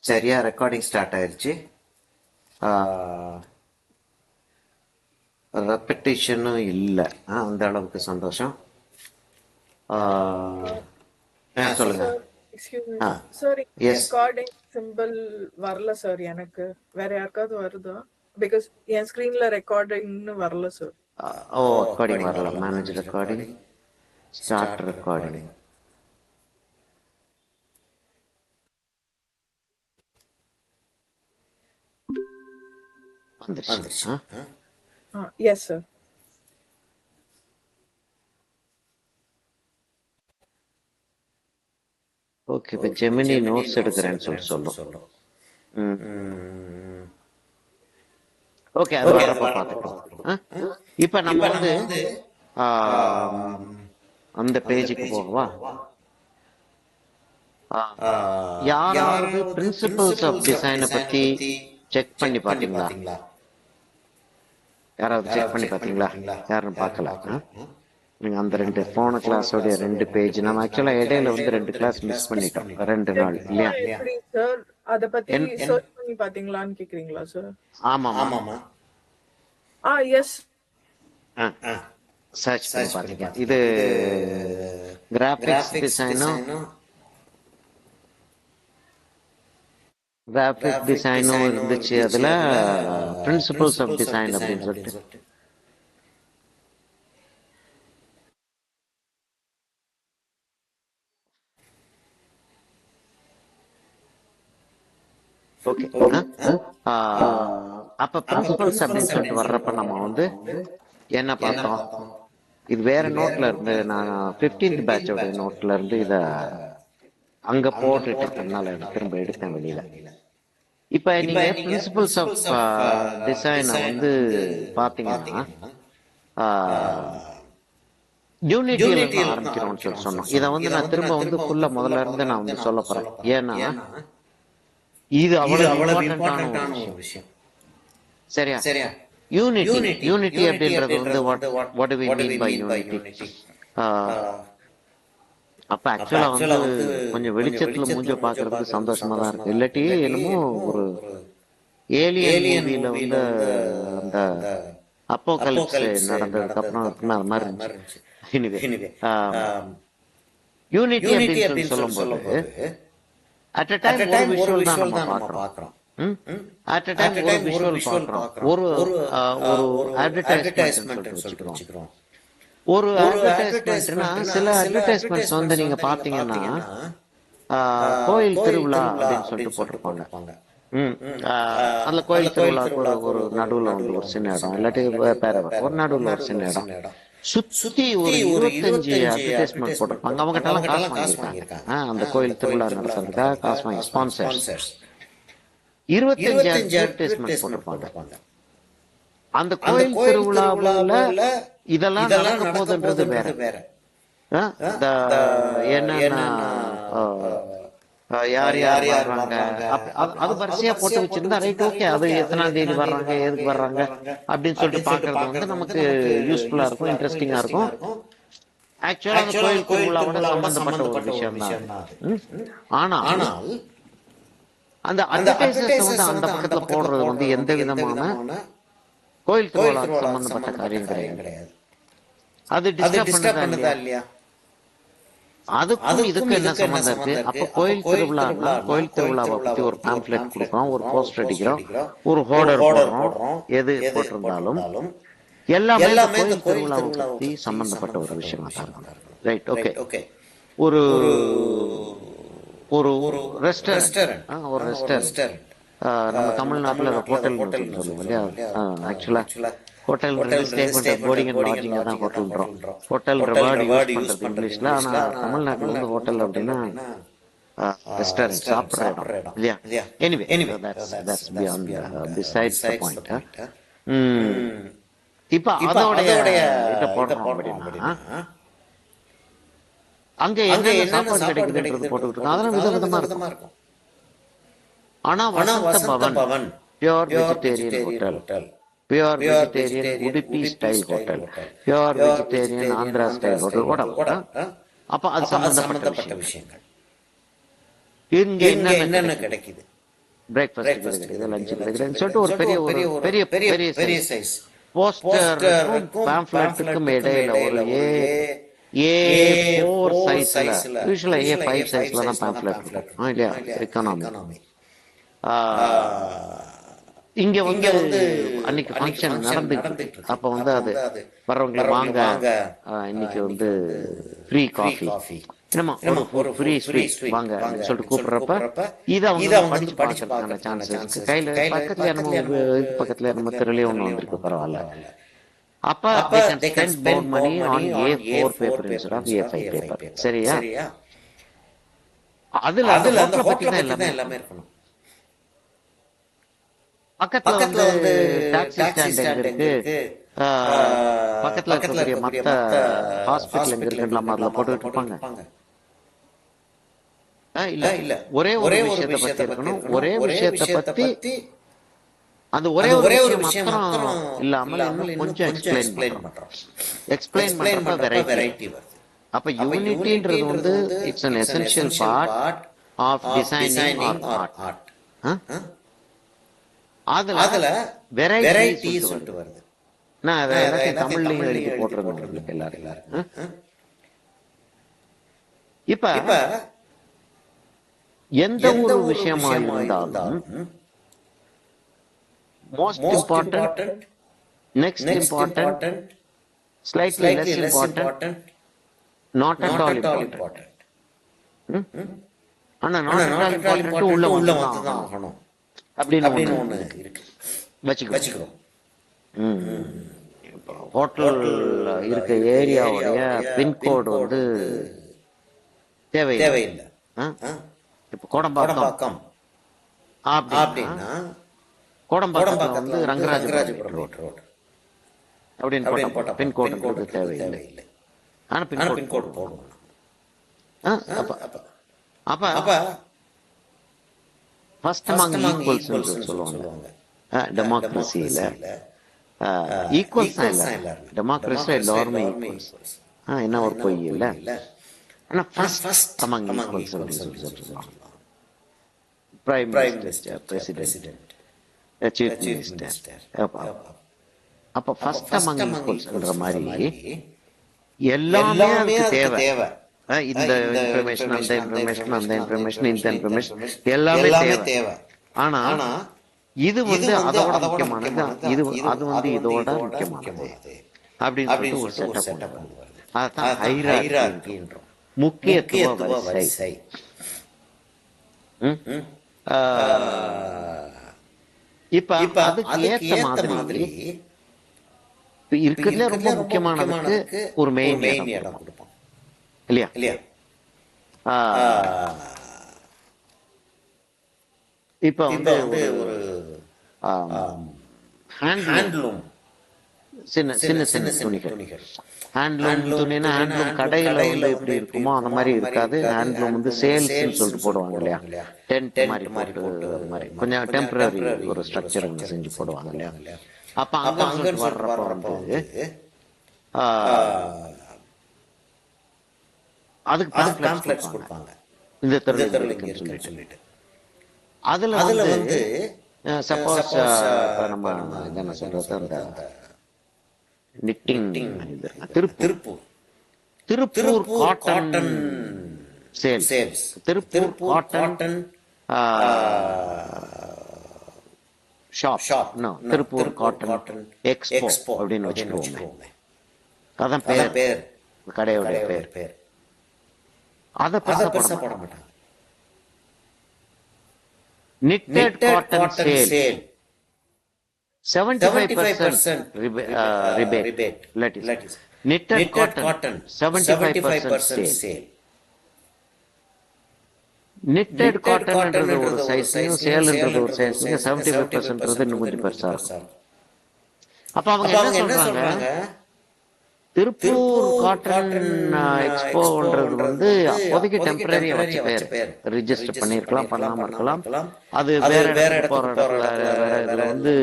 சரியா recording start ஆயிருச்சு. ரெப்படேஷனும் இல்லை. அந்த அளவுக்கு சந்தோஷம். சொல்லுங்க. Sir excuse me sir, yes. Recording symbol வரல சார். எனக்கு வேற யாருக்காவது வருதா? பிகாஸ் என் ஸ்கிரீன்ல ரெக்கார்டிங்னு வரல சார். ரெக்கார்டிங் வரல. Manage recording, start recording. வந்துருச்சு. Yes sir. ஓகே, இப்போ ஜெமினி நோட்ஸ் எடுக்கிறேன்னு சொல்லும். ஓகே, அது வரப்ப பார்த்துக்கலாம். இப்போ நம்ம வந்து அந்த பேஜுக்கு போகவா? யாராவது பிரின்சிபல்ஸ் ஆஃப் டிசைனை பத்தி செக் பண்ணி பார்த்தீங்களா? யாராவது செக் பண்ணி பார்த்தீங்களா? யாரும் பார்க்கல. நீங்க அந்த போன கிளாஸோடைய 2 பேஜ் நம்ம ஆக்சுவலா இடையில வந்து 2 கிளாஸ் மிஸ் பண்ணிட்டோம். 2 நாள் இல்லையா? எப்படி சார் அத பத்தி சர்ச் பண்ணி பாத்தீங்களான்னு கேக்குறீங்களா சார்? ஆமாமா. எஸ். சர்ச் பண்ணி பாத்தீங்க. இது கிராபிக்ஸ் டிசைனும் இருந்துச்சு. அதுல பிரின்சிபல்ஸ் ஆஃப் டிசைன் அப்படின்னு சொல்லிட்டு ஓகே. அப்ப பிரின்சிபல்ஸ் அப்படின்னு சொல்லிட்டு வர்றப்ப நம்ம வந்து என்ன பார்த்தோம்? இது வேற நோட்ல இருந்து, நான் 15th பேட்சோட நோட்ல இருந்து இத அங்க போட்டுட்டு இருக்கனால திரும்ப எடுத்தேன் வெளியில. இப்ப நீங்க பிரின்சிபல்ஸ் ஆஃப் டிசைனை வந்து பாத்தீங்கன்னா யூனிட்டியில இருந்து ஆரம்பிக்கிறோம்னு சொல்லி சொன்னோம். இதை வந்து நான் திரும்ப வந்து ஃபுல்லா முதல்ல இருந்து நான் வந்து சொல்ல போறேன். ஏன்னா இது அவ்வளவு இம்பார்ட்டன்டான ஒரு விஷயம். சரியா? யூனிட்டி அப்படின்றது வந்து what do we mean by unity? அப்ப ஆக்சுவலா வந்து கொஞ்சம் வெளிச்சத்துல மூஞ்ச பாக்குறதுக்கு சந்தோஷமா தான் இருக்கு. இல்லாட்டி என்னமோ ஒரு ஏலியன் மூவில வந்து அந்த அப்போகலிப்ஸ் நடந்ததுக்கு அப்புறம் அது மாதிரி இருந்துச்சு. யூனிட்டி அப்படின்னு சொல்லும்போது at a time ஒரு விஷுவல் தான் நம்ம பார்க்கிறோம். at a time ஒரு விஷுவல் பார்க்கிறோம். ஒரு அட்வர்டைஸ்மென்ட் வச்சுக்கிறோம். ஒரு அட்வர்டைஸ்மென்ட்னா சில அட்வர்டைஸ்மெண்ட்ஸ் வந்து நீங்க பாத்தீங்கன்னா கோயில் திருவிழா அப்படின்னு சொல்லிட்டு போட்டிருப்பாங்க. அதுல கோயில் திருவிழாவுக்கு ஒரு நடுவுல வந்து ஒரு சின்ன இடம், இல்லாட்டி ஒரு நடுவுல ஒரு சின்ன இடம், சுத்தி ஒரு 25 அட்வர்டைஸ்மெண்ட் போட்டிருப்பாங்க. அவங்ககிட்ட எல்லாம் காசு வாங்கியிருக்காங்க. அந்த கோயில் திருவிழா நடத்துறதுக்காக காசு வாங்கி ஸ்பான்சர்ஸ் 25 அட்வர்டைஸ்மெண்ட் போட்டிருப்பாங்க. அந்த கோயில் திருவிழாவுல இதெல்லாம் நடக்க போதுன்றது வேற. என்னன்னா யார் வர்றாங்க அது வரிசையா போட்டு வச்சிருந்தா ரைட், ஓகே. அது எத்தனாம் தேதி வர்றாங்க, எதுக்கு வர்றாங்க அப்படின்னு சொல்லிட்டு பாக்குறது வந்து நமக்கு யூஸ்ஃபுல்லா இருக்கும், இன்ட்ரெஸ்டிங்கா இருக்கும். ஆக்சுவலா அந்த கோயில் திருவிழாவோட சம்பந்தப்பட்ட ஒரு விஷயம் தான். ஆனால் அந்த அட்வர்டைசர்ஸ் வந்து அந்த பக்கத்துல போடுறது வந்து எந்த விதமான கோயில் திருவிழா சம்பந்தப்பட்ட காரியம் கிடையாது. அது டிஸ்டர்ப் பண்ணுதா இல்லையா? அதுக்கும் இதுக்கும் என்ன சம்பந்தம் இருக்கு? அப்ப கோயில் திருவிழாவை பத்தி ஒரு பாம்ப்ளெட் கொடுக்குறோம், ஒரு போஸ்டர் அடிக்கிறோம், ஒரு ஹோர்டர் போடுறோம். எது போட்டிருந்தாலும் எல்லாமே கோயில் திருவிழாவை பத்தி சம்பந்தப்பட்ட ஒரு விஷயமா தான் இருக்கும். Right, okay. ஒரு ஒரு ரெஸ்டாரண்ட் நம்ம தமிழ்நாட்டுல ஹோட்டல் சொல்லுவோம் இல்லையா? ஆக்சுவலா ஹோட்டல் போர்டிங் அண்ட் லாட்ஜிங் தான் ஹோட்டல்ன்றோம். ஹோட்டல் வேர்டு யூஸ் பண்றது இங்கிலீஷ்ல. ஆனா தமிழ்நாட்டுல வந்து ஹோட்டல் அப்படின்னா ரெஸ்டாரண்ட், சாப்பிடுற இடம் இல்லையா? Anyway that's besides the point. இப்ப அதோடைய இத போடுறோம் அப்படின்னா அங்க என்ன சாப்பாடு கிடைக்குதுன்றது போட்டுக்கிட்டு இருக்கோம். அதெல்லாம் விதவிதமா இருக்கும். ஆனா Vasanth Bhavan pure vegetarian hotel, pure vegetarian Udupi style hotel, pure vegetarian Andhra style hotel ஓட. அப்ப அது சம்பந்தப்பட்ட விஷயங்கள். இங்க என்னென்ன கிடைக்குது? பிரேக்ஃபாஸ்ட் கிடைக்குது, லஞ்ச் கிடைக்குதுன்னு சொல்லிட்டு ஒரு பெரிய பெரிய பெரிய சைஸ் போஸ்டருக்கும் பேம்ப்ளெட்டுக்கும் இடையில ஒரு A4 சைஸ்ல, யூஸ்வலா A5 சைஸ்ல தான் பேம்ப்ளெட் இருக்கும் இல்லையா, எக்கானமி. இங்க வந்து அன்னைக்கு ஃபங்க்ஷன் நடந்துட்டு இருக்கு. அப்ப வந்து அது வர்றவங்களை வாங்க, இன்னைக்கு வந்து ஃப்ரீ காஃபி, என்னமா ஒரு ஃப்ரீ ஸ்வீட் வாங்க சொல்லிட்டு கூப்பிடுறப்ப இதை அவங்க படிச்சு பார்க்கறதுக்கான சான்ஸ் இருக்கு. கையில பக்கத்துல நம்ம இது பக்கத்துல நம்ம தெருலயே ஒண்ணு வந்திருக்கு, பரவாயில்ல. அப்ப they can spend more money on A4 paper instead of A5 paper. சரியா? அதுல அந்த ஹோட்டலை பத்தி தான் எல்லாமே இருக்கணும். பக்கத்துல வந்து டாக்ஸி ஸ்டாண்ட் எங்க இருக்கு, பக்கத்துல இருக்கக்கூடிய மத்த ஹாஸ்பிட்டல் எங்க இருக்கு, நம்ம அதுல போட்டுட்டு இருப்பாங்க. இல்ல ஒரே விஷயத்தை பத்தி இருக்கணும். ஒரே விஷயத்தை பத்தி அந்த ஒரே ஒரு விஷயம் மாத்திரம் இல்லாமல் இன்னும் கொஞ்சம் எக்ஸ்பிளைன் பண்றப்ப வெரைட்டி வருது. அப்ப யூனிட்டின்றது வந்து it's an essential part of designing or art. அதுல வெரைட்டி சொல்லிட்டு வருது. நான் அதை எல்லாத்தையும் தமிழ்லையும் எழுதி போட்டிருந்தேன் எல்லாரும். இப்ப எந்த ஒரு விஷயமா இருந்தாலும் most important, next important, slightly less important, not at all important. ஆனா not at all important உள்ள வந்துதான் ஆகணும் அப்படின்னு ஒண்ணு இருக்கு, வச்சுக்கிறோம். ஹோட்டல் இருக்க ஏரியாவுடைய பின்கோடு வந்து தேவையில்லை. இப்ப கோடம்பாக்கம் அப்படின்னா கோடம்பாக்கத்துல வந்து ரங்கராஜபுரம் ரோடு அப்படின்னு போட்டா பின்கோடு தேவையில்லை. ஆனா பின்கோடு போடணும். அப்ப ஃபர்ஸ்ட் அமங் ஈக்குவல்ஸ் சொல்லுவாங்க டெமோக்ரஸியில. ஈக்குவல்ஸ் இல்ல, டெமோக்ரஸில எல்லாருமே ஈக்குவல்ஸ். என்ன ஒரு பொய் இல்ல. ஆனா ஃபர்ஸ்ட் அமங் ஈக்குவல்ஸ் அப்படின்னு சொல்லுவாங்க. Prime minister, president, chief minister. அப்ப ஃபர்ஸ்ட் அமங் ஈக்குவல்ஸ்ன்ற மாதிரி எல்லாமே தேவை. இந்த இன்ஃபர்மேஷன், அந்த இன்ஃபர்மேஷன், அந்த இன்ஃபர்மேஷன், இந்த இன்ஃபர்மேஷன் எல்லாமே தேவை. ஆனா இது வந்து அதோட முக்கியமானது, அது வந்து இதோட முக்கியமானது அப்படின்னு சொல்லிட்டு ஒரு செட்டப் வருது. அதான் ஹைரார்கின்றோம், முக்கியத்துவ வரிசை. இப்ப அதுக்கு ஏத்த மாதிரி இருக்கிறதுல ரொம்ப முக்கியமானதுக்கு ஒரு மெயின் இடம் கொடுப்போம் இல்லையா? இப்ப வந்து ஒரு ஹேண்ட்லூம், சின்ன சின்ன சின்ன துணிகள். ஹேண்ட்லூம் துணினா ஹேண்ட்லூம் கடையில வந்து எப்படி இருக்குமோ அந்த மாதிரி இருக்காது. ஹேண்ட்லூம் வந்து சேல்ஸ் சொல்லிட்டு போடுவாங்க இல்லையா, டென்ட் மாதிரி போட்டு அது மாதிரி கொஞ்சம் டெம்பரரி ஒரு ஸ்ட்ரக்சர் ஒன்று செஞ்சு போடுவாங்க இல்லையா. அப்ப அங்க வர்றப்ப வந்து அதுக்கு பாம்ப்ளெட்ஸ் கொடுப்பாங்க, இந்த தெருவுக்கு சொல்லிட்டு. அதுல வந்து சப்போஸ் நம்ம என்ன சொல்றது, அந்த knitting, Tiruppur cotton sales, Tiruppur cotton shop, Tiruppur cotton expo அப்படின்னு வச்சுக்கோங்க. அதான் பேர், கடையோட பேர். அத பெருசா போட மாட்டாங்க. knitted cotton sale 75% rebate. Let is knitted cotton 75% sale. knitted cotton என்றது ஒரு சைஸ்லயும் சேல்ன்றது ஒரு சைஸ்லயும் 75% இன்னும் கொஞ்சம் பெருசா இருக்கும். அப்ப அவங்க என்ன சொல்றாங்க, திருப்பூர் காட்டன் எக்ஸ்போன்றது வந்து அப்போதைக்கு டெம்பரரியா வச்ச பேர், ரிஜிஸ்டர் பண்ணிருக்கலாம், பண்ணாம இருக்கலாம். அது வேற இடத்துக்கு போற இடத்துல வந்து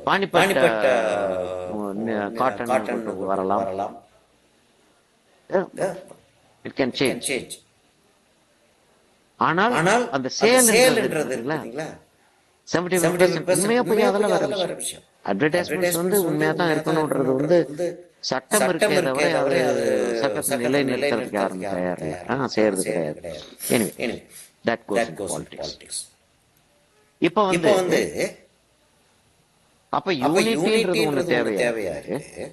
பானிபட் காட்டன் வரலாம். It can change. ஆனால் அந்த சேல்ன்றது இருக்குங்களா 75% உண்மையா போய் அதெல்லாம் வேற விஷயம். அட்வர்டைஸ்மெண்ட்ஸ் வந்து உண்மையா தான் இருக்கணும்ன்றது வந்து சட்டம் இருக்கே தவிர அது சட்டத்தை நிலைநிறுத்துறதுக்கு யாரும் தயார் இல்லை, செய்யறது கிடையாது. Anyway that cos in politics. இப்போ வந்து அப்ப யூனிட்டின்றது ஒண்ணு தேவையா இருக்கு.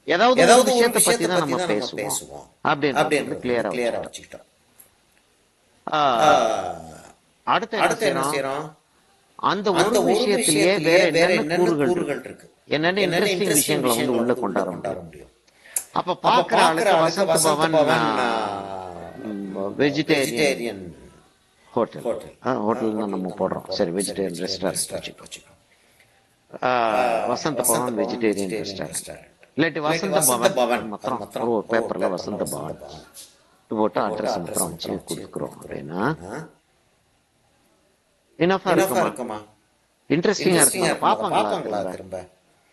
ஏதாவது ஒரு விஷயத்தை பத்தி தான் நம்ம பேசுவோம் அப்படின்னு கிளியரா வச்சுக்கிட்டோம். அடுத்து என்ன செய்யறோம்? அந்த ஒரு விஷயத்திலேயே வேற என்னென்ன கூறுகள் இருக்கு, என்னென்ன இன்ட்ரெஸ்டிங் விஷயங்களை வந்து உள்ள கொண்டாட முடியும். அப்ப பாக்குற ஆளுக்கு வசந்த் பவன் வெஜிடேரியன் ஹோட்டல் தான் நம்ம போடுறோம். சரி, வெஜிடேரியன் ரெஸ்டாரண்ட் வச்சுக்கோம். வசந்த் பவன் வெஜிடேரியன் ரெஸ்டாரண்ட், இல்லாட்டி வசந்த பவன் மாத்திரம் ஒரு பேப்பர்ல வசந்த பவன் போட்டு அட்ரஸ் மாத்திரம் வச்சு கொடுக்குறோம் அப்படின்னா என்னஃபா இருக்குமா? இன்ட்ரெஸ்டிங்கா இருக்குமா? பாப்பாங்களா திரும்ப?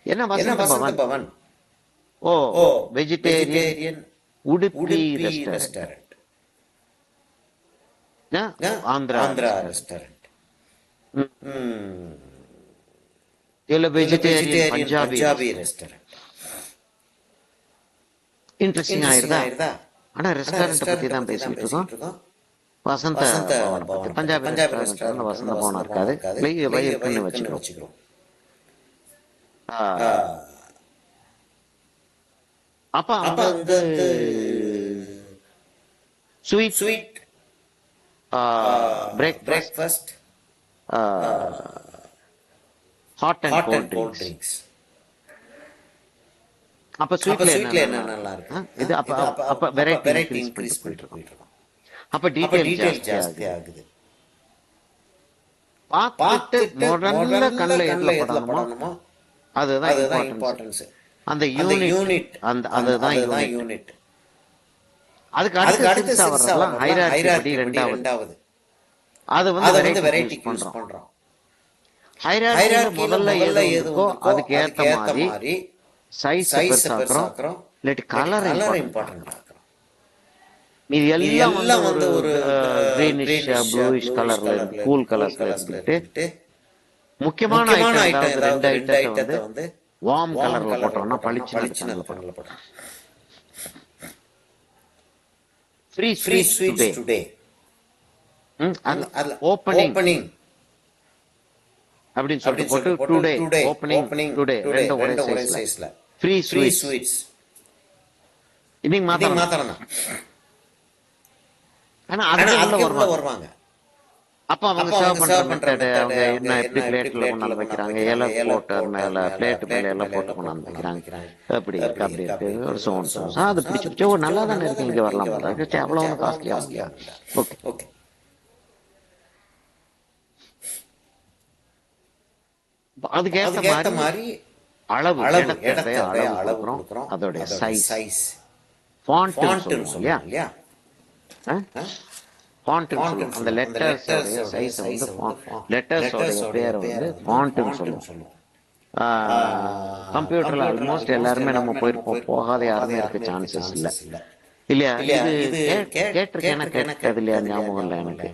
என்ன வசந்த பவன்? ஓ, vegetarian Udupi restaurant, Andhra restaurant, இல்ல வெஜிடேரியன் பஞ்சாபி ரெஸ்டாரண்ட். இன்ட்ரெஸ்டிங் ஆயிருதா? ஆனா ரெஸ்டாரண்ட் பத்தி தான் பேசிட்டு இருக்கோம். வசந்த பவன் பத்தி. பஞ்சாபி ரெஸ்டாரண்ட் வசந்த பவன் இருக்காது, இருக்குன்னு வச்சுக்கிறோம். அப்ப அங்க sweet breakfast, hot and gold drinks. அப்ப ஸ்வீட்ல என்ன நல்லா இருக்கு? இது அப்ப வெரைட்டி இன்க்ரீஸ் பண்ணிட்டு இருக்கோம். அப்ப டீடைல் ஜாஸ்தி ஆகுது. பார்த்துட்டு முதல்ல கண்ணுல எதுல படணுமோ அதுதான் இம்பார்ட்டன்ஸ். அந்த யூனிட் அதுதான் யூனிட். அதுக்கு அடுத்து வர்றதெல்லாம் ஹைரார்கி ரெண்டாவது. அது வந்து வெரைட்டி யூஸ் பண்றோம். ஹைரார்கி முதல்ல எது இருக்கோ அதுக்கு ஏத்த மாதிரி சைஸ் பெருசாக்குறோம், இல்லாட்டி கலர் இம்பார்ட்டன்ட் ஆக்குறோம். இது எல்லாம் வந்து ஒரு கிரீனிஷ் ப்ளூயிஷ் கலர்ல கூல் கலர்ஸ்ல எடுத்துட்டு முக்கியமான ஐட்டம் ரெண்டு ஐட்டத்தை வந்து வார்ம் கலர்ல போட்டோம்னா பளிச்சுன்னு போட்டோம். ஃப்ரீ ஸ்வீட்ஸ் டுடே, ஓப்பனிங் அப்படின்னு சொல்லிட்டு போட்டு டுடே ஓப்பனிங் டுடே ரெண்டு ஒரே சைஸ்ல ஃப்ரீ ஸ்வீட்ஸ் இன்னைக்கு மாத்தறேன். ஆனா அதுக்குள்ள வருவாங்க. அப்ப அவங்க சர்வ் பண்ற மெத்தட், அவங்க என்ன எப்படி பிளேட்ல கொண்டாந்து வைக்கிறாங்க, இலை போட்டு மேல பிளேட் மேல எல்லாம் போட்டு கொண்டாந்து வைக்கிறாங்க. அப்படி இருக்கு ஒரு சோன் அது பிடிச்சி ஒரு நல்லா தானே இருக்கு, இங்க வரலாம் அவ்வளவு காஸ்ட்லியா. ஓகே, அதுக்கேற்ற மாதிரி அளவு கொடுக்குறோம். அதோட சைஸ் ஃபாண்ட் இல்லையா, அந்த லெட்டர்ஸோட சைஸ் வந்து லெட்டர்ஸோட பேரை வந்து ஃபாண்ட்னு சொல்லுவோம். கம்ப்யூட்டர்ல ஆல்மோஸ்ட் எல்லாருமே நம்ம போகாத யாருமே இருக்க சான்சஸ் இல்லையா? இது கேட்டிருக்கேன், கேட்டது இல்லையா, ஞாபகம் இல்லை எனக்கு.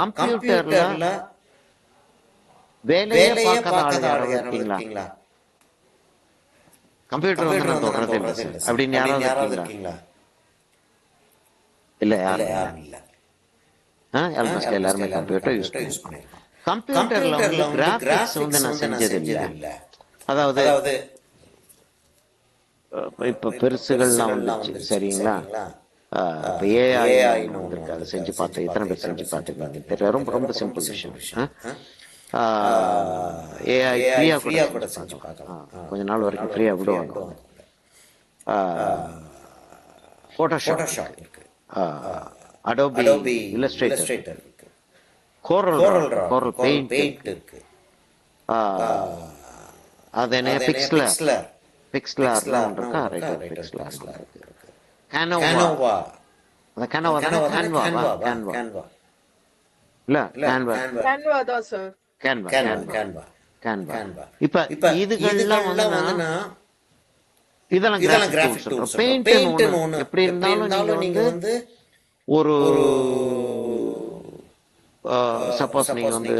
கம்ப்யூட்டர்ல வேலையே பார்க்காத ஆள் இருக்கீங்களா? கம்ப்யூட்டர் வந்து நான் தொடர்றது இல்லை அப்படின்னு யாராவது இருக்கீங்களா? இல்ல, யாரும் இல்ல. எல்லாருமே கம்ப்யூட்டர் யூஸ் பண்ணிருக்கோம். கம்ப்யூட்டர்ல வந்து கிராபிக்ஸ் வந்து நான் செஞ்சது இல்ல. அதாவது இப்ப பெருசுகள்லாம் வந்துச்சு, சரிங்களா? இப்ப ஏஐ வந்திருக்கு, அதை செஞ்சு பார்த்து எத்தனை பேர் செஞ்சு பார்த்துருக்காங்க? ரொம்ப சிம்பிள் விஷயம். ஏஐ ஃப்ரீயா கூட செஞ்சு பார்க்கலாம். கொஞ்ச நாள் வரைக்கும் ஃப்ரீயா விடுவாங்க. போட்டோஷாப் இருக்கு, அடோபி இல்லஸ்ட்ரேட்டர் இருக்கு, கோரல் பெயிண்ட் இருக்கு, அது என்ன பிக்ஸ்லர்லாம் இருக்கா, பிக்ஸ்லர் இருக்கு, கேனோவா இல்ல கேன்வா தான் சார், கேன்வா. இப்ப இதுகள்லாம் வந்து இதெல்லாம் கிராஃபிக் டூல்ஸ். பெயிண்ட் ஒண்ணு எப்படி இருந்தாலும் நீங்க வந்து ஒரு சப்போஸ் நீங்க வந்து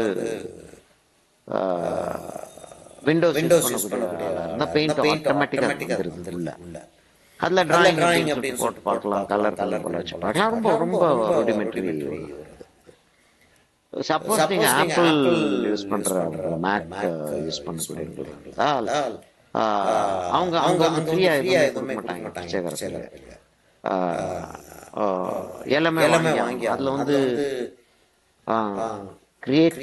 விண்டோஸ் யூஸ் பண்ணக்கூடிய ஆளா இருந்தா பெயிண்ட் ஆட்டோமேட்டிக்கா வந்துருது உள்ள. அதுல டிராயிங் அப்படின்னு சொல்லிட்டு போட்டு பார்க்கலாம், கலர் வச்சு பார்க்கலாம். ரொம்ப ரொம்ப ரூடிமெண்ட்ரி. சப்போஸ் நீங்க ஆப்பிள் யூஸ் பண்ற மேக் யூஸ் பண்ணக்கூடியவங்களா அவங்க அவங்க வந்து ஃப்ரீயா எதுவுமே கொடுக்க மாட்டாங்க பிச்சைக்காரத்துல. எல்லாமே வாங்கி அதுல வந்து கிரியேட்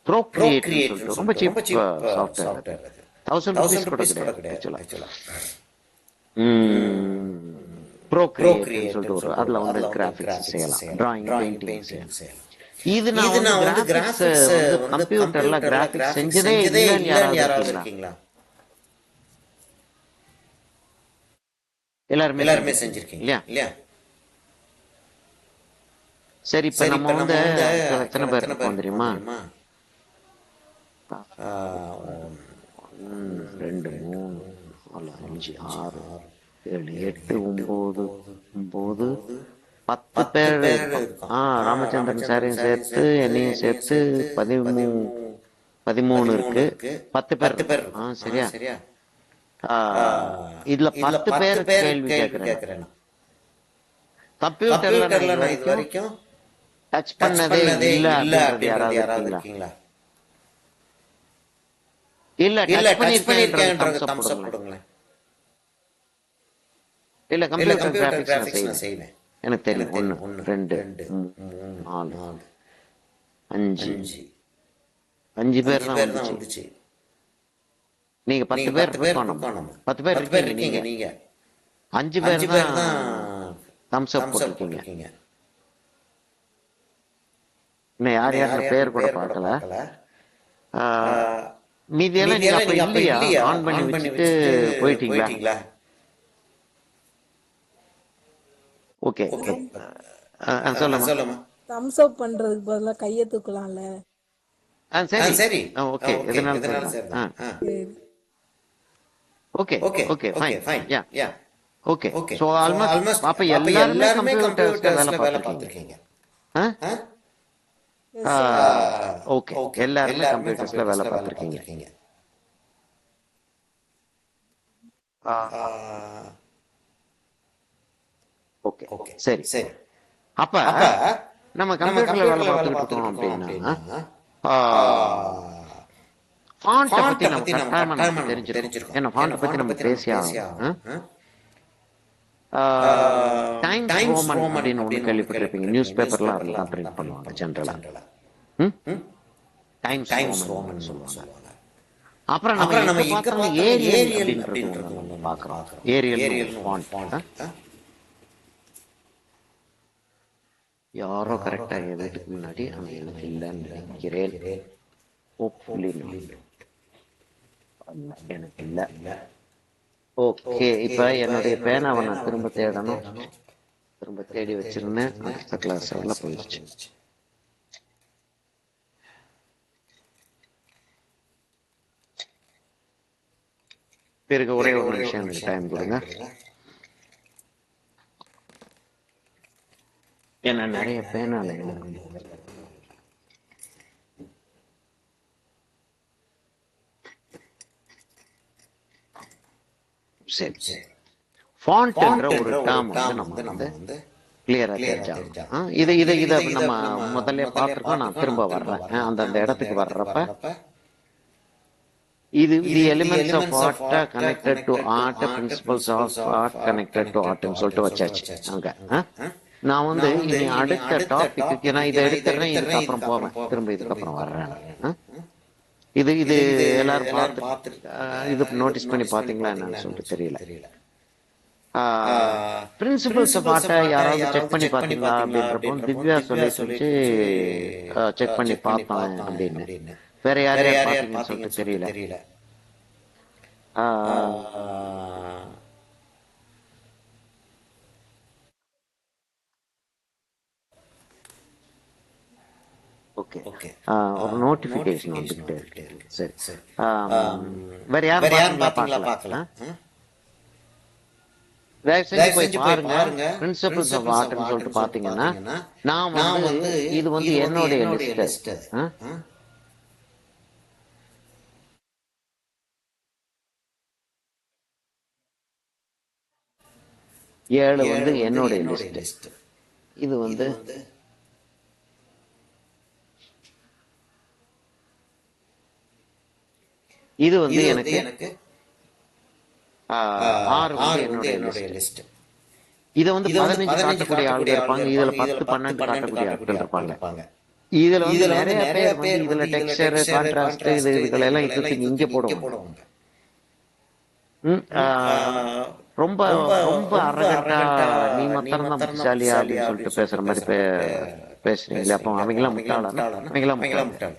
ப்ரோ கிரியேட் ரொம்ப சீப் சாஃப்ட்வேர். 1000 rupees கூட கிடையாது ஆக்சுவலா. ப்ரோ கிரியேட் சொல்லிட்டு ஒரு அதுல வந்து கிராஃபிக்ஸ் செய்யலாம், டிராயிங் பெயிண்டிங் செய்யலாம். இது நான் வந்து கிராஃபிக்ஸ் வந்து கம்ப்யூட்டர்ல கிராஃபிக்ஸ் செஞ்சதே இல்லைன்னு யாராவது இருக்கீங்களா? எல்லாருமே செஞ்சிருக்கீங்க இல்லையா? சரி, இப்ப நம்ம வந்து எத்தனை பேர் இருக்கோம் தெரியுமா? 2 3 4 5 6 7 8 9 10 பேர் இருக்கோம். ராமச்சந்திரன் சாரையும் சேர்த்து என்னையும் சேர்த்து 13 இருக்கு. 10 பேர். சரியா? இதுல 10 பேர் கேள்வி கேட்கிறேன். கம்ப்யூட்டர்ல நான் இது வரைக்கும் டச் பண்ணதே இல்ல அப்படின்றது யாராவது இருக்கீங்களா? இல்ல டச் பண்ணிருக்கேன்றது தம்ஸ் அப் கொடுங்களேன். இல்ல கம்ப்யூட்டர் கிராபிக்ஸ் நான் செய்வேன். எனக்கு தெரியும். 1 2 3 4 5 பேர் தான் வந்துச்சு. நீங்க 10 பேர் இருக்கணும். 10 பேர் இருக்கீங்க நீங்க. 5 பேர் தான் தம்ஸ் அப் போட்டுருக்கீங்க. இன்னும் யார் பேர் கூட பார்க்கல. மீதியெல்லாம் நீங்க அப்ப இல்லையா? ஆன் பண்ணி வச்சுட்டு போயிட்டீங்களா? ஓகே சொல்லுமா. தம்ஸ் அப் பண்றதுக்கு பதிலா கைய தூக்கலாம்ல. சரி ஓகே. எதனால sir? Okay fine. Yeah okay. So almost அப்ப எல்லாரும் கம்ப்யூட்டர்ஸ்ல வேலை பார்த்திருக்கீங்க. ஓகே, எல்லாரும் கம்ப்யூட்டர்ஸ்ல வேலை பார்த்திருக்கீங்க. ஓகே சரி. அப்ப நம்ம கம்ப்யூட்டர்ல வேலை பார்த்துட்டு இருக்கோம் அப்படின்னா ஃபாண்ட்டை பத்தி நம்ம கட்டாயமா தெரிஞ்சிருக்கோம். ஏன்னா ஃபாண்ட்டை பத்தி நம்ம பேசியாகணும். டைம்ஸ் ரோமன் அப்படின்னு ஒன்று கேள்விப்பட்டிருப்பீங்க. நியூஸ் பேப்பர்லாம் அதில் தான் பிரிண்ட் பண்ணுவாங்க ஜென்ரலா. டைம்ஸ் ரோமன் சொல்லுவாங்க. அப்புறம் நம்ம எங்க பார்த்தோம் ஏரியல் அப்படின்றது ஒன்று பார்க்குறோம். Arial font. யாரோ கரெக்டா என் வீட்டுக்கு முன்னாடி அந்த எழுத்து இல்லைன்னு நினைக்கிறேன். எனக்கு இல்ல. ஓகே, இப்ப என்னுடைய பேனாவை நான் திரும்ப தேடணும். திரும்ப தேடி வச்சிருந்தேன். அடுத்த கிளாஸ் எல்லாம் போயிடுச்சு. பிறகு ஒரே ஒரு விஷயம் டைம் கொடுங்க. ஏன்னா நிறைய பேனால சரி. ஃபாண்ட் என்ற ஒரு டேர்ம் வந்து நம்ம வந்து கிளியரா தெரிஞ்சாகும். இதை நம்ம முதல்ல பார்த்துருக்கோம். நான் திரும்ப வர்றேன். அந்த இடத்துக்கு வர்றப்ப இது the elements of art connected to art, principles of art connected to ஆர்ட்னு சொல்லிட்டு வச்சாச்சு அங்க. நான் வந்து இனி அடுத்த டாபிக்கு நான் இதை எடுத்துறேன். இதுக்கப்புறம் போவேன். திரும்ப இதுக்கப்புறம் வர்றேன். இது எல்லாரும் பார்த்து இது நோட்டீஸ் பண்ணி பாத்தீங்களா என்னன்னு சொல்லிட்டு தெரியல. பிரின்சிபல்ஸ் ஆஃப் ஆர்ட்டை யாராவது செக் பண்ணி பாத்தீங்களா அப்படின்றப்போ திவ்யா சொல்லி செக் பண்ணி பார்ப்பேன் அப்படின்னு. வேற யாரையா பாத்தீங்கன்னு சொல்லிட்டு தெரியல. ஓகே, ஒரு நோட்டிபிகேஷன் வந்துகிட்டே இருக்கு. சரி, வேற யாரும் பாத்தீங்களா பார்க்கலாம். தயவு செஞ்சு போய் பாருங்க. பிரின்சிபல்ஸ் ஆஃப் ஆர்ட்னு சொல்லிட்டு பாத்தீங்கன்னா நான் வந்து இது வந்து என்னுடைய லிஸ்ட். 7 வந்து என்னுடைய லிஸ்ட். இது வந்து எனக்கு 6 வந்து என்னுடைய லிஸ்ட். இத வந்து 15 காட்டக்கூடிய ஆள்கள் இருப்பாங்க, இதுல 10 12 காட்டக்கூடிய ஆட்கள் இருப்பாங்க. இதுல வந்து நிறைய பேர் வந்து இதுல டெக்ஸ்சர் கான்ட்ராஸ்ட் இதுகளெல்லாம் இதுக்கு இங்க போடுவாங்க. ரொம்ப ரொம்ப அரகண்டா நீ மாத்திரம் தான் புத்திசாலியா அப்படின்னு சொல்லிட்டு பேசுற மாதிரி பேசுறீங்களே, அப்போ அவங்களாம் அவங்களாம் முட்டாள்.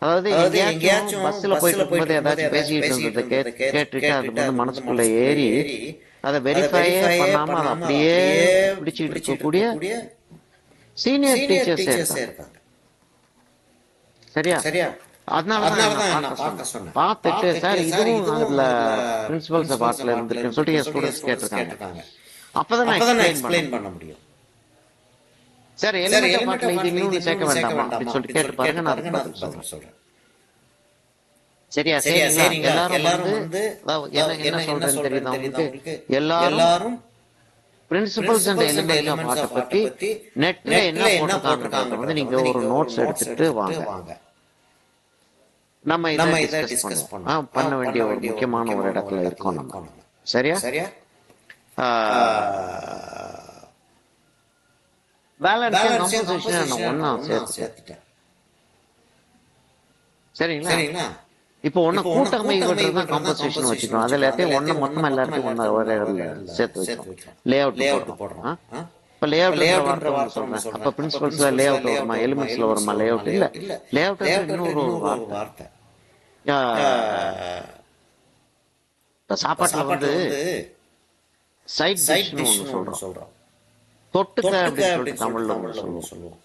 அதாவது எங்கேயாச்சும் பஸ்ல போயிட்டு இருக்கும்போது ஏதாச்சும் பேசிட்டு இருந்ததை கேட்டுட்டு அது வந்து மனசுக்குள்ள ஏறி அதை வெரிஃபையே பண்ணாம அதை அப்படியே பிடிச்சிட்டு இருக்கக்கூடிய சீனியர் டீச்சர்ஸ் இருக்காங்க. சரியா? அதனாலதான் பார்த்துட்டு சார் இதுவும் அதுல பிரின்சிபல்ஸ் ஆஃப் ஆர்ட்ல இருந்திருக்குன்னு சொல்லிட்டு என் ஸ்டூடெண்ட்ஸ் கேட்டிருக்காங்க. அப்பதான் நான் எக்ஸ்பிளைன் பண்ண முடியும். சார் எலிமெண்ட் ஆஃப் ஆர்ட்ல இது இன்னும் சேர்க்க வேண்டாமா அப்படின்னு சொல்லிட்டு கேட்டு பாருங்க, நான் அதுக்கு பதில் சொல்றேன். சரியா? எல்லாரும் வந்து என்ன சொல்றேன்னு தெரியுது உங்களுக்கு? எல்லாரும் principles and elements of art பத்தி நெட்ல என்ன போட்டிருக்காங்க வந்து நீங்க ஒரு நோட்ஸ் எடுத்துட்டு வாங்க. நம்ம இதை டிஸ்கஸ் பண்ண வேண்டிய ஒரு முக்கியமான ஒரு இடத்துல இருக்கோம் நம்ம. சரியா? பேலன்ஸ் கம்போசிஷன் ஒண்ணா சேர்த்துட்டேன். சரிங்களா? இப்போ ஒன்னு கூட்டமை தான் கம்போசிஷன் வச்சுக்கணும். அதுல எல்லாத்தையும் ஒண்ணு மொத்தமா எல்லாத்தையும் ஒண்ணு ஒரே சேர்த்து வச்சோம். லே அவுட் போடுறோம். இப்ப லே அவுட்ன்ற வார்த்தை சொல்றேன். அப்ப பிரின்சிபல்ஸ்ல லே அவுட் வருமா, எலிமெண்ட்ஸ்ல வருமா? லே அவுட் இல்ல. லே அவுட் இன்னொரு வார்த்தை. சாப்பாட்டுல வந்து சைட் டிஷ்னு ஒண்ணு சொல்றோம். தொட்டுக்க அப்படின்னு தமிழ்ல சொல்லுவோம்.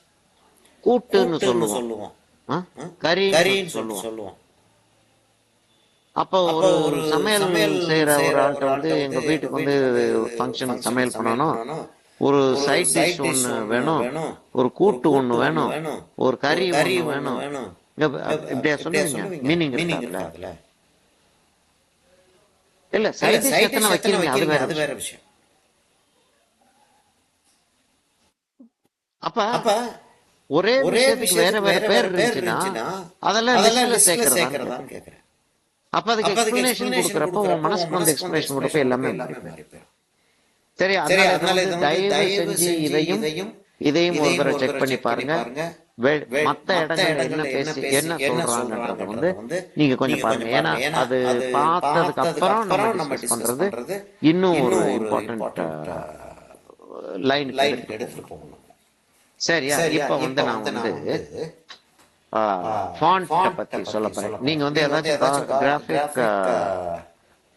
கூட்டுன்னு சொல்லுவோம். கறின்னு சொல்லுவோம். அப்போ ஒரு சமையல் செய்யற ஒரு ஆள்கிட்ட வந்து எங்க வீட்டுக்கு வந்து ஃபங்க்ஷன் சமையல் பண்ணணும், ஒரு சைட் டிஷ் ஒண்ணு வேணும், ஒரு கூட்டு ஒண்ணு வேணும், ஒரு கறி ஒண்ணு வேணும், இப்படியா சொல்லுவீங்க? மீனிங் இருக்காதுல்ல. இல்ல சைட் டிஷ் எத்தனை வைக்கிறீங்க அது வேற விஷயம். அப்ப ஒரே விஷயத்துக்கு வேற வேற பேர் இருந்துச்சுன்னா அதெல்லாம் லிஸ்ட்ல சேர்க்கறதான்னு கேக்குறேன். அப்ப அதுக்கு எக்ஸ்பிளனேஷன் கொடுக்கறப்போ உன் மனசுக்கு வந்து எக்ஸ்பிளனேஷன் கொடுப்ப எல்லாமே மாறி போயிடும். சரி, அதனால தயவு செஞ்சு இதையும் ஒரு தடவை செக் பண்ணி பாருங்க. மத்த இடங்கள்ல என்ன சொல்றாங்கன்றத வந்து நீங்க கொஞ்சம் பாருங்க. ஏன்னா அது பார்த்ததுக்கு அப்புறம் நம்ம டிஸ்கஸ் பண்றது இன்னும் ஒரு இம்பார்ட்டன்ட் லைன் எடுத்துட்டு போகணும். சரியா? இப்ப வந்து நான் வந்து ஃபாண்ட் பத்தி சொல்ல போறேன். நீங்க வந்து ஏதாச்சும் கிராஃபிக்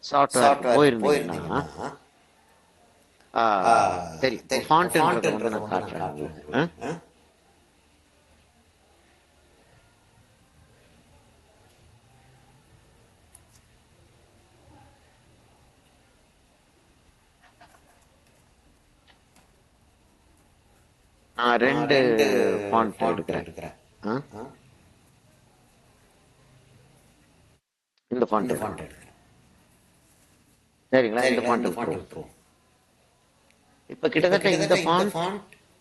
சாஃப்ட்வேர் போயிருந்தீங்கன்னா சரி, ஃபாண்ட்ன்றத வந்து நான் காட்டுறேன். நான் 2 ஃபாண்ட் எடுக்கிறேன். இந்த ஃபாண்ட் எடுக்கிறேன். சரிங்களா? இந்த ஃபாண்ட் எடுத்துருவோம். இப்ப கிட்டத்தட்ட இந்த ஃபாண்ட்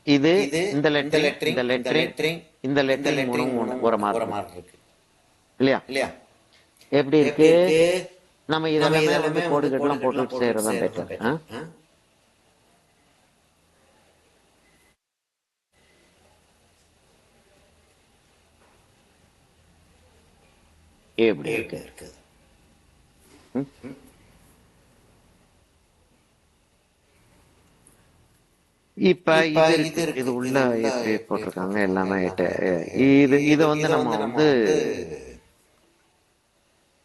இது இந்த லெட்டரிங் இந்த லெட்டரிங் மூணும் ஒரு மாதிரி இருக்கு இல்லையா? எப்படி இருக்கு? நம்ம இதெல்லாமே வந்து கோடுகள்லாம் போட்டு செய்யறதா பெட்டர். எப்படி இருக்கு? இப்ப இது உள்ள எப்படி போட்டிருக்காங்க எல்லாமே. இது வந்து நம்ம வந்து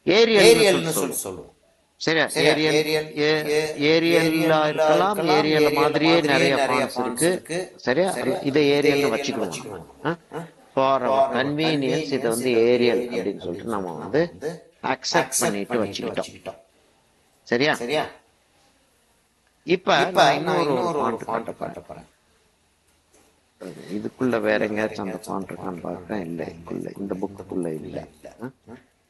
ஏரியல்னு சொல்லுவோம். சரியா? ஏரியல்லா இருக்கலாம், ஏரியல் மாதிரியே நிறைய ஃபாண்ட்ஸ் இருக்கு. சரியா? இதை ஏரியல்னு வச்சுக்குவோம். ஃபார் அவர் கன்வீனியன்ஸ் இதை வந்து ஏரியல் அப்படின்னு சொல்லிட்டு நம்ம வந்து அக்செப்ட் பண்ணிட்டு வச்சுக்கிட்டோம். சரியா? இப்ப நான் இன்னொரு ஃபாண்ட் காட்ட போறேன். இதுக்குள்ள வேற எங்கேயாச்சும் அந்த ஃபாண்ட் இருக்கான்னு பார்க்கறேன். இல்ல, இதுக்குள்ள இந்த புக்குக்குள்ள இல்ல.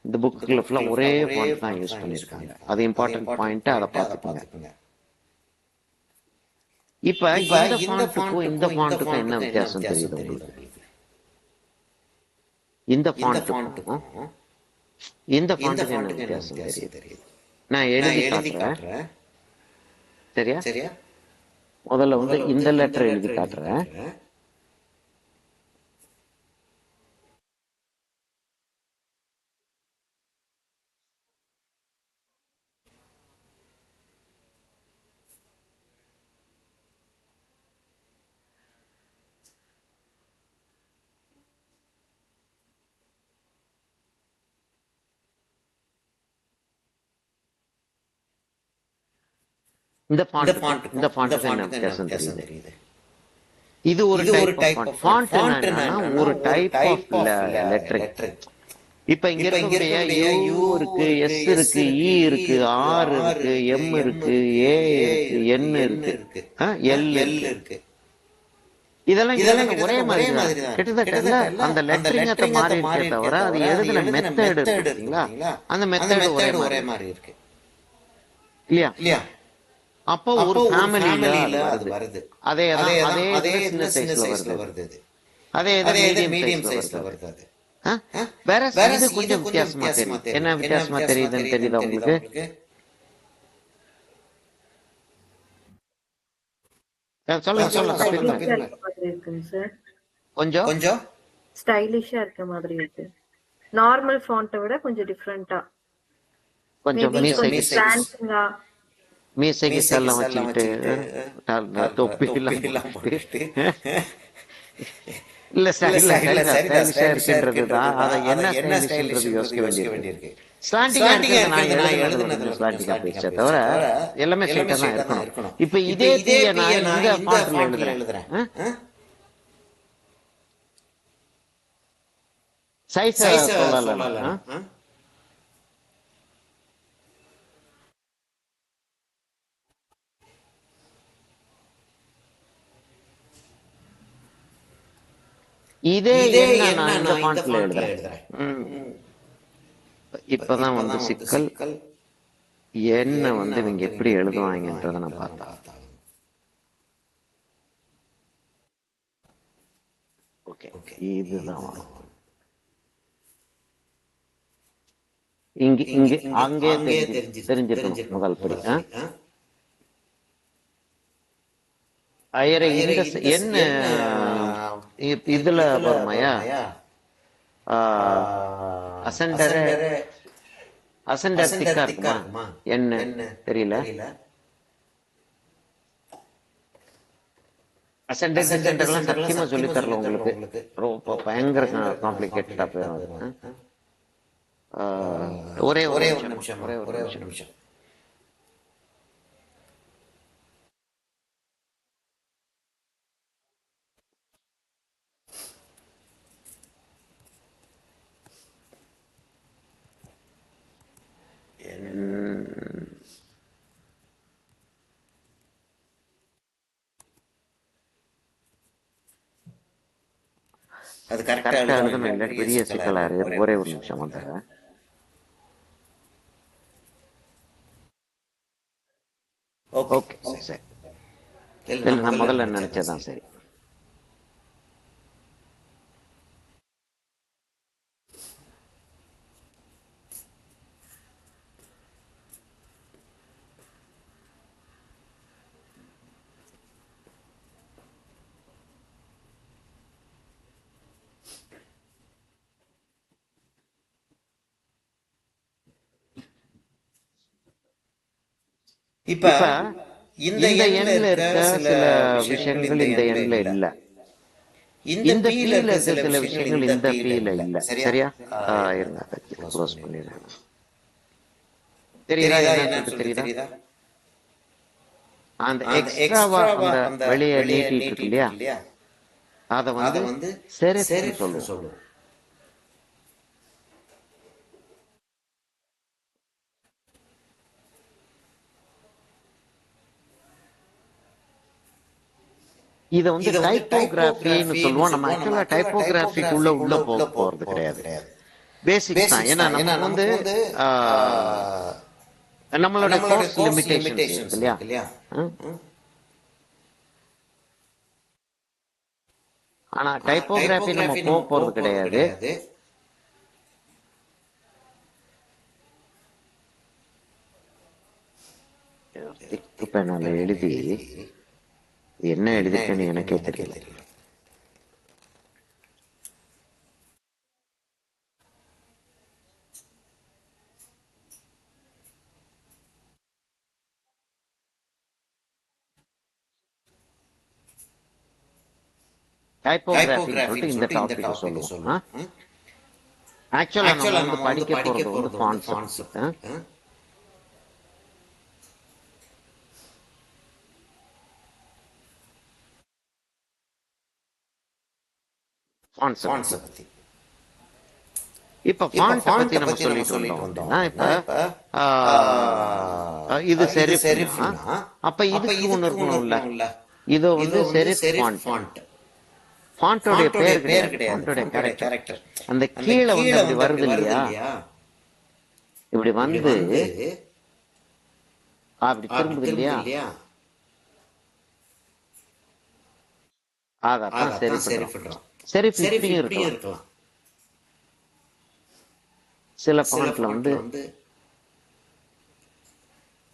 இந்த புக்குல ஃபுல்லா ஒரே ஃபாண்ட் தான் யூஸ் பண்ணிருக்காங்க. அது இம்பார்ட்டன்ட் பாயிண்ட், அதை பார்த்துக்கோங்க. இப்ப இந்த ஃபாண்ட்டுக்கும் இந்த ஃபாண்ட்டுக்கும் என்ன வித்தியாசம் தெரியுது உங்களுக்கு? இந்த ஃபாண்ட்டுக்கும் இந்த ஃபாண்ட்டுக்கு என்ன வித்தியாசம் தெரியுது? நான் எழுதி காட்டுறேன். சரியா? முதல்ல வந்து இந்த லெட்டர் எழுதி காட்டுறேன். இந்த ஃபாண்ட்டுக்கு என்ன வித்தியாசம் தெரியுது? இது ஒரு டைப் ஆஃப் ஃபாண்ட். என்னன்னா ஒரு டைப் ஆஃப் லெட்டர். இப்ப இங்க இருக்கக்கூடிய யூ இருக்கு, எஸ் இருக்கு, இ இருக்கு, ஆர் இருக்கு, எம் இருக்கு, ஏ இருக்கு, என் இருக்கு, எல் இருக்கு. இதெல்லாம் ஒரே மாதிரி தான். கிட்டத்தட்ட அந்த லெட்டரிங்கத்தை மாறி இருக்கே தவிர அது எழுதுன மெத்தட் இருக்குங்களா, அந்த மெத்தட் ஒரே மாதிரி இருக்கு இல்லையா? அப்போ ஒரு ஃபேமிலியில அது வருது. அதே சின்ன சைஸ்ல வருது. அதே மீடியம் சைஸ்ல வருது. வேற இது கொஞ்சம் வித்தியாசமா தெரியுது. என்ன வித்தியாசமா தெரியுதுன்னு தெரியுதா உங்களுக்கு? சொல்லுங்க. கொஞ்சம் ஸ்டைலிஷா இருக்க மாதிரி இருக்கு. நார்மல் ஃபாண்ட்டை விட கொஞ்சம் டிஃபரெண்டா, கொஞ்சம் மீசைக்கு செல்லம் வச்சுக்கிட்டு தொப்பி எல்லாம் போட்டுட்டு இல்ல ஸ்டைலிஷா இருக்குன்றது தான். அதை என்ன ஸ்டைலிஷ்ன்றது யோசிக்க வேண்டியிருக்கு. ஸ்லாண்டிங்கா நான் எழுதுனது ஸ்லாண்டிங்கா பேச்ச தவிர எல்லாமே ஸ்ட்ரைட்டா தான் இருக்கணும். இப்ப இதே நான் இந்த ஃபாண்ட்ல எழுதுறேன். சைஸ் சொல்லலாம். இதே என்ன நான் இந்த ஃபாண்ட்ல எழுதுறேன். இப்பதான் வந்து சிக்கல் என்ன வந்து இவங்க எப்படி எழுதுவாங்கன்றத நான் பார்த்தா. ஓகே, இதுதான் அங்கே தெரிஞ்சிருக்கணும் முதல் படி. என்ன இதுல வருமாயா? அசெண்டர் திக்கா இருக்குமா? என்ன தெரியல. அசெண்டர் டிசெண்டர்லாம் சத்தியமா சொல்லி தரல உங்களுக்கு. ரொம்ப பயங்கர காம்ப்ளிகேட்டடா போயிடும். ஒரே நிமிஷம். அது கரெக்டா எழுதணும். பெரிய சிக்கலா இருக்கு. ஒரே ஒரு நிமிஷம் வந்து ஓகே சரி. நான் முதல்ல நினைச்சதான் சரி. இப்ப இந்த எண்ல இருக்க சில விஷயங்கள் இந்த எண்ல இல்ல. இந்த பீல இருக்க சில விஷயங்கள் இந்த பீல இல்ல. சரியா? இருங்க, க்ளோஸ் பண்ணிடுறேன். தெரியுதா? என்ன தெரியுதா? அந்த எக்ஸ்ட்ராவா அந்த வெளியே நீட்டிட்டு இருக்கு இல்லையா, அத வந்து செரிஃப்னு சொல்லுவோம். இதை வந்து டைப்போகிராஃபின்னு சொல்லுவோம். நம்ம ஆக்சுவலா டைப்போகிராஃபிக்குள்ள உள்ள போக போறது கிடையாது. பேசிக்ஸ் தான். ஏன்னா நமக்கு வந்து நம்மளோட கோர்ஸ் லிமிடேஷன்ஸ் இல்லையா. ஆனா டைப்போகிராஃபி நம்ம போக போறது கிடையாது. இப்ப நான் எழுதி என்ன எழுதிட்டேன்னு எனக்கே தெரியல. டைப்போகிராஃபின்னு இந்த டாபிக் சொல்லுவோம். ஆக்சுவலா நம்ம வந்து படிக்க போறது வந்து ஃபாண்ட்ஸ். இப்ப ஃபாண்ட் பத்தி நம்ம சொல்லிட்டு வந்தோம்னா, இப்ப இது செரிஃப். அப்ப இதுக்கு ஒண்ணு இருக்கணும்ல. இது வந்து செரிஃப் ஃபாண்ட். ஃபாண்டோட பேர் கிடையாது, ஃபாண்டோட கேரக்டர். அந்த கீழே வந்து அப்படி வருது இல்லையா, இப்படி வந்து அப்படி திரும்புது இல்லையா, அதான் செரிஃப். செரிஃப் இப்படியும் இருக்கலாம். சில ஃபாண்ட்ல வந்து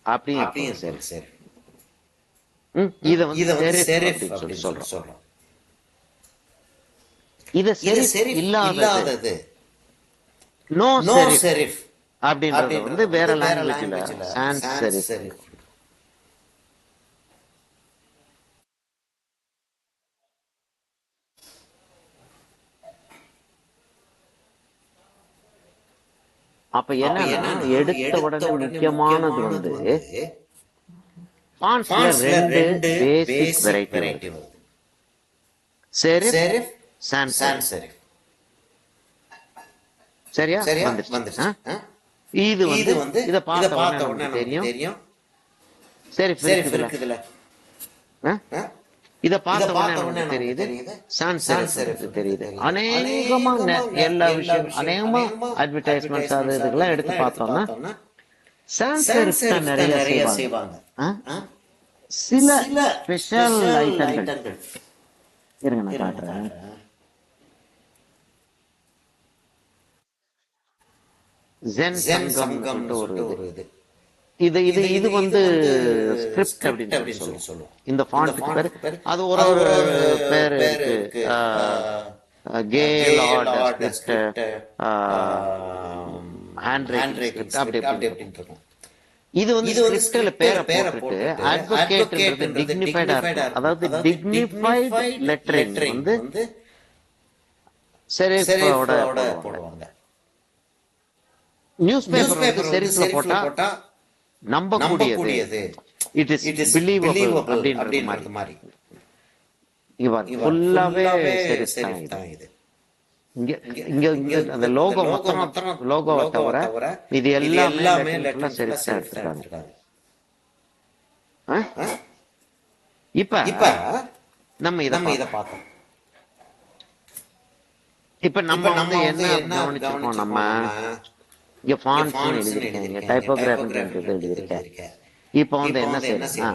அப்படியும் சரி. இத வந்து செரிஃப் அப்படி சொல்றோம். இத செரிஃப் இல்லாதது நோ செரிஃப் அப்படின்றது வந்து வேற லாங்குவேஜ்ல சான்ஸ் செரிஃப். அப்ப என்ன எடுத்த உடனே முக்கியமானது வந்து ஃபாண்ட்ஸ்ல ரெண்டு பேசிக் வெரைட்டி வருது. Sheriff, chance sheriff. சரியா வந்துருச்சு. இது வந்து இத பார்த்த உடனே தெரியும் செரிஃப் இருக்குதுல. இத பார்த்த உடனே நமக்கு தெரியுது சான்ஸ் செரிஃப் தெரியுது. அநேகமா எல்லா விஷயம் அநேகமா அட்வர்டைஸ்மெண்ட்ஸ் அது இதுக்கெல்லாம் எடுத்து பார்த்தோம்னா சான்ஸ் செரிஃப் தான் நிறைய செய்வாங்க. சில ஸ்பெஷல் ஐட்டங்கள் இருங்க நான் காட்டுறேன். ஜென் சங்கம் ஒரு இது இது வந்து ஸ்கிரிப்ட் அப்படின்னு சொல்லுவோம். இந்த ஃபாண்ட்டுக்கு பேர் அது ஒரு பேர் இருக்கு. கேல் ஆர்டர் ஸ்கிரிப்ட், ஹேண்ட் ரைட்டிங் ஸ்கிரிப்ட் அப்படி இருக்கும். இது வந்து ஸ்கிரிப்ட்ல பேரை போட்டுட்டு அட்வொகேட்ன்றது டிக்னிஃபைடா இருக்கும். அதாவது டிக்னிஃபைட் லெட்டரிங் வந்து செரிஃபோட போடுவாங்க. நியூஸ் பேப்பர் வந்து செரிஃப்ல போட்டா நம்பக்கூடியது, இட் இஸ் பிலீவபிள் அப்படின்றது மாதிரி. இவர் ஃபுல்லாவே செரிஃப் தான் இது. இங்க அந்த லோகோவை தவிர இது எல்லாமே செரிஃப் தான் எடுத்துருக்காங்க. இப்ப நம்ம இத பார்த்தோம். இப்ப நம்ம வந்து என்ன கவனிச்சிருக்கோம், நம்ம இங்க ஃபாண்ட்ஸ் எழுதிருக்கீங்க, டைப்போகிராஃபி எழுதிருக்கேன். இப்ப வந்து என்ன செய்யணும்னா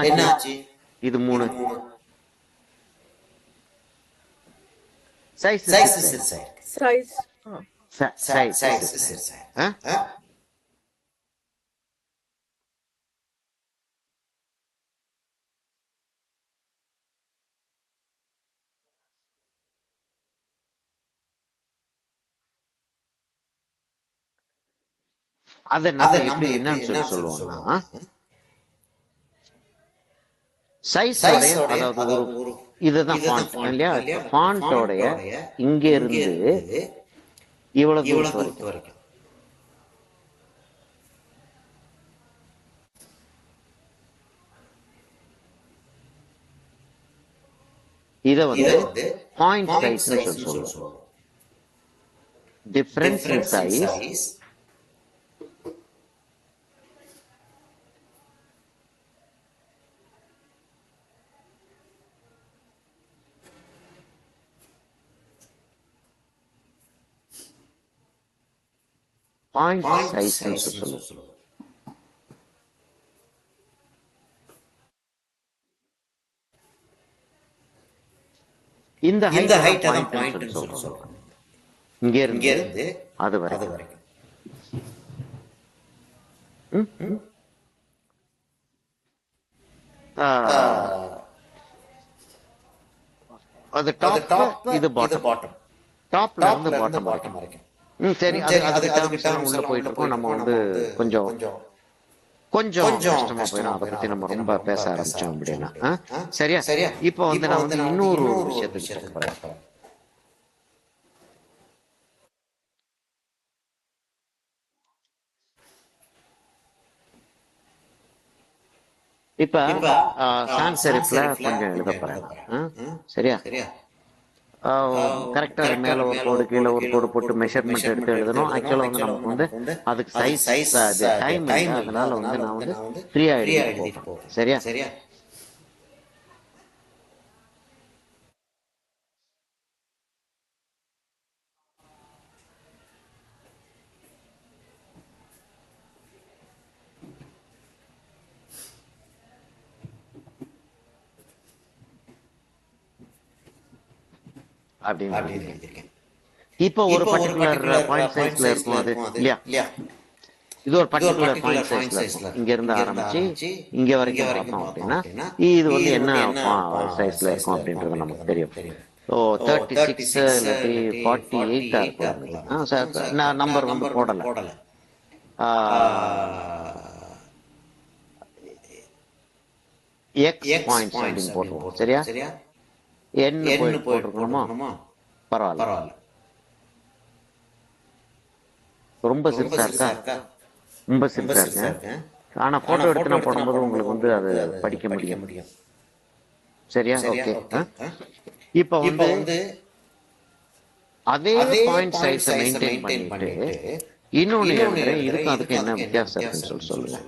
என்னாச்சு, இது 3 சைஸ் அத நம்ம எப்படி என்னன்னு சொல்லுவோம்னா சைஸ், அதாவது ஒரு இதுதான் ஃபாண்ட் இல்லையா. ஃபாண்டோடைய இங்க இருந்து இவ்வளவு தூரத்து வரைக்கும் இத வந்து பாயிண்ட் சைஸ்னு சொல்லுவோம். டிஃபரன்ஸ் இன் சைஸ் பாயிண்ட் சைஸ்னு சொல்லுவோம். இந்த ஹைட் தான் பாயிண்ட்னு சொல்றோம். இங்க இருந்து அது வரைக்கும். அது டாப், இது பாட்டம். டாப்ல இருந்து பாட்டம் வரைக்கும். சரி, அதுக்கு டேர்ம்ஸ் உள்ள போயிட்டு இருக்கோம். நம்ம வந்து கொஞ்சம் கஷ்டமா போயிடும். அதை பத்தி நம்ம ரொம்ப பேச ஆரம்பிச்சோம் அப்படின்னா. சரியா? இப்போ வந்து நான் வந்து இன்னொரு விஷயத்துக்கு போறேன். இப்ப சான்ஸ் செரிஃப்ல கொஞ்சம் எழுத போறேன். சரியா? கரெக்டா மேல ஒரு கோடு கீழே ஒரு கோடு போட்டு மெஷர்மெண்ட் எடுத்து எழுதணும். ஆக்சுவலா வந்து நமக்கு வந்து அதுக்கு சைஸ் டைம் இல்லை. அதனால வந்து நான் வந்து ஃப்ரீயா எழுதிட்டு போறேன். சரியா? அப்படின்னு எழுதியிருக்கேன். இப்போ ஒரு பர்டிகுலர் பாயிண்ட் சைஸ்ல இருக்கும் அது இல்லையா? இது ஒரு பர்டிகுலர் பாயிண்ட் சைஸ்ல இருக்கும். இங்க இருந்து ஆரம்பிச்சு இங்க வரைக்கும் பார்த்தோம் அப்படின்னா இது வந்து என்ன சைஸ்ல இருக்கும் அப்படின்றது நமக்கு தெரியும். ஸோ 36 இல்லாட்டி 48 இருக்கும். நான் நம்பர் வந்து போடல. எக்ஸ் பாயிண்ட்ஸ் அப்படின்னு போட்டுருவோம். சரியா? என்ன போட்டிருக்கணுமா? பரவாயில்ல. ரொம்ப சிறுசா இருக்கா? ரொம்ப சிறுசா இருக்கு. ஆனா போட்டோ எடுத்து நான் போடும்போது உங்களுக்கு வந்து அது படிக்க முடியும். சரியா? ஓகே. இப்ப வந்து அதே பாயிண்ட் சைஸை மெயின்டைன் பண்ணிட்டு இன்னொன்னு எழுதுறேன். இதுக்கும் அதுக்கு என்ன வித்தியாசம் இருக்குன்னு சொல்லுங்க.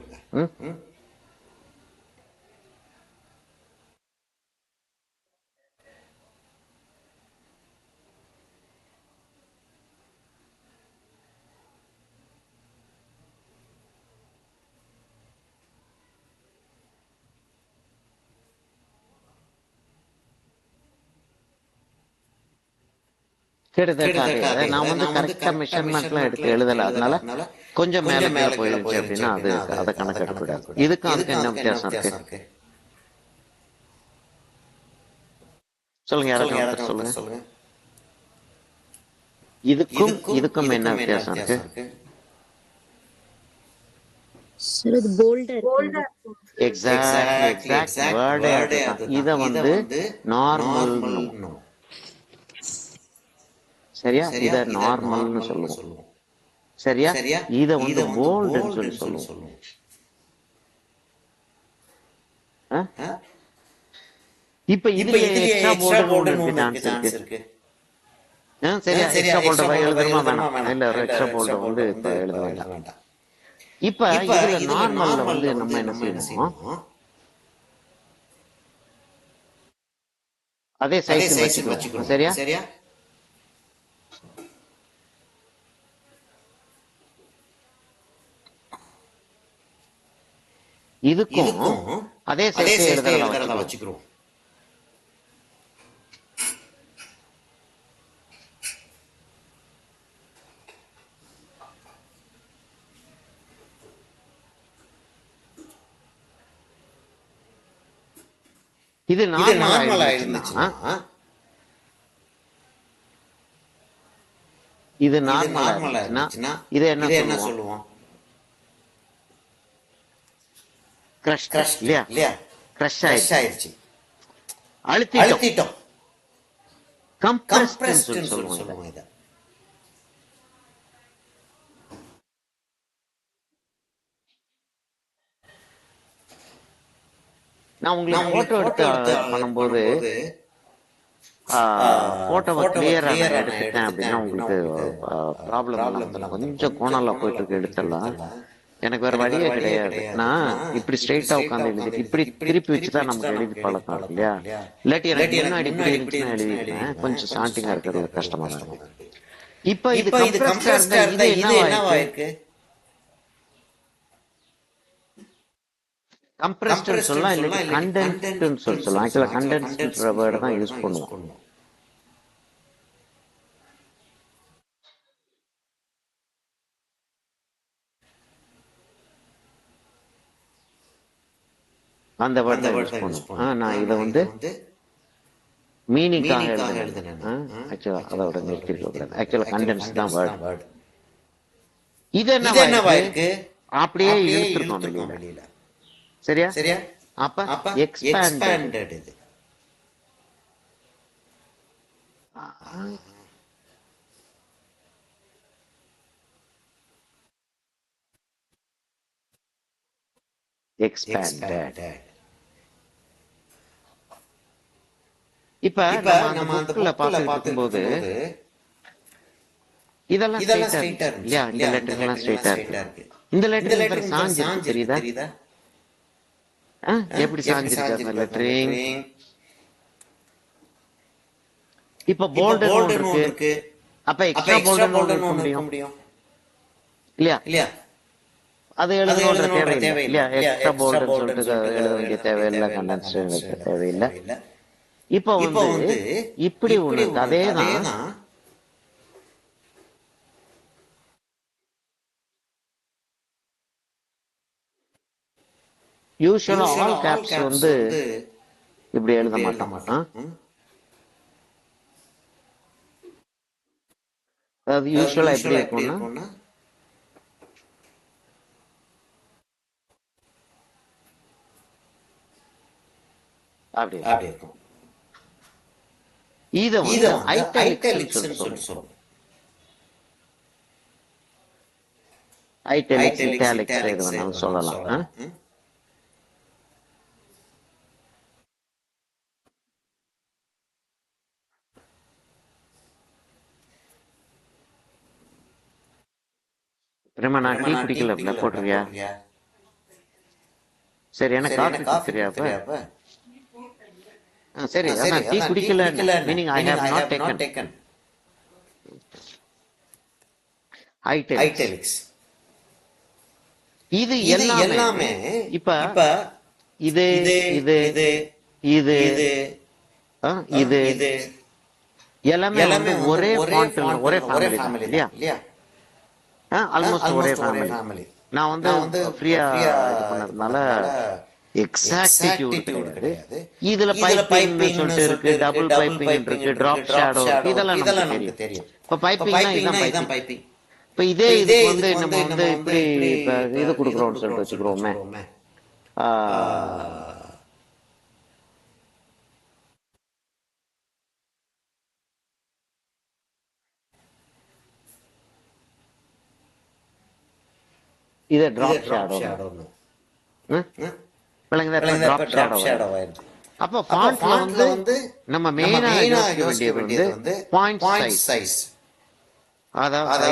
கிட்டத்தட்ட நான் வந்து கரெக்டா மெஷர்மெண்ட்லாம் எடுத்து எழுதல. அதனால கொஞ்சம் மேல போயிருச்சு அப்படின்னா அதை கணக்கு எடுக்கூடாது. இதுக்கும் அதுக்கு என்ன வித்தியாசம் இருக்கு சொல்லுங்க. யாராச்சும் சொல்லுங்க. இதுக்கும் என்ன வித்தியாசம் இருக்கு? எக்ஸாக்ட் வேர்டே அதுதான். இத வந்து நார்மல். சரியா? இத நார்மல்னு சொல்லுவோம். சரியா? இத வந்து போல்டுன்னு சொல்லுவோம். இப்ப இதுல எக்ஸ்ட்ரா போல்டுன்னு டான்ஸ் இருக்கு. சரியா? எக்ஸ்ட்ரா போல்ட எழுதணுமா வேணாம்? இல்ல, எக்ஸ்ட்ரா போல்ட வந்து இப்ப எழுத வேண்டாம். இப்ப இதுல நார்மல்ல வந்து நம்ம என்ன செய்யணும்? அதே சைஸ் வச்சுக்கணும். சரியா? இதுக்கும் அதே சைஸ் எழுதுறத வச்சுக்கிறோம். இது நார்மலா இருந்துச்சுன்னா இது என்ன சொல்லுவோம்? கிரஷ் இல்லையா? கிரஷ் ஆயிடுச்சு. அழுத்திட்டோம். கம்ப்ரஸ்ட்னு சொல்லுவோம் இத. நான் உங்களுக்கு போட்டோ எடுத்து பண்ணும்போது போட்டோவை கிளியரா நான் எடுத்துட்டேன் அப்படின்னா உங்களுக்கு ப்ராப்ளம் இல்லாம கொஞ்சம் கோணலா போயிட்டு இருக்கு எடுத்துடலாம். எனக்கு வேற வழியே கிடையாது. நான் இப்படி ஸ்ட்ரெயிட்டா உட்காந்து எழுதிட்டு இப்படி திருப்பி வச்சுதான் நமக்கு எழுதி பழக்கம் இருக்கு இல்லையா? இல்லாட்டி எனக்கு முன்னாடி இப்படி இருந்துச்சுன்னா எழுதிட்டேன், கொஞ்சம் ஸ்டார்டிங்கா இருக்கிறது கஷ்டமா தான் இருக்கும். இப்ப இது கம்ப்ரஸ்டா இருந்தா இது என்னவா இருக்கு? கம்ப்ரஸ்ட்னு சொல்லலாம், இல்லை கண்டென்ஸ்ட்னு சொல்லலாம். ஆக்சுவலா கண்டென்ஸ்ட்ன்ற வேர்டை தான் யூஸ் பண்ணுவோம். அந்த வேர்ட் தான் யூஸ் பண்ணுவோம். நான் இதை வந்து மீனிங்காக எழுதுனேன். ஆக்சுவலா அதோட நிறுத்திருக்க கூடாது. ஆக்சுவலா கண்டென்ஸ் தான் வேர்ட். இது என்னவா இருக்கு? அப்படியே இழுத்துருக்கோம் வெளியில. சரியா? அப்ப எக்ஸ்பேண்டட். இது எக்ஸ்பேண்டட். இப்ப நம்ம அந்த புக்ல பார்த்துட்டு போது இதெல்லாம் ஸ்ட்ரைட்டா இருக்கு இல்லையா? இந்த லெட்டர் எல்லாம் ஸ்ட்ரைட்டா இருக்கு. இந்த லெட்டர் சாஞ்சிருக்கு, தெரியுதா? எப்படி சாஞ்சிருக்கு அந்த லெட்டரிங்? இப்ப போல்டுன்னு இருக்கு. அப்ப எக்ஸ்ட்ரா போல்டுன்னு இருக்க முடியும் இல்லையா? அது எழுதணுன்ற தேவையில்லை இல்லையா? எக்ஸ்ட்ரா போல்டுன்னு சொல்லிட்டு எழுத வேண்டிய தேவையில்லை, கண்டென்ஸ் தேவையில்லை. இப்ப வந்து இப்படி ஒண்ணு அதேதான். யூசுவலா ஆல் கேப்ஸ் வந்து இப்படி எழுத மாட்டோம். அதாவது யூசுவலா எப்படி இருக்கும்னா அப்படி இருக்கும். இத வந்து ஐட்டாலிக்ஸ் சொல்றோம். ஐட்டாலிக்ஸ் எது வேணாலும் சொல்லலாம். நான் டீ குடிக்கல போட்டுருவியா? சரி, எனக்கு காஃபி குடிக்கிறியாப்ப? சரி, அதான் டீ குடிக்கல meaning I have not taken. Italics. இது எல்லாமே இப்ப இது எல்லாமே வந்து ஒரே ஃபாண்ட்ல ஒரே ஃபேமிலி இல்லையா? ஆல்மோஸ்ட் ஒரே ஃபேமிலி. நான் வந்து ஃப்ரீயா இது பண்ணதுனால எக்ஸாக்டிவ் கிடையாது. இதுல பைப்பிங் சொல்லிட்டு இருக்கு, டபுள் பைப்பிங் இருக்கு, டிராப் ஷேடோ இதெல்லாம் நமக்கு தெரியும். இப்ப பைப்பிங்னா இதுதான் பைப்பிங். இப்ப இதே இது வந்து நம்ம வந்து இப்படி இது கொடுக்குறோம்னு சொல்லிட்டு வச்சுக்கிறோமே, இது டிராப் ஷேடோ. அப்ப ஃபாண்ட்ல வந்து நம்ம மெயினா யோசிக்க வேண்டியது வந்து பாயிண்ட் சைஸ். அதாவது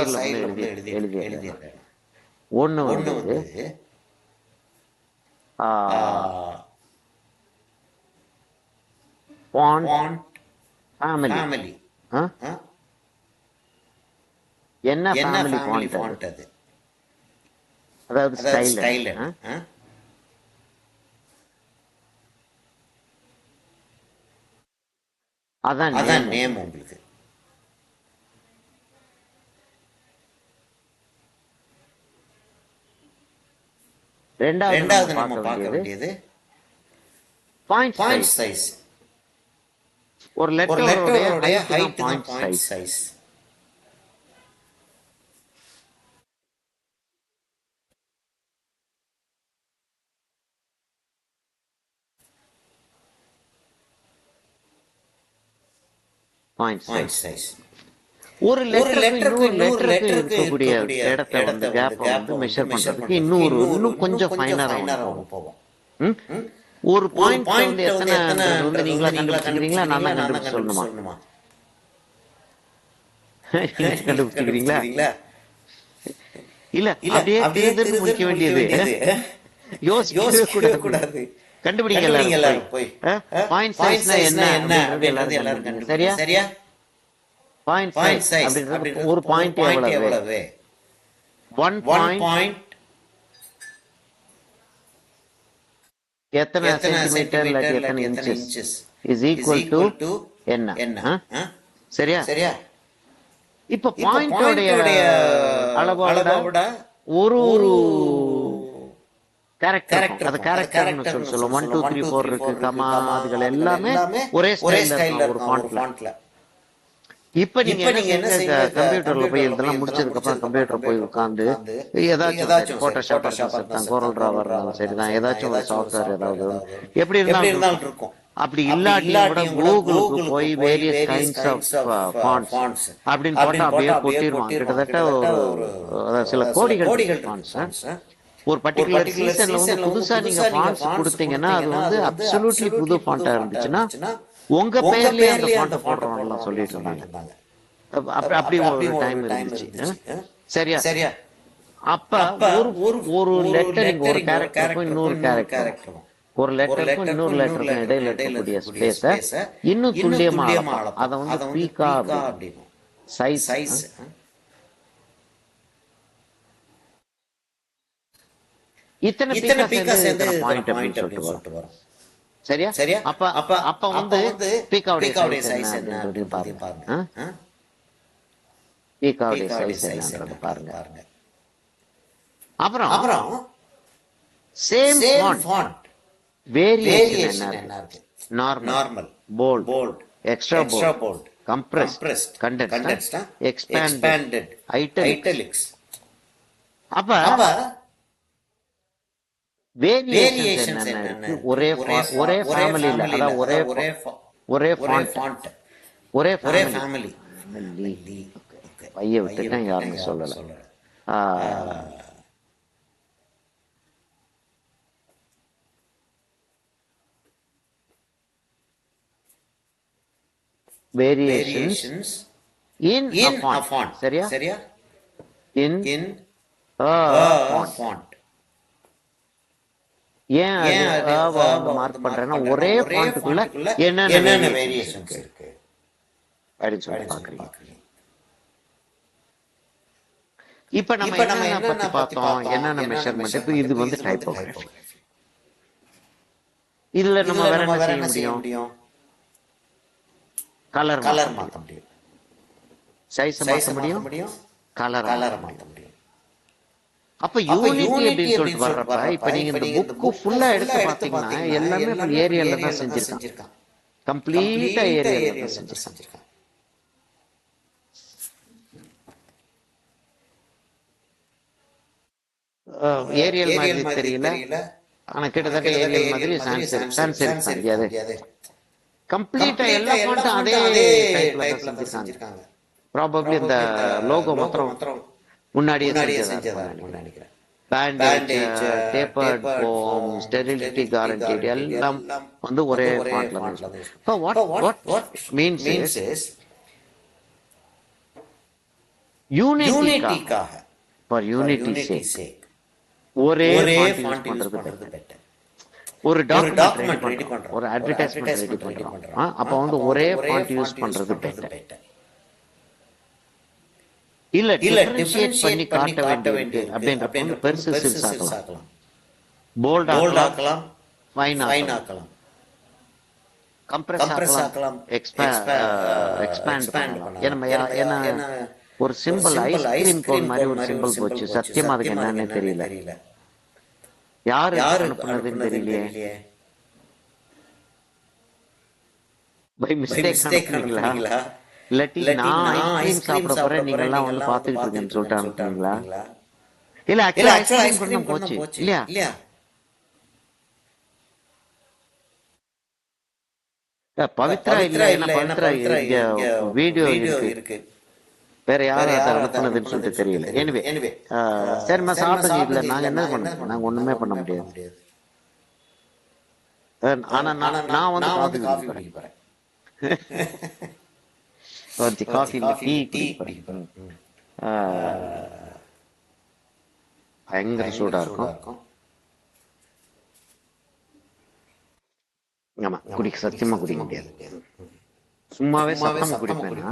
எழுதி ஒண்ணு வந்து ஃபாண்ட் ஃபேமிலி. என்ன ஃபேமிலி ஃபாண்ட் அது? அதாவது ஸ்டைல். அதான் நேம் உங்களுக்கு. ரெண்டாவது நம்ம பார்க்க வேண்டியது பாயிண்ட் சைஸ். ஒரு லெட்டரோட ஹைட் தான் பாயிண்ட் சைஸ். Point size. ஒரு லெட்டருக்கு இருக்கக்கூடிய இடத்தை வந்து கேப் வந்து மெஷர் பண்றதுக்கு இன்னும் கொஞ்சம் ஃபைனரா போகும். ஒரு பாயிண்ட் வந்து எத்தனை வந்து நீங்களா கண்டுபிடிச்சிக்கிறீங்களா நான் தான் கண்டுபிடிச்சு சொல்லணுமா? கண்டுபிடிச்சிக்கிறீங்களா? இல்ல அப்படியே திருதிரு முடிக்க வேண்டியது. யோசிக்கவே கூடாது. கண்டுபிடிங்க எல்லாரும் போய். பாயிண்ட் சைஸ்னா என்ன அப்படின்றது எல்லாரும் கண்டுபிடிங்க. சரியா? பாயிண்ட் சைஸ் அப்படின்றது ஒரு பாயிண்ட் எவ்வளவு? 1 பாயிண்ட் எத்தனை சென்டிமீட்டர் இல்லாட்டி எத்தனை இன்ச்சஸ் இஸ் ஈக்குவல் டு என்ன? சரியா? இப்ப பாயிண்டோடைய அளவோட ஒரு கேரக்டர், அது கேரக்டர்னு சொல்லுவோம். 1 2 3 4 இருக்கு, கமா அதுகள் எல்லாமே ஒரே ஸ்டைல்ல ஒரு ஃபாண்ட்ல. இப்ப நீங்க என்ன செய்யுங்க, கம்ப்யூட்டர்ல போய் இதெல்லாம் முடிச்சதுக்கு அப்புறம் கம்ப்யூட்டர் போய் உட்கார்ந்து ஏதாச்சும் போட்டோஷாப் சரிதான், கோரல் டிரா வரலாம் சரிதான், ஏதாச்சும் ஒரு சாஃப்ட்வேர் ஏதாவது எப்படி இருந்தாலும் இருக்கும். அப்படி இல்லாட்டியும் கூட கூகுளுக்கு போய் வேரியஸ் கைண்ட்ஸ் ஆஃப் ஃபாண்ட்ஸ் அப்படின்னு போட்டா அப்படியே கொட்டிடுவான். கிட்டத்தட்ட ஒரு சில கோடிகள் ஃபாண்ட்ஸ். ஒரு பர்டிகுலர் சீசன்ல வந்து புதுசா நீங்க ஃபாண்ட்ஸ் கொடுத்தீங்கன்னா அது வந்து அப்சல்யூட்லி புது ஃபாண்டா இருந்துச்சுன்னா உங்க பேர்லயே அந்த ஃபாண்ட் போடுறோம்லாம் சொல்லிட்டு இருந்தாங்க. அப்படி ஒரு டைம் இருந்துச்சு. சரியா? அப்ப ஒரு லெட்டரிங் ஒரு கேரக்டருக்கும் இன்னொரு கேரக்டருக்கும் ஒரு லெட்டருக்கும் இன்னொரு லெட்டருக்கும் இடையில இருக்கக்கூடிய ஸ்பேஸ இன்னும் துல்லியமா அளப்போம். அதை வந்து பீக்கா அப்படின்னு சைஸ். இத்தனை பீக்கா சேர்ந்து பாயிண்ட் அப்படின்னு சொல்லிட்டு வரும். சரியா? அப்ப வந்து பீக்காவுடைய சைஸ் என்ன பாருங்க. பீக்காவுடைய சைஸ் என்னன்றது பாருங்க. அப்புறம் சேம் ஃபாண்ட் வேரியேஷன் என்ன இருக்கு? Normal, bold, extra bold, compressed, condensed, expanded, italics. அப்ப வேரியேஷன்ஸ் என்ன? ஒரே ஃபேமிலில, அதாவது ஒரே ஃபாண்ட், ஒரே ஃபேமிலி. பைய விட்டுட்டேன், யாருன்னு சொல்லல. Variations in a font. சரியா? இன் a font. ஏன் அது மார்க் பண்றேன்னா ஒரே ஃபாண்ட்டுக்குள்ள என்னென்ன வேரியேஷன்ஸ் இருக்கு அப்படின்னு சொல்லி பார்க்கறீங்க. இப்ப நம்ம என்ன பத்தி பார்த்தோம், என்னென்ன மெஷர்மெண்ட். இப்ப இது வந்து டைப்போகிராஃபி. இதுல நம்ம வேற என்ன செய்ய முடியும்? கலர் மாத்த முடியும், சைஸ் மாத்த முடியும், கலர் மாத்த முடியும். அப்ப யூனிட்டி அப்படின்னு சொல்லிட்டு வர்றப்ப இப்ப நீங்க இந்த புக் ஃபுல்லா எடுத்து பாத்தீங்கன்னா எல்லாமே ஏரியால தான் செஞ்சிருக்கான். கம்ப்ளீட்டா ஏரியால தான் செஞ்சிருக்கான். ஏரியல் மாதிரி தெரியல, ஆனா கிட்டத்தட்ட ஏரியல் மாதிரி சான்ஸ்கிரிட் தெரியாது. கம்ப்ளீட்டா எல்லா ஃபாண்ட்டும் அதே டைப்ல தான் செஞ்சிருக்காங்க. ப்ராபபிலி இந்த லோகோ மாத்திரம் முன்னாடியே நினைக்கிறேன். Bandage, tapered form, sterility guaranteed எல்லாம் வந்து ஒரே ஃபாண்ட்ல தான். So what means is யூனிட்டிக்காக, for unity's sake ஒரே ஃபாண்ட் யூஸ் பண்றது பெட்டர். ஒரு டாக்குமெண்ட் ரெடி பண்றோம், ஒரு அட்வர்டைஸ்மென்ட் ரெடி பண்றோம், அப்ப வந்து ஒரே ஃபாண்ட் யூஸ் பண்றது பெட்டர். இல்ல டிஃபரன்ஷியேட் பண்ணி காட்ட வேண்டியது அப்படின்றப்ப பெருசு சிறுசாக்கலாம், போல்ட் ஆக்கலாம், ஃபைன் ஆக்கலாம், கம்ப்ரஸ் ஆக்கலாம், எக்ஸ்பேண்ட் பண்ணலாம். ஏன்னா ஒரு சிம்பிள் ஐஸ்கிரீம் கோன் மாதிரி ஒரு சிம்பிள் போச்சு. சத்தியமா அதுக்கு என்னன்னு தெரியல, யாரு அனுப்புனதுன்னு தெரியலையே. பை மிஸ்டேக் அனுப்புனீங்களா? இல்லாட்டி நான் ஐஸ்கிரீம் சாப்பிட போறேன் நீங்க எல்லாம் வந்து பாத்துக்கிட்டு இருக்கேன்னு சொல்லிட்டு அனுப்புனீங்களா? இல்ல ஆக்சுவலா ஐஸ்கிரீம் போச்சு இல்லையா? பவித்ரா இல்ல, பவித்ரா வீடியோ இருக்கு, வேற யாரும் அதை அனுப்புனதுன்னு சொல்லிட்டு தெரியல. எனிவே சரி, சாப்பிட்டது இல்ல, நாங்க என்ன பண்ண, நாங்க ஒண்ணுமே பண்ண முடியாது. ஆனா நான் வந்து காஃபி காஃபி குடிக்க குடிக்க போறேன். போறேன். காஃபி இல்ல டீ குடிக்க போறேன். பயங்கர சூடா இருக்கும். ஆமா, சத்தியமா குடிக்க முடியாது. சும்மாவே சத்தமா குடிப்பேன்னா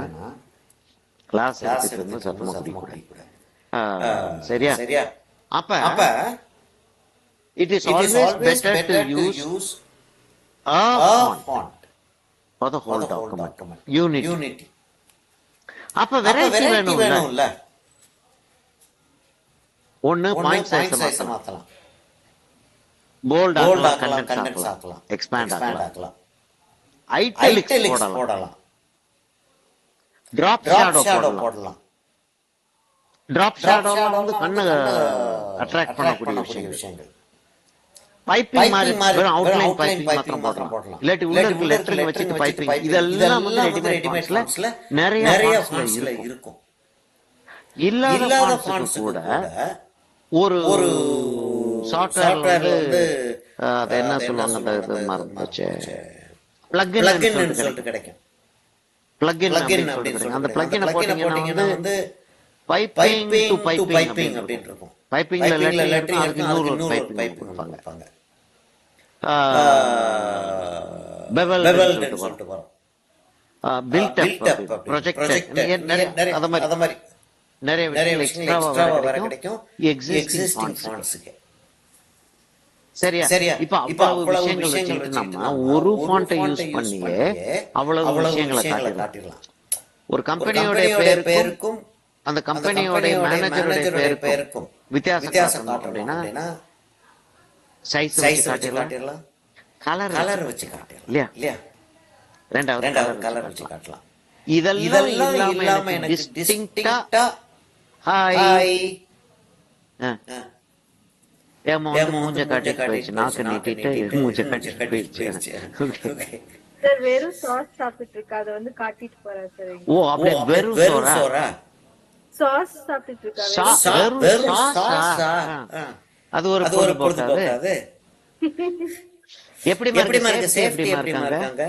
கிளாஸ் எடுத்துட்டு இருந்து சத்தமா குடிக்கூடாது. சரியா? அப்ப it is always better to use a font for the whole document. Unity. அப்ப வெரைட்டி வேணும்ல. ஒன்னு பாயிண்ட் சைஸ் மாத்தலாம், போல்ட் ஆக்கலாம், கண்டென்ஸ் ஆக்கலாம், எக்ஸ்பேண்ட் ஆக்கலாம், ஐட்டலிக்ஸ் போடலாம், டிராப் ஷேடோ போடலாம். டிராப் ஷேடோ வந்து கண்ணு அட்ராக்ட் பண்ணக்கூடிய விஷயங்கள். பைப்பிங் மாதிரி வெறும் அவுட்லைன் பைப்பிங் மாத்திரம் போடலாம். இல்லாட்டி உள்ள இருக்க லெட்டரிங் வச்சுட்டு பைப்பிங். இதெல்லாம் வந்து ரெடிமேட் ஃபாண்ட்ஸ்ல நிறைய ஃபாண்ட்ஸ்ல இருக்கும். இல்லாத ஃபாண்ட்ஸ் கூட ஒரு சாஃப்ட்வேர்ல வந்து அது என்ன சொல்லுவாங்க, அந்த இது மறந்துச்சு, பிளக்இன் சொல்லிட்டு கிடைக்கும். பிளக்இன் அப்படின்னு சொல்லிட்டு அந்த பிளக்இனை போட்டீங்கன்னா வந்து பைப்பிங் டு பைப்பிங் அப்படின்னு இருக்கும். பைப்பிங்ல லெட்டரிங் அதுக்கு இன்னொரு பைப்பிங் கொடுப்பாங்க. பெவல் சொல்லிட்டு வரும். பில்ட் அப் ப்ரொஜெக்ட் அத மாதிரி நிறைய விஷயங்கள் எக்ஸ்ட்ராவா வேற கிடைக்கும் எக்ஸிஸ்டிங் ஃபாண்ட்ஸ்க்கு. சரியா? இப்ப அவ்வளவு விஷயங்கள் வச்சுட்டு நம்ம ஒரு ஃபாண்ட்டை யூஸ் பண்ணியே அவ்வளவு விஷயங்களை காட்டிடலாம். ஒரு கம்பெனியோட பேருக்கும் அந்த கம்பெனியோட மேனேஜரோட பேருக்கும் வித்தியாசம் காட்டணும் அப்படின்னா சைஸ் வச்சு காட்டிடலாம், கலர் வச்சு காட்டிடலாம். இல்லையா? ரெண்டாவது கலர் வச்சு காட்டலாம். இதெல்லாம் இல்லாம எனக்கு டிஸ்டிங்க்டா ஹாய் மூஞ்ச காட்டிட்டு போயிடுச்சு, நாக்கு நீட்டிட்டு மூஞ்ச காட்டிட்டு போயிடுச்சு. சார் வெறும் சாஸ் சாப்பிட்டு இருக்கா, அதை வந்து காட்டிட்டு போறேன் சார். ஓ, அப்படியே வெறும் சோறா? சாஸ் சாப்பிட்டு இருக்கா? வெறும் சாஸா? அது ஒரு பொழுதுபோக்காது. எப்படி இருக்கு? சேஃப்டி எப்படி இருக்காங்க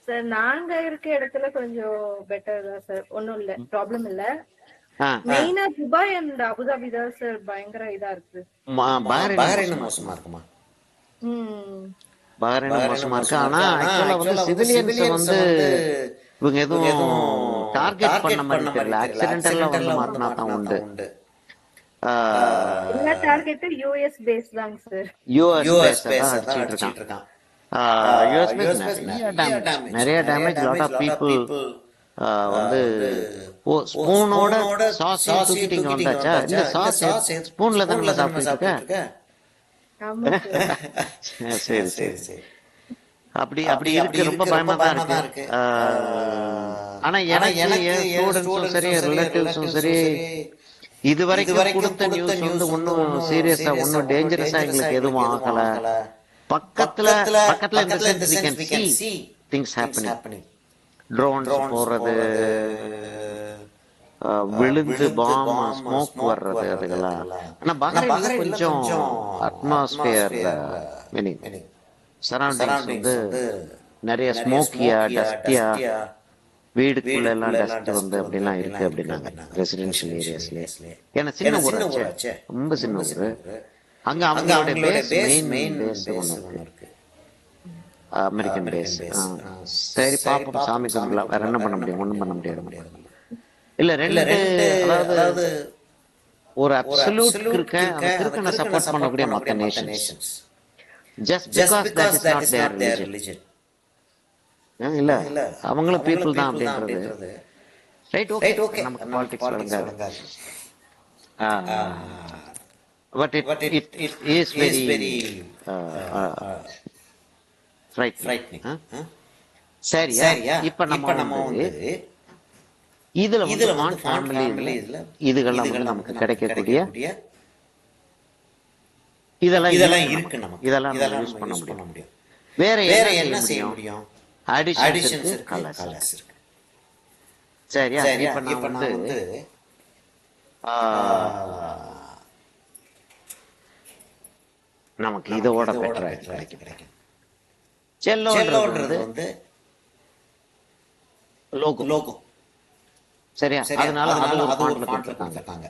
சார்? நாங்க இருக்க இடத்துல கொஞ்சம் பெட்டர் தான் சார், ஒண்ணும் இல்ல, ப்ராப்ளம் இல்ல. மெயினா துபாய் அண்ட் அபுதாபி தான் சார் பயங்கர இதா இருக்கு. பஹ்ரைன் மோசமா இருக்குமா? பஹ்ரைன் மோசமா இருக்கு. ஆனா ஆக்சுவலா வந்து சிவிலியன்ஸ் வந்து இவங்க எதுவும் டார்கெட் பண்ண மாதிரி தெரியல. ஆக்சிடென்டல்ல வந்து மாத்தினா தான் உண்டு. எல்லா டார்கெட்டும் யுஎஸ் பேஸ் தான் சார். யுஎஸ் பேஸ் தான் அடிச்சிட்டு இருக்கான். யுஎஸ் பேஸ் நிறைய டேமேஜ். லாட் ஆஃப் பீப்புள் வந்து ஸ்பூனோட சாஸ் தூக்கிட்டு வந்தாச்சா? இந்த சாஸ் ஸ்பூன்ல தான் சாப்பிட்டு இருக்க. சரி சரி சரி. அப்படி இருக்கு. ரொம்ப பயமா தான் இருக்கு. ஆனா எனக்கு ஸ்டூடெண்ட்ஸும் சரி ரிலேட்டிவ்ஸும் சரி இதுவரைக்கும் கொடுத்த நியூஸ் வந்து ஒன்னும் சீரியஸா ஒன்னும் டேஞ்சரஸா எங்களுக்கு எதுவும் ஆகல. பக்கத்துல இந்த sense we can see things happening. Drones போறது, விழுந்து பாம் ஸ்மோக் வர்றது, அதுக்கெல்லாம். ஆனா பஹ்ரைன்ல கொஞ்சம் அட்மாஸ்பியர் மீனிங் சரௌண்டிங்ஸ் வந்து நிறைய ஸ்மோக்கியா டஸ்டியா, வீடுக்குள்ள எல்லாம் டஸ்ட் வந்து அப்படிலாம் இருக்கு அப்படின்னாங்க ரெசிடென்ஷியல் ஏரியாஸ்ல. ஏன்னா சின்ன ஊராச்சே, ரொம்ப சின்ன ஊரு. அங்க அவங்களோட மெயின் பேஸ் ஒண்ணு இருக்கு, அமெரிக்கன் பேஸ். சரி பாப்போம், சாமி கும்பிடலாம். வேற என்ன பண்ண முடியும்? ஒண்ணும் பண்ண முடியாது. இல்ல ரெண்டு, அதாவது ஒரு அப்சல்யூட் இருக்கு, அந்த கிறுக்கனை சப்போர்ட் பண்ணக்கூடிய மற்ற Nations just because that is not their religion. இல்ல அவங்களும் பீப்புள் தான் அப்படின்றது. Right, okay. நமக்கு பாலிடிக்ஸ் வழங்காது. But it is very frightening. சரியா? இப்ப நம்ம வந்து இதுல வந்து ஃபேமிலி இதுகெல்லாம் வந்து நமக்கு கிடைக்கக்கூடிய இதெல்லாம் இருக்கு. நமக்கு இதெல்லாம் யூஸ் பண்ண முடியும். வேற என்ன செய்ய முடியும்? அடிஷன்ஸ் இருக்கு, கலர்ஸ் இருக்கு. சரியா? இப்ப நான் வந்து நமக்கு இதோட பெட்டரா கிடைக்கும். செல்லோன்றது வந்து லோகோ. சரியா? அதனால அது ஒரு ஃபாண்ட்ல கொடுத்திருக்காங்க.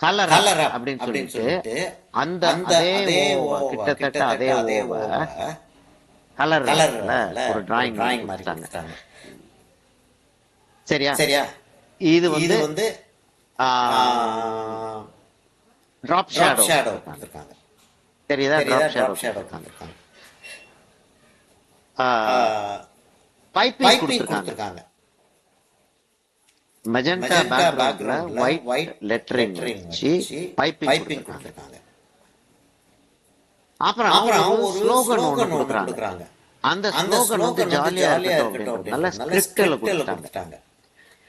கலர் அப்படின்னு சொல்லிட்டு அந்த அதே கிட்டத்தட்ட அதே கலர்ல ஒரு டிராயிங் மாதிரி கொடுத்தாங்க. சரியா? இது வந்து டிராப் ஷேடோ கொடுத்திருக்காங்க. தெரியுதா? டிராப் ஷேடோ கொடுத்திருக்காங்க. பைப்பிங் கொடுத்திருக்காங்க. மெஜெண்டா பேக்ரவுண்ட்ல ஒயிட் லெட்டரிங் வச்சு பைப்பிங் கொடுத்திருக்காங்க. அப்புறம் ஒரு ஸ்லோகன் ஒன்று கொடுக்குறாங்க. அந்த ஸ்லோகன் வந்து ஜாலியா இருக்கட்டும் நல்ல ஸ்கிரிப்ட்ல கொடுத்தாங்க.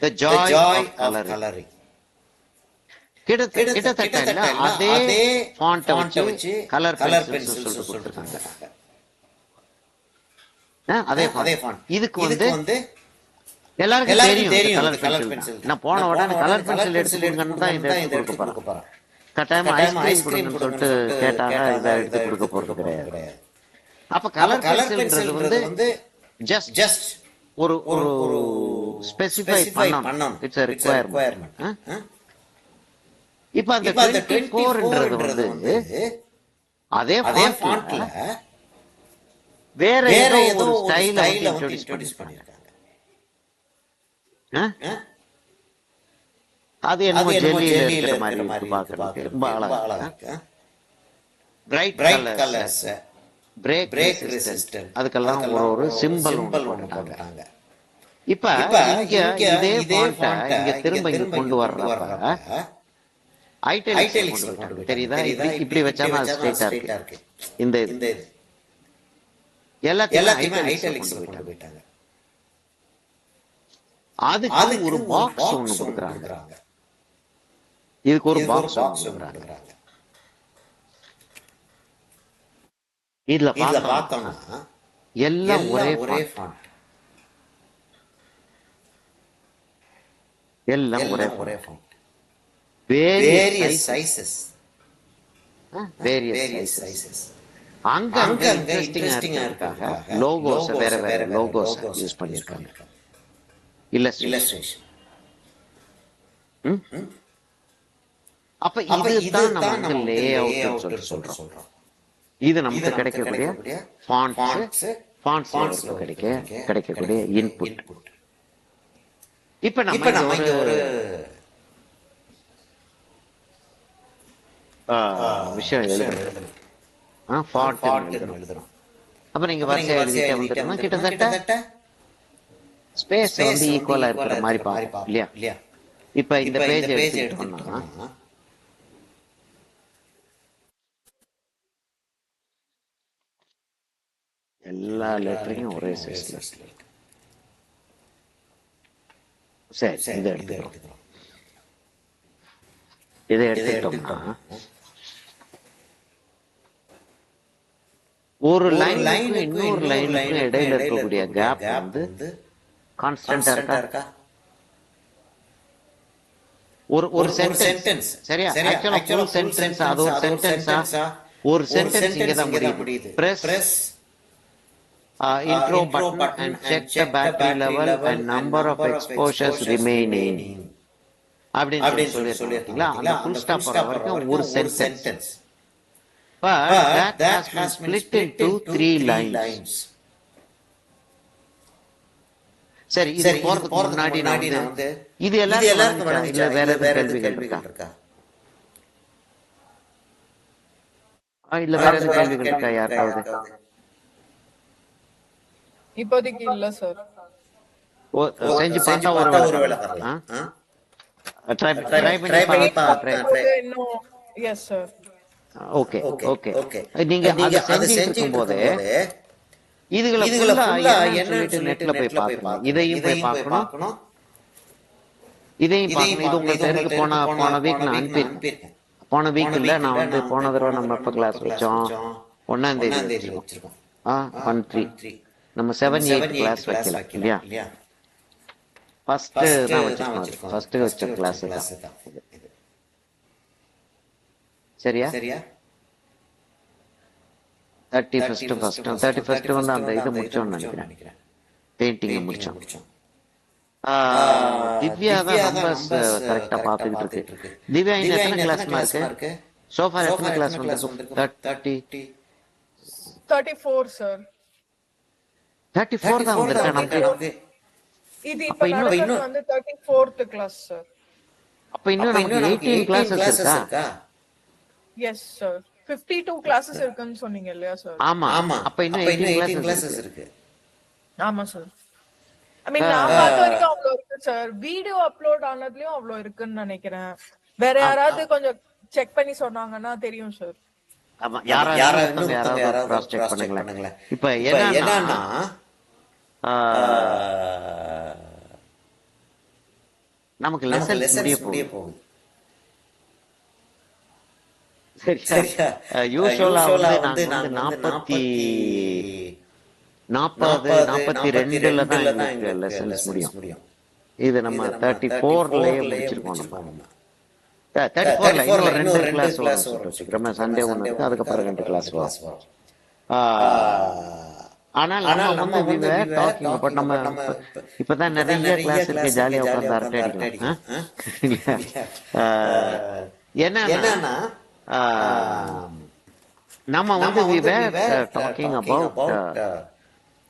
The joy of coloring. கிட்டத்தட்ட அதே ஃபாண்ட்டை வச்சு கலர் பென்சில் சொல்லிட்டு கொடுத்திருக்காங்க. அதே ஃபாண்ட். இதுக்கு வந்து எல்லாருக்கும் தெரியும் கலர் பென்சில். நான் போன உடனே கலர் பென்சில் எடுத்துக்கணும்னு தான் இதை எடுத்து கொடுக்க போறேன். கட்டாயமா ஐஸ்கிரீம் கொடுங்கன்னு சொல்லிட்டு கேட்டாங்க, இதை எடுத்து கொடுக்க போறது கிடையாது. அப்ப கலர் பென்சில்ன்றது வந்து ஜஸ்ட் ஒரு ஸ்பெசிஃபை பண்ணணும். It's a requirement. இப்ப அந்த 24ன்றது வந்து அதே ஃபாண்ட்ல வேற ஏதோ ஒரு ஸ்டைல வந்து இன்ட்ரோ듀ஸ் பண்ணிருக்காங்க. அது என்னமோ ஜெல்லியில இருக்கிற மாதிரி இருக்கு பார்க்கிறதுக்கு. ரொம்ப அழகா இருக்கு. பிரைட் கலர்ஸ், பிரேக் ரெசிஸ்டன்ட், அதுக்கெல்லாம் ஒரு சிம்பல் போட்டுட்டாங்க. இப்ப இங்க இதே ஃபாண்ட்டை இங்க திரும்ப இங்க கொண்டு வர்றப்ப ஐட்டாலிக்ஸ் கொண்டு வராங்க. தெரியுதா? இப்படி வச்சாலும் அது ஸ்ட்ரைட்டா இருக்கு. இந்த இது எல்லாத்தையுமே ஐட்டாலிக்ஸ் கொண்டு போயிட்டாங்க. அதுக்கு ஒரு பாக்ஸ் ஒன்னு கொடுக்குறாங்க. இதுக்கு ஒரு பாக்ஸ் கொடுக்குறாங்க. இதுல பார்த்தோம்னா எல்லாம் ஒரே ஃபாண்ட். எல்லாம் ஒரே ஃபாண்ட். Various sizes. அங்க இன்ட்ரெஸ்டிங்கா இருக்காங்க. லோகோஸ் வேற லோகோஸ் யூஸ் பண்ணிருக்காங்க. இல்லஸ்ட்ரேஷன். அப்ப இதுதான் நமக்கு லே அவுட்னு சொல்றோம். இது நமக்கு கிடைக்கக்கூடிய ஃபாண்ட்ஸ் கிடைக்கக்கூடிய இன்புட். இப்ப நம்ம ஒரு விஷயம் எழுதுறோம். ஃபாண்ட் எழுதுறோம். அப்ப நீங்க வரிசை எழுதிட்டே வந்துட்டோம்னா கிட்டத்தட்ட ஸ்பேஸ் வந்து ஈக்குவலா இருக்கிற மாதிரி பார்ப்போம் இல்லையா? இப்ப இந்த பேஜ் எடுத்துட்டோம்னா எல்லா லெட்டரையும் ஒரே சைஸ்ல இருக்கு. சரி, இதை எடுத்துக்கிட்டோம்னா ஒரு லைனுக்கும் இன்னொரு லைனுக்கும் இடையில இருக்கக்கூடிய கேப் வந்து கான்ஸ்டன்டா இருக்கா? ஒரு சென்டென்ஸ். சரியா? ஆக்சுவலா ஃபுல் சென்டென்ஸ் அது ஒரு சென்டென்ஸா? ஒரு சென்டென்ஸ் இங்க தான் முடியுது. Press intro button and check the battery level and number of exposures remaining அப்படின்னு சொல்லிருக்கீங்களா? அந்த full stop வர வரைக்கும் ஒரு sentence. But that has been split into 3 lines. சரி, இது போறதுக்கு முன்னாடி நான் வந்து இது எல்லாருக்கும் இல்ல வேற ஏதாவது கேள்விகள் இருக்கா? இல்ல வேற ஏதாவது கேள்விகள் இருக்கா யாருக்காவது? இப்போதைக்கு இல்ல சார். செஞ்சு பார்த்தா ஒரு வேளை வரலாம். ட்ரை பண்ணி இன்னும் எஸ் சார். ஓகே. நீங்க அதை செஞ்சுக்கும் போது இதுகளை ஃபுல்லா என்னன்னு நெட்ல போய் பார்க்கணும். இதையும் போய் பார்க்கணும். இது உங்களுக்கு தெரிஞ்சு போன வீக் நான் அனுப்பியிருக்கேன். போன வீக் இல்ல, நான் வந்து போன தடவை நம்ம எப்ப கிளாஸ் வச்சோம்? 1ஆம் தேதி வச்சிருக்கோம். 1-3 நம்ம 7-8 கிளாஸ் வைக்கல இல்லையா? ஃபர்ஸ்ட் தான் வச்சிருக்கோம். ஃபர்ஸ்ட் வச்ச கிளாஸ் தான். சரியா? 31st ஃபர்ஸ்ட் 31st வந்து அந்த இது முடிச்சோம்னு நினைக்கிறேன், பெயிண்டிங்கை முடிச்சோம். திவ்யா தான் நம்பர்ஸ் கரெக்டா பாத்துக்கிட்டு இருக்கு. திவ்யா இந்த எத்தனை கிளாஸ்மா இருக்கு? சோஃபா எத்தனை கிளாஸ் வந்து 34 சார். 34 தான் வந்திருக்கா நமக்கு. இது இப்ப நடக்கிறது வந்து 34th கிளாஸ் சார். அப்ப இன்னும் நமக்கு 18 கிளாसेस இருக்கா? Yes sir. 52 கிளாसेस இருக்குன்னு சொன்னீங்க இல்லையா சார்? ஆமா. அப்ப இன்னும் 18 கிளாसेस இருக்கு. ஆமா சார். ஐ மீன் நான் பார்த்த வரைக்கும் அவ்வளவு இருக்கு சார். வீடியோ அப்லோட் ஆனதுலயும் அவ்வளவு இருக்குன்னு நினைக்கிறேன். வேற யாராவது கொஞ்சம் செக் பண்ணி சொன்னாங்கன்னா தெரியும் சார். ஆமா, யாராவது கிராஸ் செக் பண்ணுங்களேன். இப்ப என்னன்னா நமக்கு லெசன்ஸ் முடிய போகுது. சரியா? யூசுவலா வந்து நாங்க 42ல தான் எங்களுக்கு லெசன்ஸ் முடியும். இது நம்ம 34லயே முடிச்சிருக்கோம். நம்ம 34ல இன்னும் 2 கிளாஸ் வரும். சண்டே ஒன்று இருக்கு, அதுக்கப்புறம் 2 கிளாஸ் வரும். ஆனால் நம்ம வந்து டாக்கிங் பட் நம்ம இப்பதான் நிறைய கிளாஸ் இருக்கு, ஜாலியா உட்கார்ந்து அரட்டை அடிக்கலாம். என்னன்னா நம்ம வந்து we were talking about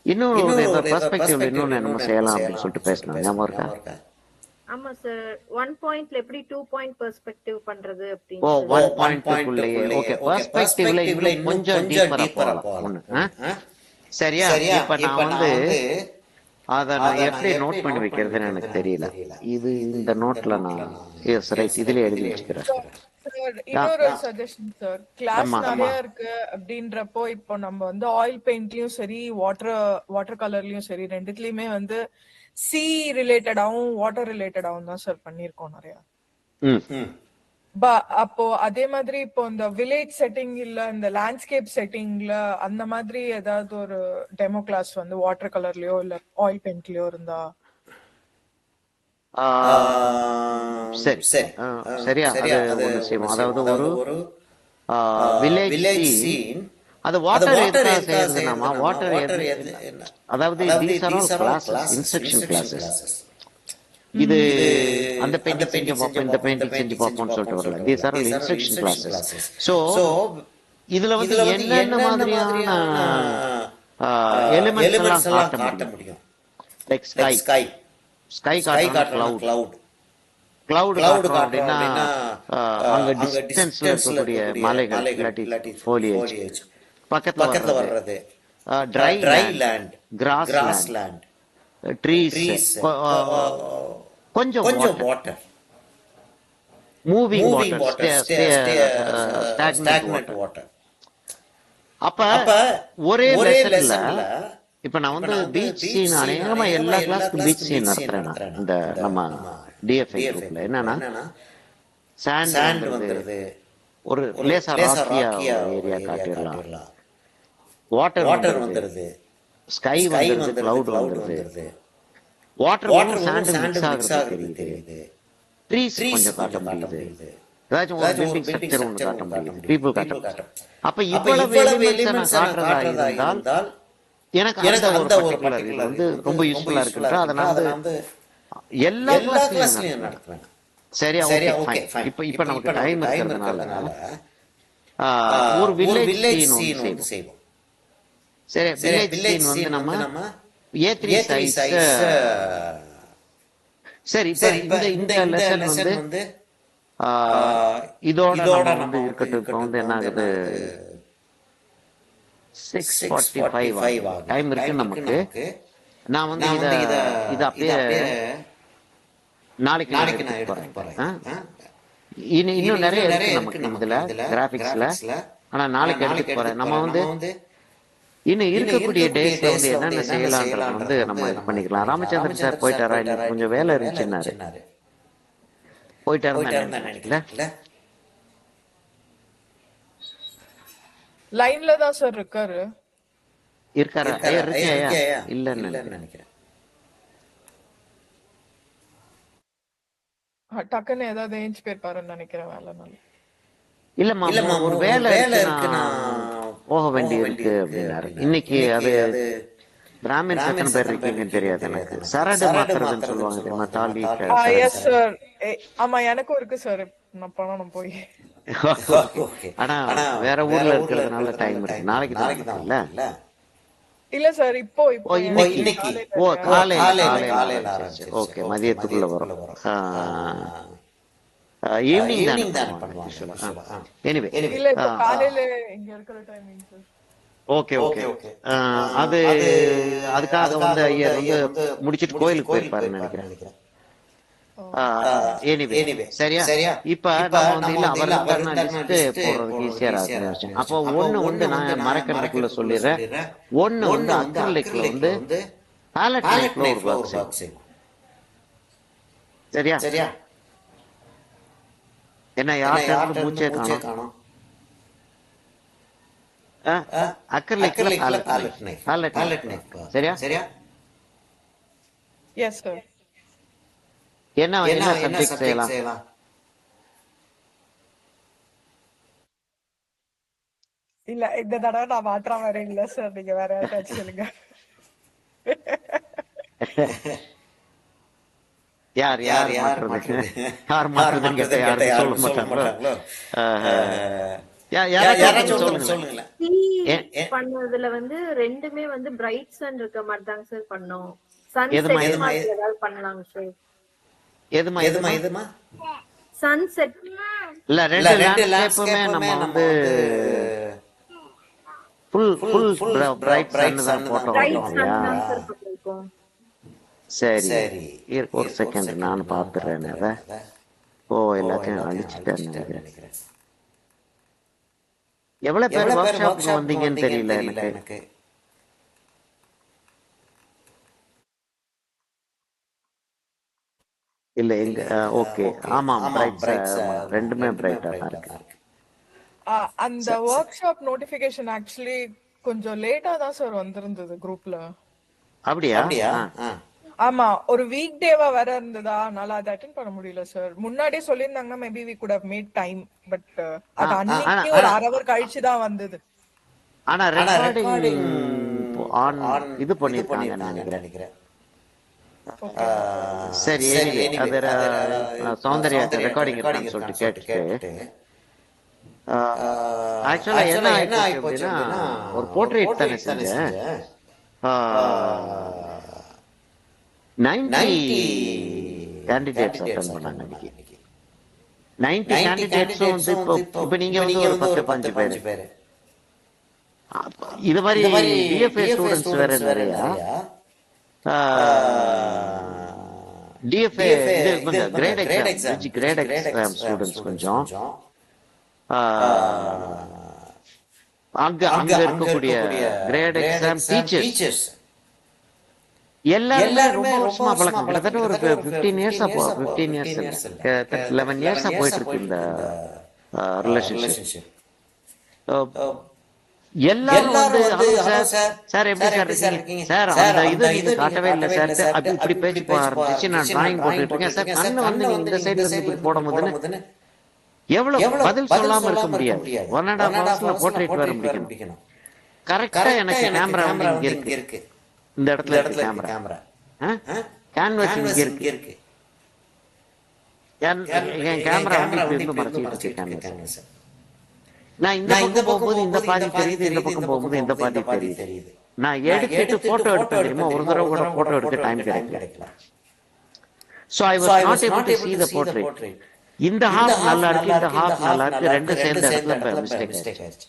இன்னொரு பெர்ஸ்பெக்டிவ்ல இன்னொன்னு நம்ம செய்யலாம் அப்படின்னு சொல்லிட்டு பேசணும். ஞாபகம் இருக்கா? ஆமா சார். 1 பாயிண்ட்ல எப்படி 2 பாயிண்ட் பெர்ஸ்பெக்டிவ் பண்றது அப்படின்னு. 1 பாயிண்ட்க்குள்ளே ஓகே, பெர்ஸ்பெக்டிவ்ல இன்னும் கொஞ்சம் டீப்பரா போலாம். சரியா? இப்ப நான் வந்து அத நான் எப்படி நோட் பண்ணி வைக்கிறதுன்னு எனக்கு தெரியல. இது இந்த நோட்ல நான் எஸ் ரைட் இதுல எழுதி வச்சுக்கிறேன். இன்னொரு சஜஷன் சார். கிளாஸ் நிறைய இருக்கு அப்படின்றப்போ இப்போ நம்ம வந்து ஆயில் பெயிண்ட்லயும் சரி வாட்டர் கலர்லயும் சரி ரெண்டுத்துலயுமே வந்து சி ரிலேட்டடாவும் வாட்டர் ரிலேட்டடாவும் தான் சார் பண்ணிருக்கோம் நிறைய. அப்போ அதே மாதிரி இப்போ இந்த வில்லேஜ் செட்டிங் இல்ல இந்த லேண்ட்ஸ்கேப் செட்டிங்ல அந்த மாதிரி ஏதாவது ஒரு டெமோ கிளாஸ் வந்து வாட்டர் கலர்லயோ இல்ல ஆயில் பெயிண்ட்லயோ இருந்தா சரியா? அது ஒண்ணு செய்வோம். அதாவது ஒரு வில்லேஜ் சீன், அது வாட்டர் எதுக்காக செய்யறதுனா வாட்டர் அதாவது these are all classes, instruction classes. இது அந்த பெயிண்டிங் செஞ்சு பார்ப்போம், இந்த பெயிண்டிங் செஞ்சு பார்ப்போம்னு சொல்லிட்டு வரல. these are all instruction classes. so இதுல வந்து என்னென்ன மாதிரியான எலிமெண்ட்ஸ் எல்லாம் காட்ட முடியும். லைக் ஸ்கை காட்டணும், கிளவுட் காட்டணும் அப்படின்னா அங்க டிஸ்டன்ஸ்ல இருக்கக்கூடிய மலைகள் இல்லாட்டி ஃபோலியேஜ் பக்கத்துல வர்றது, dry land, grass land, trees, கொஞ்சம் water, moving water, stagnant water. அப்ப ஒரே லெசன்ல இப்ப நான் வந்து பீச் சீன் அநேகமா எல்லா கிளாஸ்க்கும் பீச் சீன் நடத்துறேன். இந்த நம்ம டிஎஃப்ஐ குரூப்ல என்னன்னா சாண்ட் வந்துருது, ஒரு லேசா ராக்கியா ஏரியா காட்டிடலாம், வாட்டர் வந்துருது, ஸ்கை வந்துருது, கிளவுட் வந்துருது, வாட்டர் சாண்ட் மிக்ஸ் ஆகுறது தெரியுது, ட்ரீஸ் கொஞ்சம் காட்ட முடியுது, ஏதாச்சும் ஒரு பில்டிங் ஸ்ட்ரக்சர் ஒன்று காட்ட முடியுது, பீப்புள் காட்ட. அப்ப இவ்வளவு எலிமெண்ட்ஸ் நான் காட்டுறதா இருந்தால் எனக்கு அந்த ஒரு பர்டிகுலர் இது வந்து ரொம்ப யூஸ்ஃபுல்லா இருக்குன்ற அதனால வந்து எல்லா கிளாஸ்லயும் நடத்துவேன். சரியா? Okay fine. இப்ப நமக்கு டைம் இருக்கிறதுனால ஒரு வில்லேஜ் சீன் செய்வோம். சரி, வில்லேஜ் சீன் வந்து நம்ம A3 சைஸ். சரி, இந்த லெசன் வந்து இதோட நம்ம வந்து இருக்கட்டும். இப்போ வந்து என்ன ஆகுது, 6:45 டைம் இருக்கு நமக்கு. நான் வந்து இத அப்படியே நாளைக்கு நான் எடுத்து போறேன். இன்னும் நிறைய இருக்கு நமக்கு இதுல கிராபிக்ஸ்ல. ஆனா நாளைக்கு எடுத்து போறேன். நம்ம வந்து இன்னும் இருக்கக்கூடிய டேஸ்ல வந்து என்னென்ன செய்யலாம்ன்றத வந்து நம்ம இது பண்ணிக்கலாம். ராமச்சந்திரன் சார் போயிட்டாரா? இன்னைக்கு கொஞ்சம் வேலை இருந்துச்சுன்னாரு. போயிட்டாருன்னு நினைக்கல. லைன்ல தான் சார் இருக்காரு. இல்லன்னு நினைக்கிறேன். டக்குன்னு ஏதாவது ஏஞ்சி போயிருப்பாருன்னு நினைக்கிறேன் வேலைனால. இல்லம்மா, ஒரு வேலை இருக்கு, நான் போக வேண்டி இருக்கு அப்படின்னாரு. இன்னைக்கு அது பிராமின்ஸ் எத்தனை பேர் இருக்கீங்கன்னு தெரியாது எனக்கு. சரடு மாத்துறதுன்னு சொல்லுவாங்க தெரியுமா, தாலி எஸ் சார். ஆமா எனக்கும் இருக்கு சார். நான் பண்ணணும் போய். ஆனா வேற ஊர்ல இருக்கிறதுனால டைம் இருக்கு. நாளைக்கு தான் இல்ல இல்ல சார் இப்போ இன்னைக்கு காலையில ஓகே மதியத்துக்குள்ள வரும். ஈவினிங் தான் பண்ணுவாங்க. எனிவே இல்ல இப்போ காலையில இங்க இருக்கிற டைமிங் சார். ஓகே அது அதுக்காக வந்து ஐயர் வந்து முடிச்சிட்டு கோயிலுக்கு போயிருப்பாருன்னு நினைக்கிறேன். எனிவே சரியா. இப்ப நம்ம வந்து இல்ல அவர் லிஸ்ட் போடுறதுக்கு ஈஸியா இருக்கு. அப்போ ஒண்ணு நான் மரக்கண்ணுக்குள்ள சொல்லிடுறேன். ஒண்ணு வந்து அக்ரிலிக்ல வந்து பாலட் லைஃப்ல ஒரு பாக்ஸ். சரியா. என்ன யார்கிட்ட மூச்சே காணோம். அக்ரிலிக்ல பாலட் நைஃப். சரியா. Yes sir. என்ன சப்ஜெக்ட் செய்யலாம்? இல்ல இந்த தடவை நான் மாற்ற வரேன். இல்ல சார் நீங்க வேற யாராச்சும் சொல்லுங்க. யார் மாற்றுறதுன்னு கேட்டா யாரும் சொல்ல மாட்டாங்களோ. யாராச்சும் சொல்லுங்களேன். பண்ணதுல வந்து ரெண்டுமே வந்து பிரைட் சன் இருக்க மாதிரி தாங்க சார் பண்ணோம். சன்செட் மாதிரி ஏதாவது பண்ணலாங்க சார். எதுமா சன்செட் இல்ல ரெண்டு லேண்ட்ஸ்கேப்புமே நம்ம வந்து ஃபுல் பிரைட் சன் தான் போட்டோ வரோம். சரி ஒரு செகண்ட் நான் பாத்துறேன். அத எல்லாத்தையும் அழிச்சிட்டேன்னு நினைக்கிறேன். எவ்வளவு பேர் ஒர்க் ஷாப்புக்கு வந்தீங்கன்னு தெரியல எனக்கு. இல்ல எங்க ஓகே ஆமா பிரைட் ரெண்டுமே பிரைட்டா தான் இருக்கு. அந்த வொர்க் ஷாப் நோட்டிபிகேஷன் ஆக்சுவலி கொஞ்சம் லேட்டா தான் சார் வந்திருந்தது குரூப்ல. அப்படியா? ஆமா ஒரு வீக் டேவா வேற இருந்ததா, அதனால அதை அட்டெண்ட் பண்ண முடியல சார். முன்னாடியே சொல்லியிருந்தாங்கன்னா maybe we could have made time, but அது அன்னைக்கு ஒரு அரை ஹவர் கழிச்சு தான் வந்தது. ஆனா ரெக்கார்டிங் ஆன் இது பண்ணிருக்காங்க நினைக்கிறேன். சரி அது சௌந்தர்யா ரெக்கார்டிங் இருக்கான்னு சொல்லிட்டு கேட்டுட்டு ஆக்சுவலா என்ன ஆயிடுச்சு அப்படின்னா ஒரு போர்ட்ரேட் தானே செஞ்சேன். 90 கேண்டிடேட்ஸ் அட்டெண்ட் பண்ணாங்க இன்னைக்கு. 90 கேண்டிடேட்ஸும் வந்து இப்ப நீங்க வந்து ஒரு 10-15 பேரு. இது மாதிரி டிஎஃப்ஏ ஸ்டூடெண்ட்ஸ் வேற நிறைய. டிஎஃப்ஏ கிரேட் எக்ஸாம் ஸ்டூடெண்ட்ஸ் கொஞ்சம். அங்க இருக்கக்கூடிய கிரேட் எக்ஸாம் டீச்சர்ஸ் எல்லாருமே ரொம்ப வருஷமா பழக்கம். கிட்டத்தட்ட ஒரு 15 இயர்ஸா 11 இயர்ஸா போயிட்டு இருக்கு இந்த ரிலேஷன்ஷிப். எல்லாரும் வந்து சார் எப்படி சார் இருக்கீங்க சார், அந்த இது நீங்க காட்டவே இல்லை சார், அது இப்படி பேச்சு ஆரம்பிச்சு நான் டிராயிங் போட்டுட்டு இருக்கேன் சார், கண்ணு வந்து நீங்க இந்த சைடுல இருந்து இப்படி போடும் போதுன்னு எவ்வளவு பதில் சொல்லாம இருக்க முடியாது. 1.5 hours போர்ட்ரேட் வர முடிக்கணும். கரெக்டா எனக்கு கேமரா வந்து இங்க இருக்கு, இந்த இடத்துல இருக்கு கேமரா, கேன்வாஸ் இங்க இருக்கு, என் கேமரா வந்து இப்படி இருந்து மறைச்சிட்டு இருக்கு கேன்வாஸ். நான் இந்த பக்கம் போகும்போது இந்த பாதி தெரியுது, இந்த பக்கம் போகும்போது இந்த பாதி தெரியுது. நான் எடுத்துட்டு போட்டோ எடுப்பேன் தெரியுமா, ஒரு தடவை கூட போட்டோ எடுக்க டைம் கிடைக்கல. So I was not able to see the portrait. இந்த ஹாஃப் நல்லா இருக்கு, இந்த ஹாஃப் நல்லா இருக்கு, ரெண்டு சேர்ந்த இடத்துல மிஸ்டேக் ஆயிடுச்சு.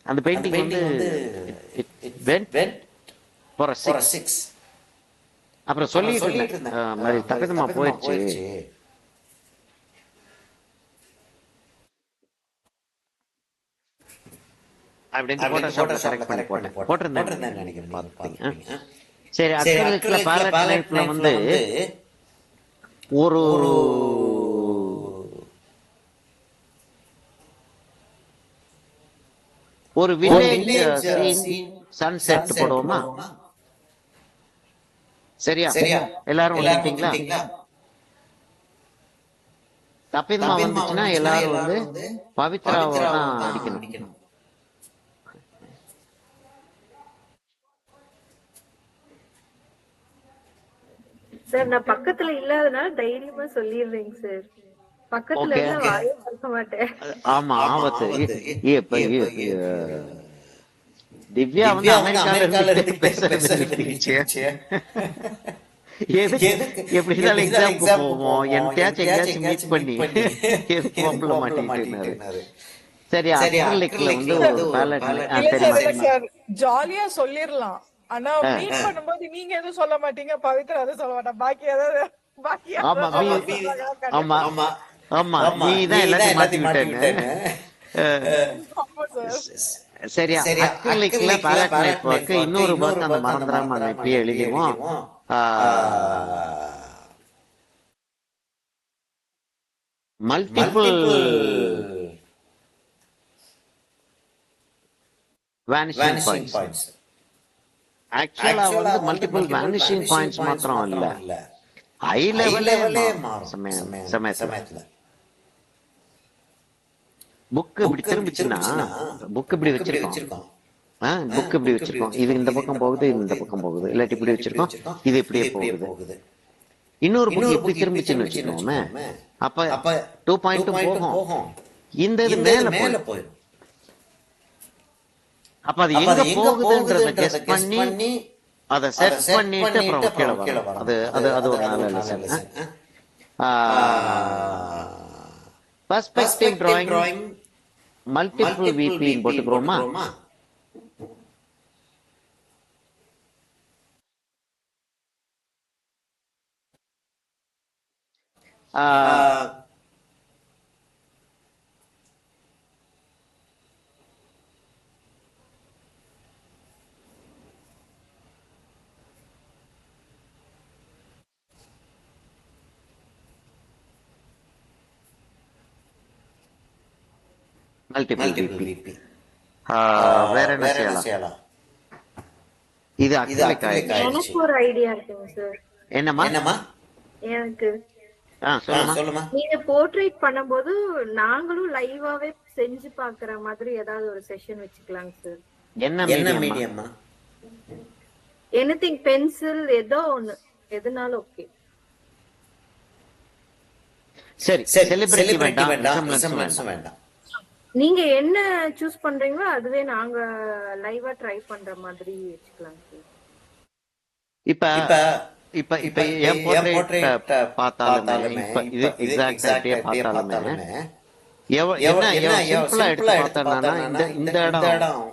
அந்த பெயிண்டிங் வந்து went for a 6. அப்புறம் சொல்லிட்டு இருந்தேன் மாதிரி தகுதமா போயிடுச்சு. சரி, அக்ரிலிக்ல பாலட் லைஃப்ல வந்து ஒரு ஒரு வில்லேஜ் சீன் சன்செட் போடுவோமா? சரியா, எல்லாரும் வந்துட்டீங்களா? தப்பிதமா வந்துச்சுன்னா எல்லாரும் வந்து பவித்ராவை தான் அடிக்கணும். சார் நான் பக்கத்துல இல்லாதனால தைரியமா சொல்லிடுறேங்க சார். பக்கத்துல ஓகே. இருந்தா வாயே திறக்க மாட்டேன். ஆமா ஆபத்து. இப்ப திவ்யா வந்து அமெரிக்கால இருந்து பேசுறது நிறுத்திக்கிச்சு. எதுக்கு எப்படி இருந்தாலும் எக்ஸாமுக்கு போவோம், என்னத்தையாச்சும் எங்கேயாச்சும் மீட் பண்ணி எதுக்கு பம்புல மாட்டிக்கிட்டு. சரி, அக்ரிலிக்ல வந்து ஒரு பேலட் சார் ஜாலியா சொல்லிரலாம். ஆனா மீட் பண்ணும்போது நீங்க எதுவும் சொல்ல மாட்டீங்க, பவித்ரா எதுவும் சொல்ல மாட்டா, பாக்கி ஏதாவது பாக்கி ஆமா ஆமா நீ தான் எல்லாத்தையும் மாத்தி விட்டேன்னு. சரியா, அக்ரிலிக்ல பேலட் நெட்வொர்க், இன்னொரு ஒர்க் அந்த மறந்துடாம அந்த இப்படியே எழுதிடுவோம். Multiple vanishing points. ஆக்சுவலா வந்து மல்டிபிள் வேனிஷிங் பாயிண்ட்ஸ் மாத்திரம் இல்ல, ஹை லெவல்லே மாறும் சமயத்துல. புக் இப்படி திரும்பிச்சுன்னா, புக் இப்படி வச்சிருக்கோம், புக் இப்படி வச்சிருக்கோம், இது இந்த பக்கம் போகுது, இது இந்த பக்கம் போகுது, இல்லாட்டி இப்படி வச்சிருக்கோம், இது இப்படியே போகுது. இன்னொரு புக் இப்படி திரும்பிச்சுன்னு வச்சுக்கோமே, அப்ப 2 பாயிண்ட்டும் போகும், இந்த இது மேல போயிடும். அப்ப அது எங்க போகுதுன்றத கெஸ் பண்ணி அதை செட் பண்ணிட்டு அப்புறம் கீழே வரும். அது ஒரு நல்ல lesson. Perspective drawing multiple VP போட்டுக்கிறோமா? Multiple VP. வேற என்ன செய்யலாம்? இது அக்ரிலிக் ஆயிடுச்சு. எனக்கு ஒரு ஐடியா இருக்குங்க சார். என்னமா? எனக்கு சொல்லுமா. நீங்க போர்ட்ரேட் பண்ணும்போது நாங்களும் லைவாவே செஞ்சு பாக்குற மாதிரி ஏதாவது ஒரு செஷன் வச்சுக்கலாங்க சார். என்ன மீடியமா? எனிதிங், பென்சில், ஏதோ ஒண்ணு, எதுனாலும் ஓகே. சரி, செலிபிரிட்டி வேண்டாம். நீங்க என்ன சூஸ் பண்றீங்களோ அதுவே நாங்க லைவா ட்ரை பண்ற மாதிரி வச்சுக்கலாம் சார். இப்ப என் போர்ட்ரேட் பார்த்தாலுமே, இப்ப இது எக்ஸாக்ட்டா அப்படியே பார்த்தாலுமே, என்ன சிம்பிளா எடுத்து பார்த்தோம்னா, இந்த இடம்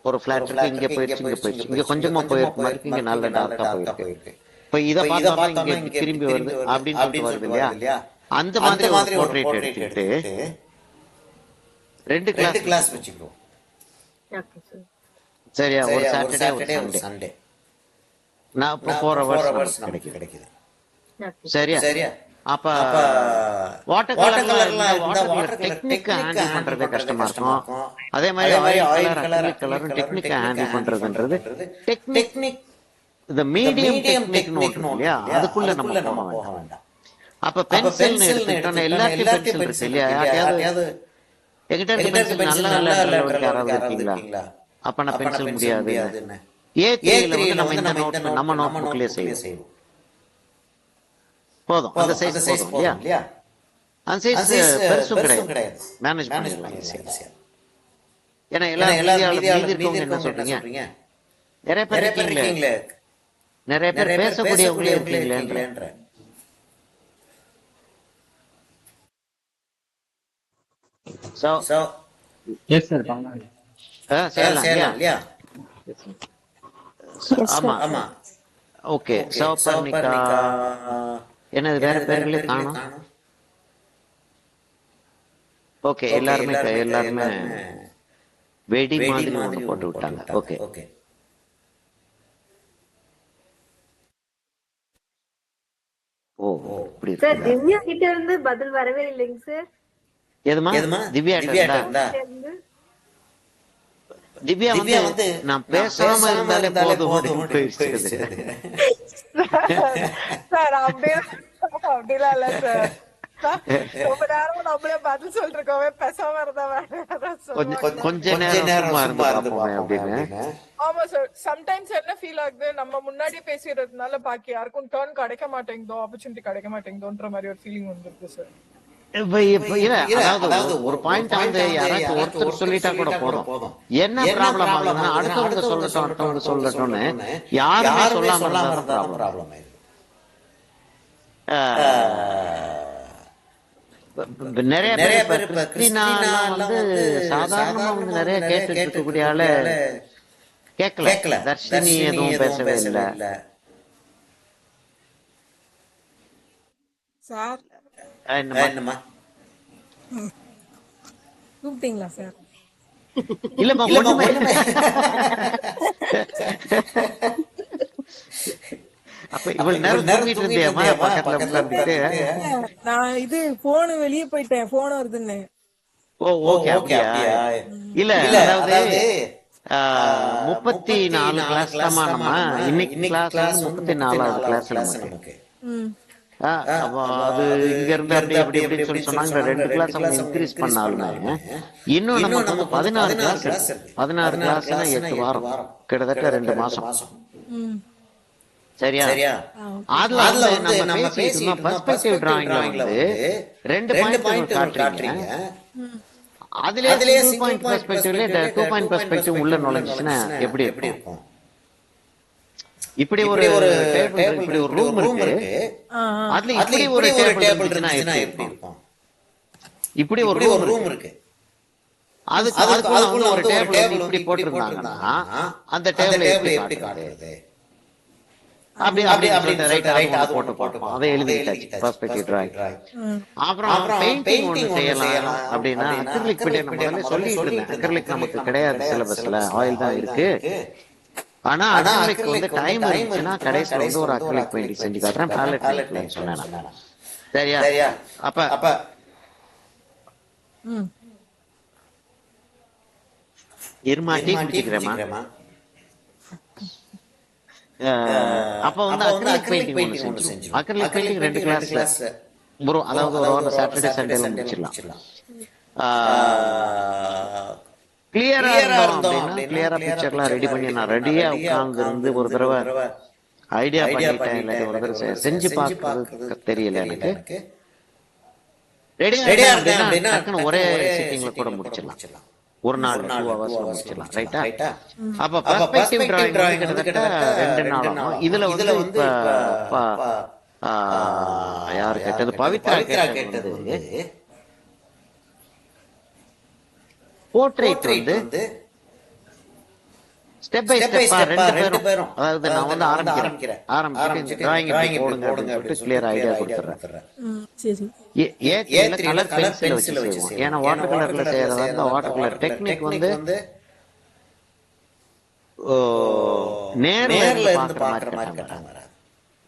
ஒரு ஃபிளாட் இருக்கு, இங்க போயிடுச்சு, இங்க கொஞ்சமா போயிருக்கு மாதிரி, இங்க நல்ல டார்க்கா போயிருக்கு. இப்ப இத பார்த்தா இங்க திரும்பி வருது அப்படின்னு வருது இல்லையா? அந்த மாதிரி ஒரு போர்ட்ரேட் எடுத்துக்கிட்டு 2 கிளாஸ் வச்சுக்குவோம். சரியா, ஒரு சாட்டர்டே ஒரு சண்டே. நான் 4 ஹவர்ஸ் கிடைக்குது. சரியா, அப்ப வாட்டர் கலர்ல டெக்னிக் ஹேண்டில் பண்றது கஷ்டமா இருக்கும். அதே மாதிரி ஆயில் கலரும் டெக்னிக் ஹேண்டில் பண்றதுன்றது டெக்னிக் இந்த மீடியம் டெக்னிக் இல்லையா, அதுக்குள்ள நம்ம போக வேண்டாம். அப்ப பென்சில் எடுத்துக்கிட்டோம்னா எல்லாத்தையும் பென்சில் இருக்கு இல்லையா? யாரையாவது என்கிட்ட இருக்க பென்சில் நல்லா யாராவது இருக்கீங்களா? அப்ப நான் பென்சில் முடியாது. A3ல வந்து நம்ம நோட் புக்லயே செய்வோம். போதும், அந்த சைஸ் போதும் இல்லையா? அந்த சைஸ் பெருசும் கிடையாது, மேனேஜ் பண்ணிடலாம் ஈஸியா. ஏன்னா மீதி இருக்கவங்க என்ன சொல்றீங்க, நிறைய பேர் இருக்கீங்களே, நிறைய பேர் பேசக்கூடியவங்களே இருக்கீங்களேன்ற. எஸ் சார், செய்யலாம் இல்லையா? ஆமா. ஓகே, சௌபர்ணிகா என்னது வேற பேர்களே காணோம். ஓகே, எல்லாருமே வெடி மாதிரி ஒண்ணு போட்டு விட்டாங்க. ஓகே, ஓ இப்படி சார். திவ்யா கிட்ட இருந்து பதில் வரவே இல்லைங்க சார். எதுமா? திவ்யா இருந்தா திவ்யா வந்து நான் பேசாம இருந்தாலே போதும் போயிடுச்சு. சார் அப்படிலாம் இல்ல சார். ரொம்ப நேரம் நம்மளே பதில் சொல்லிருக்கோமே பேசாம இருந்தா கொஞ்ச நேரம் சும்மா இருந்து பார்ப்போமே அப்படின்னு. ஆமா சார், சம்டைம்ஸ் என்ன ஃபீல் ஆகுது, நம்ம முன்னாடி பேசிடுறதுனால பாக்கி யாருக்கும் டர்ன் கிடைக்க மாட்டேங்குதோ, ஆப்பர்ச்சுனிட்டி கிடைக்க மாட்டேங்குதோன்ற மாதிரி ஒரு ஃபீலிங் வந்துருக்கு சார். அதாவது ஒரு பாயிண்ட் வந்து யாராச்சும் ஒருத்தர் சொல்லிட்டா கூட போதும். என்ன ப்ராப்ளம் ஆகுதுன்னா அடுத்தவங்க சொல்லட்டும்னு யாருமே சொல்லாம இருந்தா ப்ராப்ளம். நிறைய பேர் வந்து சாதாரணமா வந்து நிறைய கேட்டு இருக்கக்கூடிய ஆளு கேட்கல. தர்ஷினி எதுவும் பேசவே இல்லை சார். என்னம்மா கூப்பிட்டீங்களா சார்? இல்லம்மா அப்ப இவ்வளவு நேரம் தூங்கிட்டு இருந்தியாமா பக்கத்துல உட்கார்ந்துட்டு? நான் இது போன் வெளியே போயிட்டேன், போன் வருதுன்னு. ஓகே அப்படியா? இல்ல அதாவது 34 கிளாஸ் தாமா நம்ம இன்னைக்கு கிளாஸ் 34வது கிளாஸ் நமக்கு. அது இங்க இருந்து அப்படி அப்படி அப்படின்னு சொல்லி சொன்னாங்க. 2 கிளாஸ் அவங்க இன்க்ரீஸ் பண்ணாலுமே இன்னும் நமக்கு வந்து 16 கிளாஸ்னா 8 வாரம், கிட்டத்தட்ட 2 மாசம். சரியா? அதுல வந்து நம்ம பேசிட்டு பெர்ஸ்பெக்டிவ் டிராயிங்ல வந்து 2 பாயிண்ட் காட்டுறீங்க. அதுலயே சிங்கிள் பாயிண்ட் பெர்ஸ்பெக்டிவ்ல 2 பாயிண்ட் பெர்ஸ்பெக்டிவ் உள்ள நுழைஞ்சுச்சுன்னா எப்படி இருக்கும்? இப்படி ஒரு டேபிள், இப்படி ஒரு ரூம் இருக்கு, அதுல இப்படி ஒரு டேபிள் இருந்துச்சுன்னா எப்படி இருக்கும்? இப்படி ஒரு ரூம் இருக்கு, அதுக்குள்ள ஒரு டேபிள் இப்படி போட்டிருந்தாங்கன்னா அந்த டேபிள் எப்படி காட்டுறது? அப்படி ரைட் அது போட்டு அதை எழுதிட்டாச்சு பெர்ஸ்பெக்டிவ் டிராயிங். அப்புறம் பெயிண்டிங் ஒன்று செய்யலாம் அப்படின்னா அக்ரிலிக் பெயிண்ட் முதல்ல சொல்லிட்டு இருந்தேன். அக்ரிலிக் நமக்கு கிடையாது சிலபஸ்ல, ஆயில் தான் இருக்கு. ஆனா அக்ரிலிக் வந்து டைம் இருந்துச்சுன்னா கடைசியில் வந்து ஒரு அக்ரிலிக் பெயிண்டிங் செஞ்சு காட்டுறேன், பேலட் பெயிண்ட் சொன்னேன். சரியா? அப்ப இருமா டீ குடிக்கிறேமா. அப்ப வந்து அக்ரிலிக் பெயிண்டிங் ஒன்று செஞ்சோம். அக்ரிலிக் பெயிண்டிங் 2 கிளாஸ் வரும், அதாவது ஒரு சாட்டர்டே சண்டேல முடிச்சிடலாம். கிளியரா இருந்தோம் அப்படின்னா கிளியரா பிக்சர்லாம் ரெடி பண்ணி நான் ரெடியா உட்கார்ந்து இருந்து ஒரு தடவை ஐடியா பண்ணிட்டேன், இல்லாட்டி ஒரு தடவை செஞ்சு பார்க்கறதுக்கு தெரியல எனக்கு. ரெடியா இருந்தேன் அப்படின்னா ஒரே சிட்டிங்ல கூட முடிச்சிடலாம், ஒரு நாள் 2 hours முடிச்சிடலாம். ரைட்டா? அப்ப பெர்ஸ்பெக்டிவ் டிராயிங் கிட்டத்தட்ட 2 நாள் ஆகும். இதுல வந்து யாரு கேட்டது? பவித்ரா கேட்டது வந்து போர்ட்ரைட் வந்து ஸ்டெப் பை ஸ்டெப்பா 2 பேரும், அதாவது நான் வந்து ஆரம்பிக்கிறேன் டிராயிங் போடுங்க அப்படின்னு சொல்லிட்டு கிளியர் ஐடியா கொடுத்துறேன். கலர் பென்சில் வச்சு செய்வோம். ஏன்னா வாட்டர் கலர்ல செய்யறதா இருந்தா வாட்டர் கலர் டெக்னிக் வந்து நேர்ல இருந்து பாக்குற மாதிரி கட்டாங்க.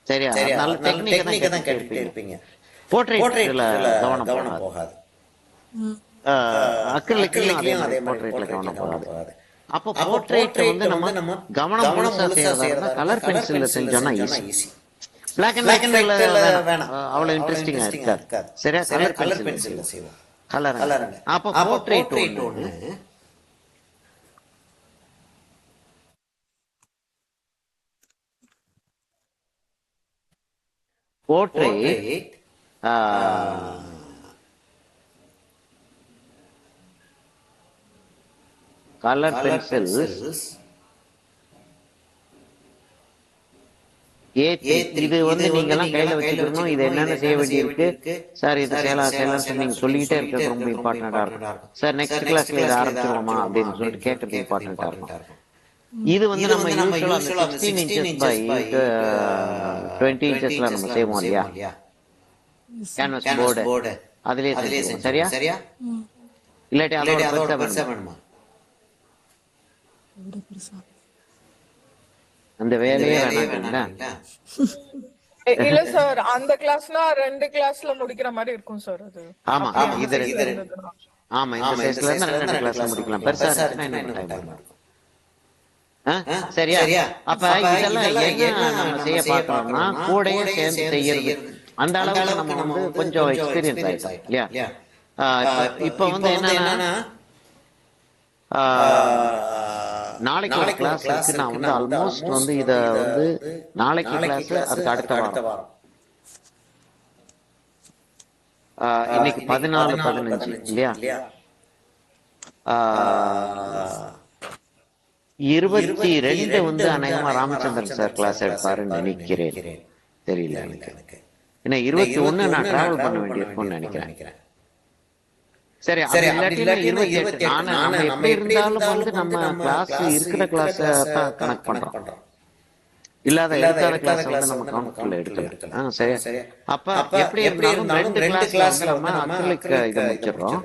சரியா? அதனால டெக்னிக் தான் கேட்டுட்டே இருப்பீங்க. போர்ட்ரைட்ல கவனம் போகாது, அக்ரிலிக்லயும் அதே மாதிரி போர்ட்ரைட்ல கவனம் போகாது. அப்போ போர்ட்ரைட் வந்து நம்ம கவனம் முழுசா செய்யறதா கலர் பென்சில்ல செஞ்சோம்னா ஈஸி. பிளாக் அண்ட் ஒயிட்ல வேணாம், அவ்வளவு இன்ட்ரெஸ்டிங்கா இருக்காது. சரியா? கலர் பென்சில்ல செய்வோம். கலர் அப்போ போர்ட்ரைட் ஒன்னு, போர்ட்ரைட் கலர் பென்சில்ஸ் இது வந்து நீங்க எல்லாம் கையில வச்சுக்கணும். இது என்னென்ன செய்ய வேண்டியிருக்கு சார், இது செய்யலாம் நீங்க சொல்லிக்கிட்டே இருக்கிறது ரொம்ப இம்பார்ட்டன்டா இருக்கும். சார் நெக்ஸ்ட் கிளாஸ்ல இதை ஆரம்பிச்சிருவோமா அப்படின்னு சொல்லிட்டு கேட்கறது இம்பார்ட்டன்டா இருக்கும். இது வந்து நம்ம யூசுவலா 16 inches by 20 inchesல நம்ம செய்வோம் இல்லையா, கேன்வாஸ் போர்டு, அதுலயே செஞ்சுருவோம். சரியா? இல்லாட்டி அதோட பெருசா வேணுமா? அந்த வேலையே வேணாம். இல்ல சார், அந்த கிளாஸ்னா 2 கிளாஸ்ல முடிக்கிற மாதிரி இருக்கும் சார் அது. ஆமா இது ஆமா இந்த சைஸ்ல இருந்து 2 கிளாஸ்ல முடிக்கலாம். பெருசா இருந்துச்சுன்னா இன்னும் டைம் ஆகும். சரியா? அப்ப இதெல்லாம் என்ன நம்ம செய்ய பார்க்கறோம்னா கூடயே சேர்ந்து செய்யறது. அந்த அளவுக்கு நம்ம வந்து கொஞ்சம் எக்ஸ்பீரியன்ஸ் ஆயிட்டோம் இல்லையா? இப்ப வந்து என்னன்னா நாளைக்கு ஒரு கிளாஸ் இருக்கு. நான் வந்து ஆல்மோஸ்ட் வந்து இத வந்து நாளைக்கு கிளாஸ், அதுக்கு அடுத்த வாரம் இன்னைக்கு 14-15 இல்லையா? 22 வந்து அநேகமா ராமச்சந்திரன் சார் கிளாஸ் எடுப்பாருன்னு நினைக்கிறேன். தெரியல எனக்கு. ஏன்னா 21 நான் டிராவல் பண்ண வேண்டியிருக்கும்னு நினைக்கிறேன். சரி, அப்படி இல்லாட்டி 28. நம்ம எப்படி இருந்தாலும் வந்து நம்ம கிளாஸ் இருக்கிற கிளாஸ் தான் கனெக்ட் பண்றோம். எடுக்காத கிளாஸ் வந்து நம்ம கவுண்ட்ல எடுக்கலாம். சரி, அப்ப எப்படி இருந்தாலும் 2 கிளாஸ்ல வந்து நம்ம அக்ரிலிக் இதை முடிச்சிடறோம்,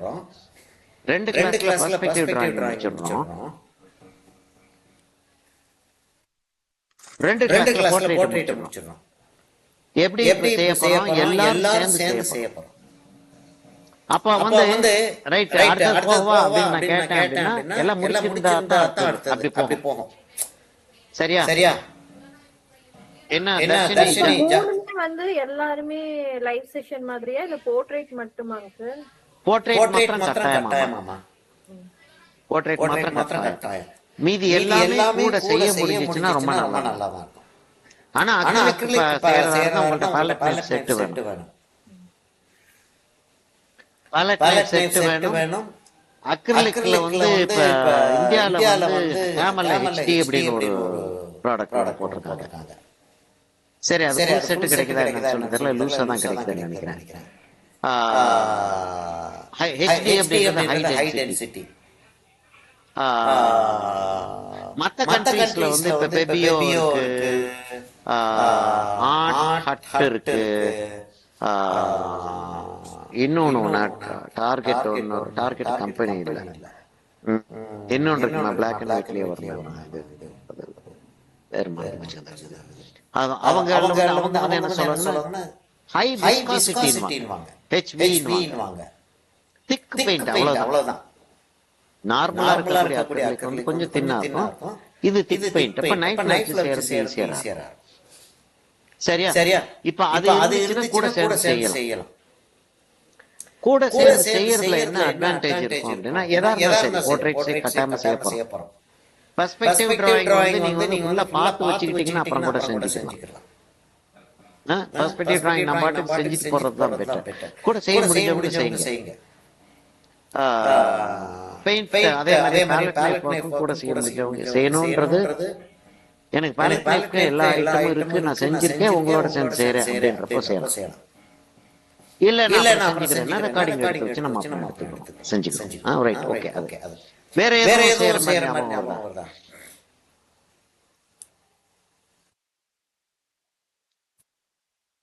2 கிளாஸ்ல பெர்ஸ்பெக்டிவ் டிராயிங் முடிச்சிடறோம், 2 கிளாஸ்ல போர்ட்ரைட் முடிச்சிடறோம். எப்படி செய்ய போறோம்? எல்லாரும் சேர்ந்து செய்ய போறோம். அப்ப வந்து ரைட், அடுத்த போவா அப்படின்னு நான் கேட்டேன் அப்படின்னா எல்லாம் முடிச்சிருந்தா தான் அப்படி போகும். சரியா? என்ன தர்ஷினி வந்து எல்லாருமே லைவ் செஷன் மாதிரியா இல்ல போர்ட்ரைட் மட்டுமாங்க சார்? போர்ட்ரைட் மாத்திரம் கட்டாயமாமா. போர்ட்ரைட் மாத்திரம் கட்டாயம். மீதி எல்லாமே கூட செய்ய முடிஞ்சிச்சுன்னா ரொம்ப நல்லா இருக்கும். ஆனா அக்ரிலிக் செய்யறதா உங்கள்ட்ட பாலட் நைஃப் செட் வேணும். பாலட் நைஃப் செட் வேணும். அக்ரிலிக்ல வந்து இப்ப இந்தியால வந்து கேமல் HD அப்படின்னு ஒரு ப்ராடக்ட் போட்டிருக்காங்க. சரி, அது ஃபுல் செட் கிடைக்குதா என்னன்னு சொல்லி தெரியல, லூஸா தான் கிடைக்குதுன்னு நினைக்கிறேன். HD அப்படிங்கிறது ஹை டென்சிட்டி. மற்ற கண்ட்ரீஸ்ல வந்து இப்ப பெபியோ இருக்கு, ஹட் இருக்கு, இன்னொன்னு டார்கெட் கம்பெனி இல்ல, இன்னொன்று இருக்கு. நான் பிளாக் அண்ட் ஒயிட்லயே வரல, வேற மாதிரி அவங்க என்ன சொல்றாங்கன்னா ஹை விஸ்காசிட்டின்வாங்க, HV திக் பெயிண்ட், அவ்வளவுதான். நார்மலா இருக்கக்கூடிய அக்ரிலிக் வந்து கொஞ்சம் தின்னா இருக்கும், இது திக் பெயிண்ட். அப்ப நைஃப்ல வச்சு செய்யறது ஈஸியா. சரியா? இப்ப அது இருந்துச்சுன்னா கூட சேர்ந்து செய்யலாம். கூட சேர்ந்து செய்யறதுல என்ன அட்வான்டேஜ் இருக்கும் அப்படின்னா, எதாவது போர்ட்ரைட் கட்டாம செய்ய போறோம். பெர்ஸ்பெக்டிவ் டிராயிங் வந்து நீங்க உள்ள பார்த்து வச்சுக்கிட்டீங்கன்னா அப்புறம் கூட செஞ்சுக்கலாம். பெர்ஸ்பெக்டிவ் டிராயிங் நம்ம பாட்டுக்கு செஞ்சுட்டு போறது தான் பெட்டர். கூட செய்ய முடிஞ்சவங்க செய்யுங்க. பெயிண்ட் அதே மாதிரி பாலட் நைஃப் கூட செய்ய முடிஞ்சவங்க செய்யணும்ன்றது. எனக்கு பாலட் நைஃப்க்கு எல்லா ஐட்டமும் இருக்கு, நான் செஞ்சிருக்கேன், உங்களோட சேர்ந்து செய்யறேன் அப்படின்றப்போ செய்யலாம். இல்ல நான் செஞ்சுக்கிறேன், ரெக்கார்டிங் எடுத்து வச்சு நம்ம செஞ்சுக்கலாம். Right, okay. அது வேற எதுவும் செய்யற மாதிரி ஞாபகம் வருதா?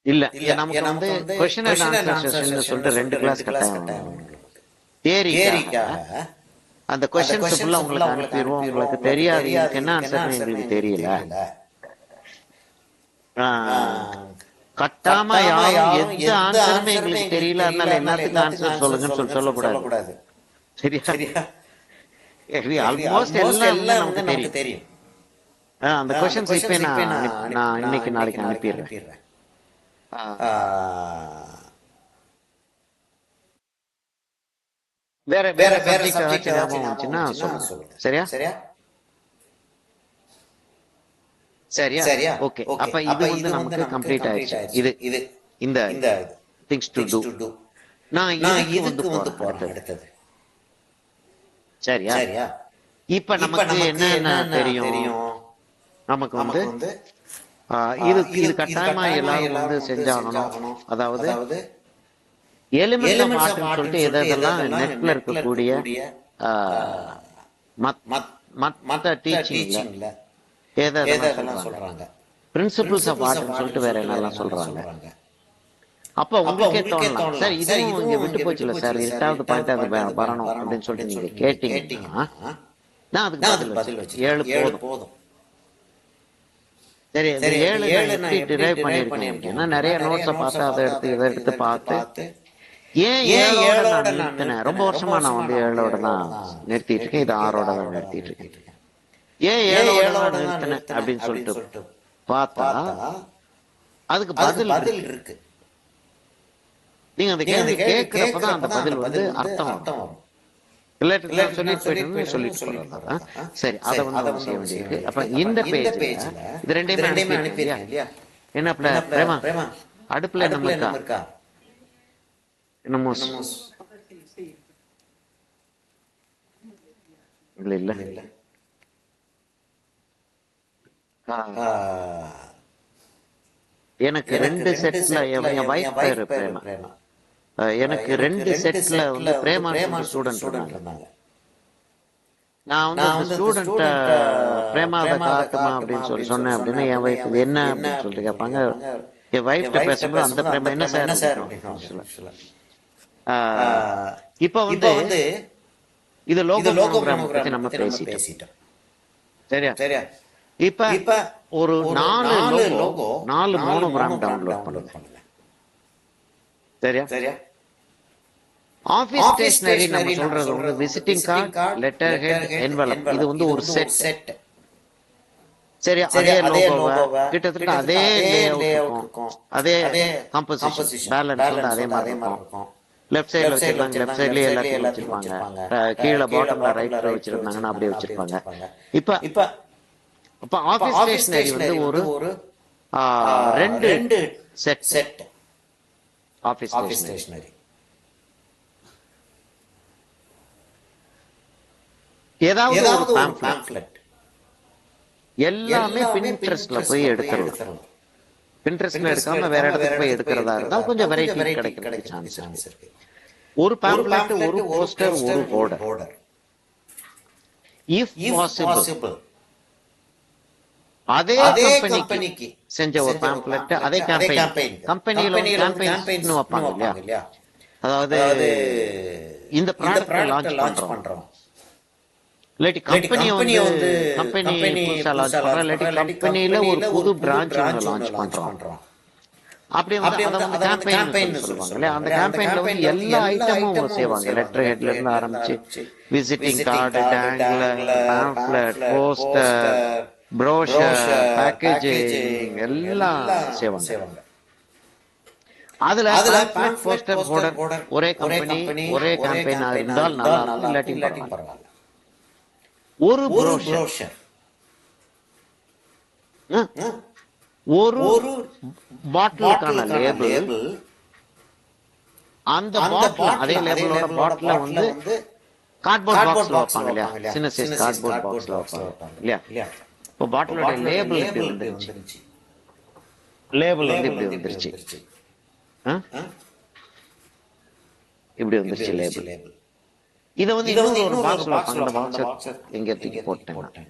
இல்ல, நமக்கு வந்து क्वेश्चन அண்ட் ஆன்சர் செஷன் சொல்லிட்டு 2 கிளாஸ் கட்டாயம். தியரிக்காக அந்த क्वेश्चंस ஃபுல்லா உங்களுக்கு அனுப்பிடுவோம். உங்களுக்கு தெரியாது, இதுக்கு என்ன ஆன்சர் உங்களுக்கு தெரியல, கட்டாம யாரும் எந்த ஆன்சருமே எங்களுக்கு தெரியல, அதனால எல்லாத்துக்கும் ஆன்சர் சொல்லுங்கன்னு சொல்லக்கூடாது. சரியா? ஆல்மோஸ்ட் எல்லாம் நமக்கு தெரியும். அந்த क्वेश्चंस இப்ப நான் இன்னைக்கு நாளைக்கு அனுப்பிடுறேன். வேற சப்ஜெக்ட் வந்துச்சுன்னா சொல்லுங்க. சரியா? ஓகே. அப்ப இது வந்து நமக்கு கம்ப்ளீட் ஆயிடுச்சு. இது இந்த திங்ஸ் டு டு. நான் இதுக்கு வந்து போறேன் அடுத்தது. சரியா? இப்ப நமக்கு என்ன தெரியும்? நமக்கு வந்து இது கட்டாயமா எல்லாரும் வந்து செஞ்சாகணும். அதாவது எலிமெண்ட் ஆஃப் ஆர்ட்னு சொல்லிட்டு எதெல்லாம் நெட்ல இருக்கக்கூடிய மத்த டீச்சிங்ல எதெல்லாம் சொல்றாங்க, பிரின்சிபிள்ஸ் ஆஃப் ஆர்ட்னு சொல்லிட்டு வேற என்னெல்லாம் சொல்றாங்க. அப்ப உங்களுக்கே தோணலாம், சார் இதுவும் இங்க விட்டு போச்சுல சார், 8வது பாயிண்ட் அது வரணும் அப்படின்னு சொல்லிட்டு நீங்க கேட்டீங்கன்னா நான் அதுக்கு பதில் வச்சு 7 போதும். சரி, 7 எப்படி டிரைவ் பண்ணிருக்கேன் அப்படின்னா, நிறைய நோட்ஸை பார்த்து அதை எடுத்து பார்த்து ஏன் 7ஓட நான் நிறுத்தினேன். ரொம்ப வருஷமா நான் வந்து 7ஓட தான் நிறுத்திட்டு இருக்கேன், இது 6ஓட தான் நிறுத்திட்டு இருக்கேன். ஏன் 7ஓட நான் நிறுத்தினேன் அப்படின்னு சொல்லிட்டு பார்த்தா அதுக்கு பதில் இருக்கு. நீங்க அந்த கேள்வி கேட்கிறப்பதான் அந்த பதில் வந்து அர்த்தம் வரும். இல்லாட்டி நான் சொல்லிட்டு போயிட்டு சொல்லிட்டு போறேன். சரி, அதை வந்து அவங்க செய்ய வேண்டியிருக்கு. அப்ப இந்த பேஜ்ல இது ரெண்டையுமே அனுப்பியிருக்கேன் இல்லையா? என்ன பிரேமா, அடுப்புல என்ன இருக்கா? என்னமோ இல்ல எனக்கு 2 செட்ல என் வைஃப் பேரு பிரேமா. எனக்கு 2 செட்ல வந்து பிரேமா ஸ்டூடெண்ட் இருந்தாங்க. நான் வந்து அந்த ஸ்டூடெண்ட் பிரேமாவை காட்டுமா அப்படின்னு சொல்லி சொன்னேன். அப்படின்னா என் வைஃப் என்ன அப்படின்னு சொல்லிட்டு கேட்பாங்க. என் வைஃப் பேசும்போது அந்த பிரேமா என்ன சார் இப்ப வந்து இது லோகோ பத்தி நம்ம பேசிட்டோம். சரியா? இப்ப ஒரு 4 லோகோ 4 மோனோகிராம் டவுன்லோட் பண்ணுங்க. சரியா? ஆபீஸ் ஸ்டேஷனரி நம்ம சொல்றது வந்து visiting card, letter head, envelope. இது வந்து ஒரு செட். சரி, அதே லோகோவை கிட்டத்தட்ட அதே லேஅவுட் இருக்கும், அதே கம்போசிஷன், பேலன்ஸ் வந்து அதே மாதிரி இருக்கும். லெஃப்ட் சைடுல வச்சிருக்காங்க, லெஃப்ட் சைட்லயே எல்லாத்தையும் வச்சிருப்பாங்க. கீழே பாட்டம்ல ரைட்ல வச்சிருந்தாங்கன்னா அப்படியே வச்சிருப்பாங்க. இப்ப ஆபீஸ் ஸ்டேஷனரி வந்து ஒரு 2 செட் ஆபீஸ் ஸ்டேஷனரி. ஏதாவது ஒரு பாம்ப்ளெட் எல்லாமே பின்ட்ரெஸ்ட்ல போய் எடுத்துடலாம். பின்ட்ரெஸ்ட்ல எடுக்காம வேற இடத்துக்கு போய் எடுக்கிறதா இருந்தா கொஞ்சம் வெரைட்டி கிடைக்க சான்ஸ் இருக்கு. ஒரு பாம்ப்ளெட், ஒரு போஸ்டர், ஒரு போர்டர். இஃப் பாசிபிள் அதே கம்பெனிக்கு செஞ்ச ஒரு பாம்ப்ளெட், அதே கேம்பெயின், கம்பெனில கேம்பெயின்ஸ் வைப்பாங்க இல்லையா? அதாவது இந்த ப்ராடக்ட் லான்ச் பண்றோம், இல்லாட்டி கம்பெனி வந்து கம்பெனி புதுசா லான்ச் பண்றோம், இல்லாட்டி கம்பெனில ஒரு புது பிரான்ச் லான்ச் பண்றோம். அப்படியே வந்து அந்த கேம்பெயின் சொல்லுவாங்க இல்லையா? அந்த கேம்பெயின்ல வந்து எல்லா ஐட்டமும் செய்வாங்க. லெட்டர் ஹெட்ல இருந்து ஆரம்பிச்சு விசிட்டிங் கார்டு, டேங்க்ல, பாம்ப்ளெட், போஸ்டர், ப்ரோஷர், பேக்கேஜிங் எல்லாம் செய்வாங்க. அதுல பாம்ப்ளெட், போஸ்டர், போர்டர் ஒரே கம்பெனி, ஒரே கேம்பெயின் இருந்தால் நல்லா இருக்கும், இல்லாட்டி பரவாயில்ல. ஒரு ப்ரோஷர், ஒரு பாட்டிலுக்கான லேபிள், அந்த பாட்டில் அதே லேபிளோட பாட்டில வந்து கார்ட்போர்ட் பாக்ஸ்ல வைப்பாங்க இல்லையா? சின்ன சைஸ் கார்ட்போர்ட் பாக்ஸ்ல வைப்பாங்க இல்லையா? இப்போ பாட்டிலோட லேபிள் இப்படி வந்துருச்சு, லேபிள் வந்து இப்படி வந்துருச்சு, இப்படி வந்துருச்சு லேபிள். இதை வந்து இன்னொரு பாக்ஸ்ல வைப்பாங்க. அந்த பாக்ஸ் எங்க தூக்கி போட்டேன்,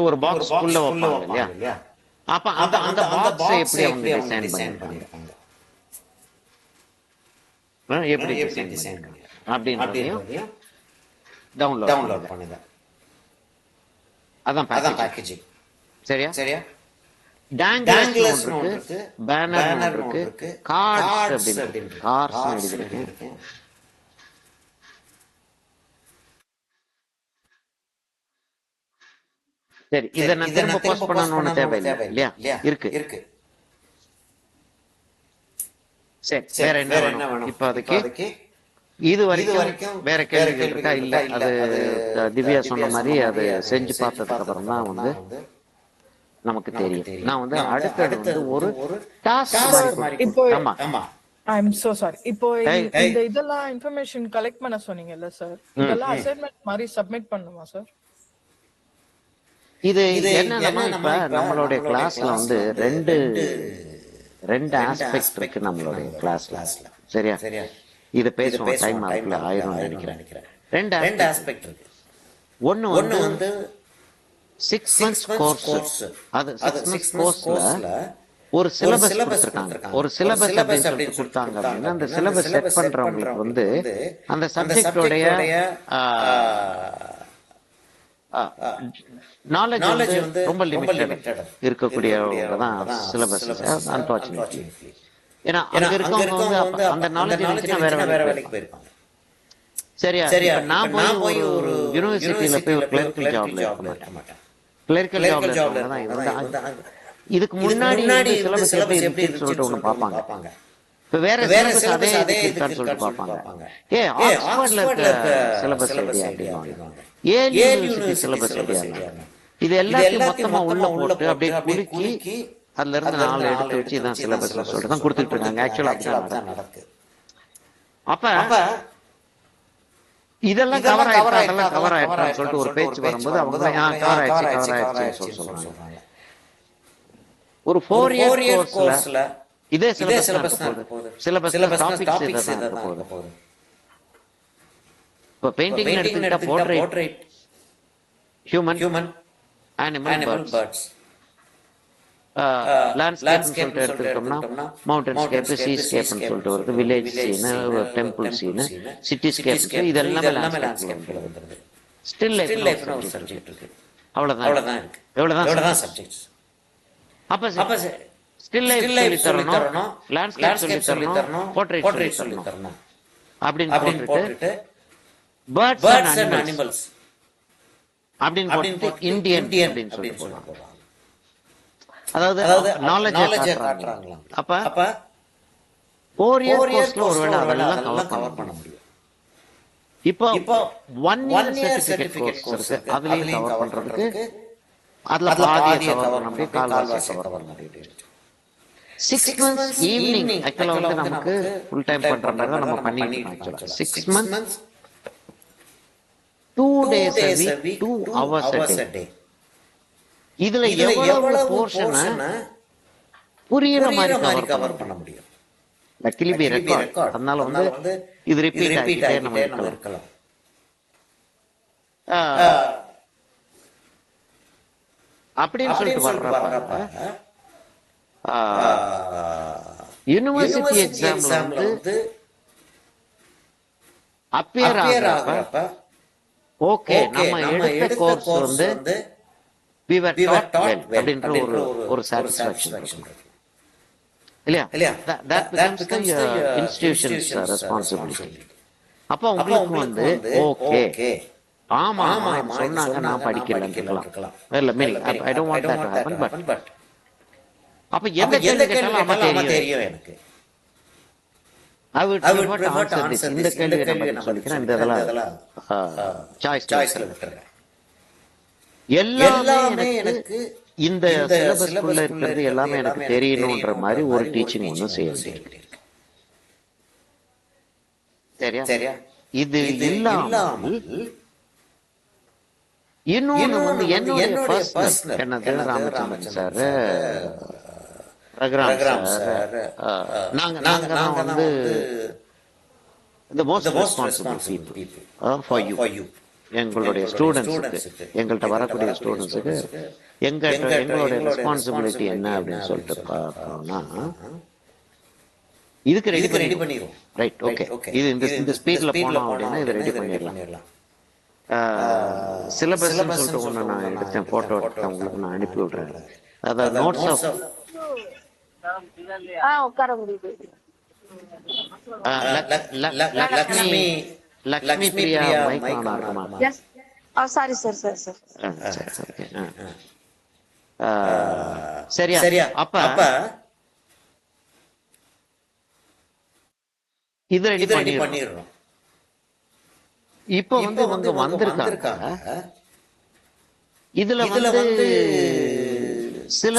ஒரு பாக்ஸ் உள்ள வைப்பாங்க இல்லையா? அப்ப அந்த பாக்ஸ் எப்படி அவங்க டிசைன் பண்ணிருக்காங்க, எப்படி டிசைன் பண்ணிருக்காங்க அப்படின்றதையும் டவுன்லோட் பண்ணுங்க. அதான் பேக்கேஜிங். சரியா? டேங்கிள்ஸ் இருக்கு, பேனர் இருக்கு, கார்ட்ஸ் அப்படினு கார்ஸ் எழுதிருக்கேன். சரி, இத நான் திரும்ப போஸ்ட் பண்ணனும்னு தேவையில்லை இல்லையா? இருக்கு. சரி, வேற என்ன வேணும் இப்ப அதுக்கு? இது வரைக்கும் வேற கேள்விகள் இருக்கா? இல்ல, அது திவ்யா சொன்ன மாதிரி அது செஞ்சு பார்த்ததுக்கு அப்புறம் தான் வந்து நமக்கு தெரியும். நான் வந்து அடுத்தது வந்து ஒரு டாஸ்க் மாதிரி. இப்போ ஐ அம் சோ சாரி. இப்போ இந்த இதெல்லாம் இன்ஃபர்மேஷன் கலெக்ட் பண்ண சொன்னீங்கல்ல சார், இதெல்லாம் அசைன்மென்ட் மாதிரி சப்மிட் பண்ணுமா சார்? இது என்னன்னா, இப்ப நம்மளுடைய கிளாஸ்ல வந்து ரெண்டு ஆஸ்பெக்ட் இருக்கு நம்மளுடைய கிளாஸ்ல. சரியா? இது பேசுவோம், டைம் ஆகுல ஆயிரம் நினைக்கிறேன். ரெண்டு ஆஸ்பெக்ட் இருக்கு. ஒன்னு வந்து 6 months கோர்ஸ். அது 6 months கோர்ஸ்ல ஒரு சிலபஸ் கொடுத்திருக்காங்க. ஒரு சிலபஸ் அப்படின்னு கொடுத்தாங்க அப்படின்னா அந்த சிலபஸ் செட் பண்றவங்களுக்கு வந்து அந்த சப்ஜெக்டோடைய நாலேஜ் வந்து ரொம்ப லிமிட்டட் இருக்கக்கூடியவங்க தான் சிலபஸ். அன்பார்ச்சுனேட்லி, ஏன்னா அங்க இருக்கவங்க வந்து அந்த நாலேஜ் இருந்துச்சுன்னா வேற வேலைக்கு போயிருப்பாங்க. சரியா? நான் போய் ஒரு யூனிவர்சிட்டியில போய் ஒரு கிளரிக்கல் ஜாப்ல இருக்க மாட்டேன். கிளரிக்கல் ஜாப்ல தான் இதுக்கு முன்னாடி சிலபஸ் எப்படி இருக்குன்னு சொல்லிட்டு ஒண்ணு பார்ப்பாங்க. இப்ப வேற சிலபஸ் அதே இதுக்கு இருக்கான்னு சொல்லிட்டு பார்ப்பாங்க. ஆக்ஸ்போர்ட்ல இருக்க சிலபஸ் ரெடியா அப்படின்வாங்க. ஏல் யூனிவர்சிட்டி சிலபஸ் ரெடியா. இது எல்லாத்தையும் மொத்தமா உள்ள போட்டு அப்படியே குலுக்கி அதுல இருந்து 4 எடுத்து வச்சு இதான் சிலபஸ் சொல்லிட்டு தான் கொடுத்துட்டு இருக்காங்க. ஆக்சுவலா அப்படிதான் நடக்குது. அப்ப இதெல்லாம் கவர் ஆயிட்டா அதெல்லாம் கவர் ஆயிட்டான்னு சொல்லிட்டு ஒரு பேச்சு வரும்போது அவங்க கவர் ஆயிடுச்சு சொல்றாங்க. ஒரு 4 இயர் கோர்ஸ்ல இதே சிலபஸ் போகுது. சிலபஸ் டாபிக்ஸ் இதெல்லாம் போகுது. இப்ப பெயிண்டிங் எடுத்துக்கிட்டா போர்ட்ரைட், ஹியூமன், அனிமல், பேர்ட்ஸ், லேண்ட்ஸ்கேப்னு சொல்லிட்டு எடுத்துக்கிட்டோம்னா மவுண்டன் ஸ்கேப், சீஸ்கேப்னு சொல்லிட்டு வருது, village scene, temple scene, city scape, இதெல்லாமே லேண்ட்ஸ்கேப்ல வந்துருது. ஸ்டில் லைஃப்னு ஒரு சப்ஜெக்ட் இருக்கு. அவ்வளவுதான் இருக்கு. எவ்வளவுதான் சப்ஜெக்ட்ஸ். அப்ப ஸ்டில் லைஃப் சொல்லி தரணும், லேண்ட்ஸ்கேப் சொல்லி தரணும், போர்ட்ரைட் சொல்லி தரணும் அப்படின்னு போட்டுட்டு பேர்ட்ஸ் அண்ட் அனிமல்ஸ் அப்படின்னு போட்டு இந்தியன் அப்படின்னு சொல்லி போடுறாங்க. அதாவது நாலேஜ் காட்டுறாங்களா. அப்ப 4 இயர் கோர்ஸ்ல ஒருவேளை அதெல்லாம் கவர் பண்ண முடியும். இப்போ 1 இயர் சர்டிபிகேட் கோர்ஸ் இருக்கு. அதுலயும் கவர் பண்றதுக்கு அதுல பாதியை கவர் பண்ண முடியும், கால்வாசி கவர் பண்ண முடியும். 6 months ஈவினிங் ஆக்சுவலா வந்து நமக்கு ஃபுல் டைம் பண்ற மாதிரி தான் நம்ம பண்ணிட்டு இருக்கோம். ஆக்சுவலா 6 months 2 days a week 2 hours a day. இதுல எவ்வளவு போர்ஷனை புரியுற மாதிரி கவர் பண்ண முடியும். Luckily B record. அதனால வந்து இது ரிப்பீட் ஆகிட்டே நம்ம இருக்கலாம். அப்படின்னு சொல்லிட்டு வர்றப்ப யூனிவர்சிட்டி எக்ஸாம்ல வந்து அப்பியர் ஆகிறப்ப ஓகே நம்ம எடுத்த கோர்ஸ் வந்து we were taught well அப்படின்ற ஒரு satisfaction இல்லையா. that becomes the institution's responsibility. அப்ப உங்களுக்கு வந்து ஓகே ஆமா சொன்னாங்க நான் படிக்கலன்னு இருக்கலாம். இல்ல meaning I don't want that to happen, but அப்ப எந்த கேள்வி கேட்டாலும் ஆமா தெரியும் எனக்கு. I would prefer to answer this. இந்த கேள்வி நான் சொல்லிக்கிறேன். இந்த இதெல்லாம் சாய்ஸ்ல விட்டுறேன். எல்லாமே எனக்கு இந்த சிலபஸ்க்குள்ள இருக்கிறது எல்லாமே எனக்கு தெரியணும்ன்ற மாதிரி ஒரு டீச்சிங் ஒன்றும் செய்ய சரியா. இது இல்லாமல் இன்னொன்னு வந்து என்னுடைய பர்சனல் என்னது ராமச்சந்திரன் சார், ரகுராம் சார், நாங்க வந்து the most responsible people for you. எங்களுடைய ஸ்டூடெண்ட்ஸுக்கு, எங்கள்கிட்ட வரக்கூடிய ஸ்டூடெண்ட்ஸுக்கு எங்களுடைய ரெஸ்பான்சிபிலிட்டி என்ன அப்படின்னு சொல்லிட்டு பார்த்தோம்னா இதுக்கு ரெடி பண்ணிடுவோம். Right, okay. இது இந்த ஸ்பீட்ல போனோம் அப்படின்னா இதை ரெடி பண்ணிடலாம். சிலபஸ் சொல்லிட்டு ஒன்று நான் எடுத்தேன், போட்டோ எடுத்தேன், உங்களுக்கு நான் அனுப்பி விடுறேன். அதாவது notes of Lakshmi Priya mic on ஆகுமா? Sorry sir. சரியா. அப்ப இது ரெடி பண்ணிடுறோம். இப்போ வந்து இவங்க வந்திருக்காங்க. இதுல வந்து சில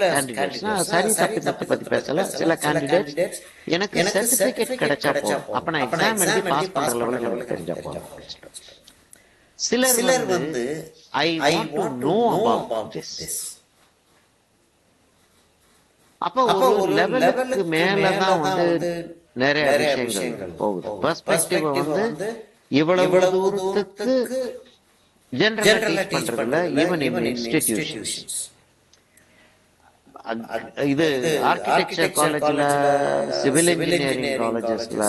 கேண்டிடேட்ஸ்னா சரி தப்பு பத்தி பேசல. சில கேண்டிடேட்ஸ் எனக்கு சர்டிபிகேட் கிடைச்சா போதும், அப்ப நான் எக்ஸாம் எழுதி பாஸ் பண்ற லெவலுக்கு எனக்கு தெரிஞ்சா போதும். சிலர் வந்து I want to know about this. அப்ப ஒரு லெவலுக்கு மேலதான் வந்து நிறைய விஷயங்கள் போகுது. பெர்ஸ்பெக்டிவ் வந்து இவ்வளவு தூரத்துக்கு ஜெனரலா டீச் பண்றதுல ஈவன் இன் இன்ஸ்டிடியூஷன்ஸ். இது ஆர்கிடெக்சர் காலேஜ்ல, சிவில் இன்ஜினியரிங் காலேஜஸ்ல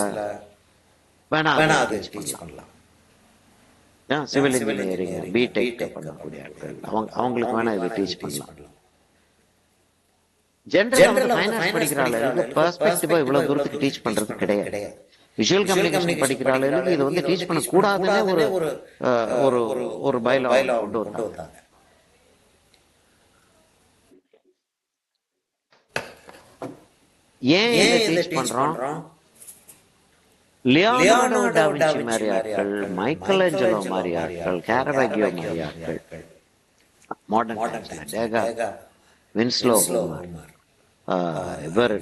வேணா டீச் பண்ணலாம். சிவில் இன்ஜினியரிங் பிடெக் பண்ணக்கூடிய ஆட்கள் அவங்களுக்கு வேணா இதை டீச் பண்ணலாம். ஜெனரல் ஃபைனான்ஸ் படிக்கிற ஆளுக்கு பெர்ஸ்பெக்டிவா இவ்வளவு தூரத்துக்கு டீச் பண்றது கிடையாது. விஷுவல் கம்யூனிகேஷன் படிக்கிற ஆளுக்கு இது வந்து டீச் பண்ண கூடாதுன்னு ஒரு பைலா கொண்டு வந்தாங்க. ஏன் இதை டீச் பண்றோம்? லியோனார்டோ டாவின்சி மாதிரி ஆட்கள், மைக்கேல் ஏஞ்சலோ மாதிரி ஆட்கள், கேரவாகியோ மாதிரி ஆட்கள், மாடர்ன் டைம்ஸ்ல டேகா, வின்ஸ்லோ ஹோமர், இவர்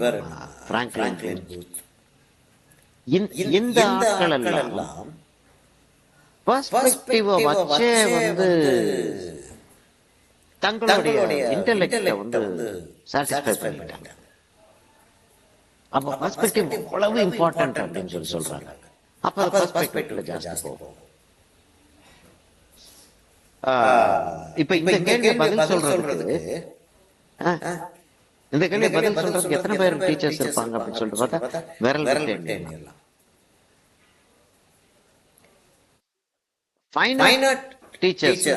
பிராங்க்லின் பூத், இந்த ஆட்கள் எல்லாம் பெர்ஸ்பெக்டிவ் வச்சே வந்து தங்களுடைய இன்டெலெக்ட வந்து சாட்டிஸ்ஃபை பண்ணிட்டாங்க. அப்ப பெர்ஸ்பெக்டிவ் எவ்வளவு இம்பார்ட்டன்ட் அப்படின்னு சொல்றாங்க. அப்ப பெர்ஸ்பெக்டிவ்ல ஜாஸ்தி போகும். இப்ப இந்த கேள்வி பதில் சொல்றதுக்கு இந்த கேள்வி பதில் சொல்றதுக்கு எத்தனை பேர் டீச்சர்ஸ் இருப்பாங்க அப்படின்னு சொல்லிட்டு பார்த்தா விரல் எண்ணலாம். ஃபைன் டீச்சர்ஸ்ல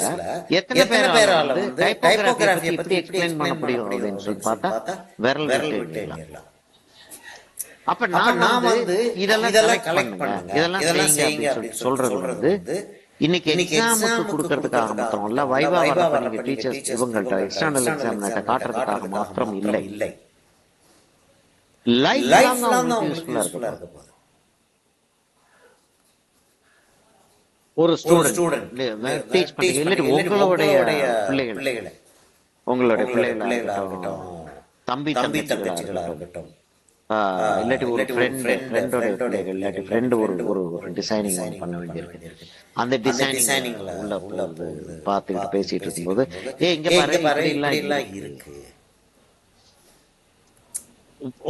எத்தனை பேரால வந்து டைப்போகிராஃபியை பத்தி எக்ஸ்பிளைன் பண்ண முடியும் அப்படின்னு சொல்லி பார்த்தா விரல் எண்ணலாம். அப்ப நான் வந்து இதெல்லாம் கலெக்ட் பண்ணுங்க, இதெல்லாம் செய்யுங்க அப்படின்னு சொல்றது வந்து இன்னைக்கு எக்ஸாமுக்கு கொடுக்கறதுக்காக மாத்திரம் இல்ல, வைவா வரப்ப நீங்க டீச்சர்ஸ் இவங்கள்ட்ட எக்ஸ்டர்னல் எக்ஸாமினர்ட்ட காட்டுறதுக்காக மாத்திரம் இல்லை, லைஃப் லாங் யூஸ்ஃபுல்லா இருக்கு. ஒரு ஸ்டூடெண்ட் டீச் பண்ணி உங்களுடைய பிள்ளைகளை தம்பி தங்கச்சிகளா இருக்கட்டும், இல்லாட்டி ஒரு ஃப்ரெண்டோட பிள்ளைகள், இல்லாட்டி ஃப்ரெண்ட் ஒரு டிசைனிங் பண்ண வேண்டியிருக்கு. அந்த டிசைனிங்ல உள்ள பார்த்துக்கிட்டு பேசிட்டு இருக்கும்போது இங்க பாரு எல்லாம் இருக்கு.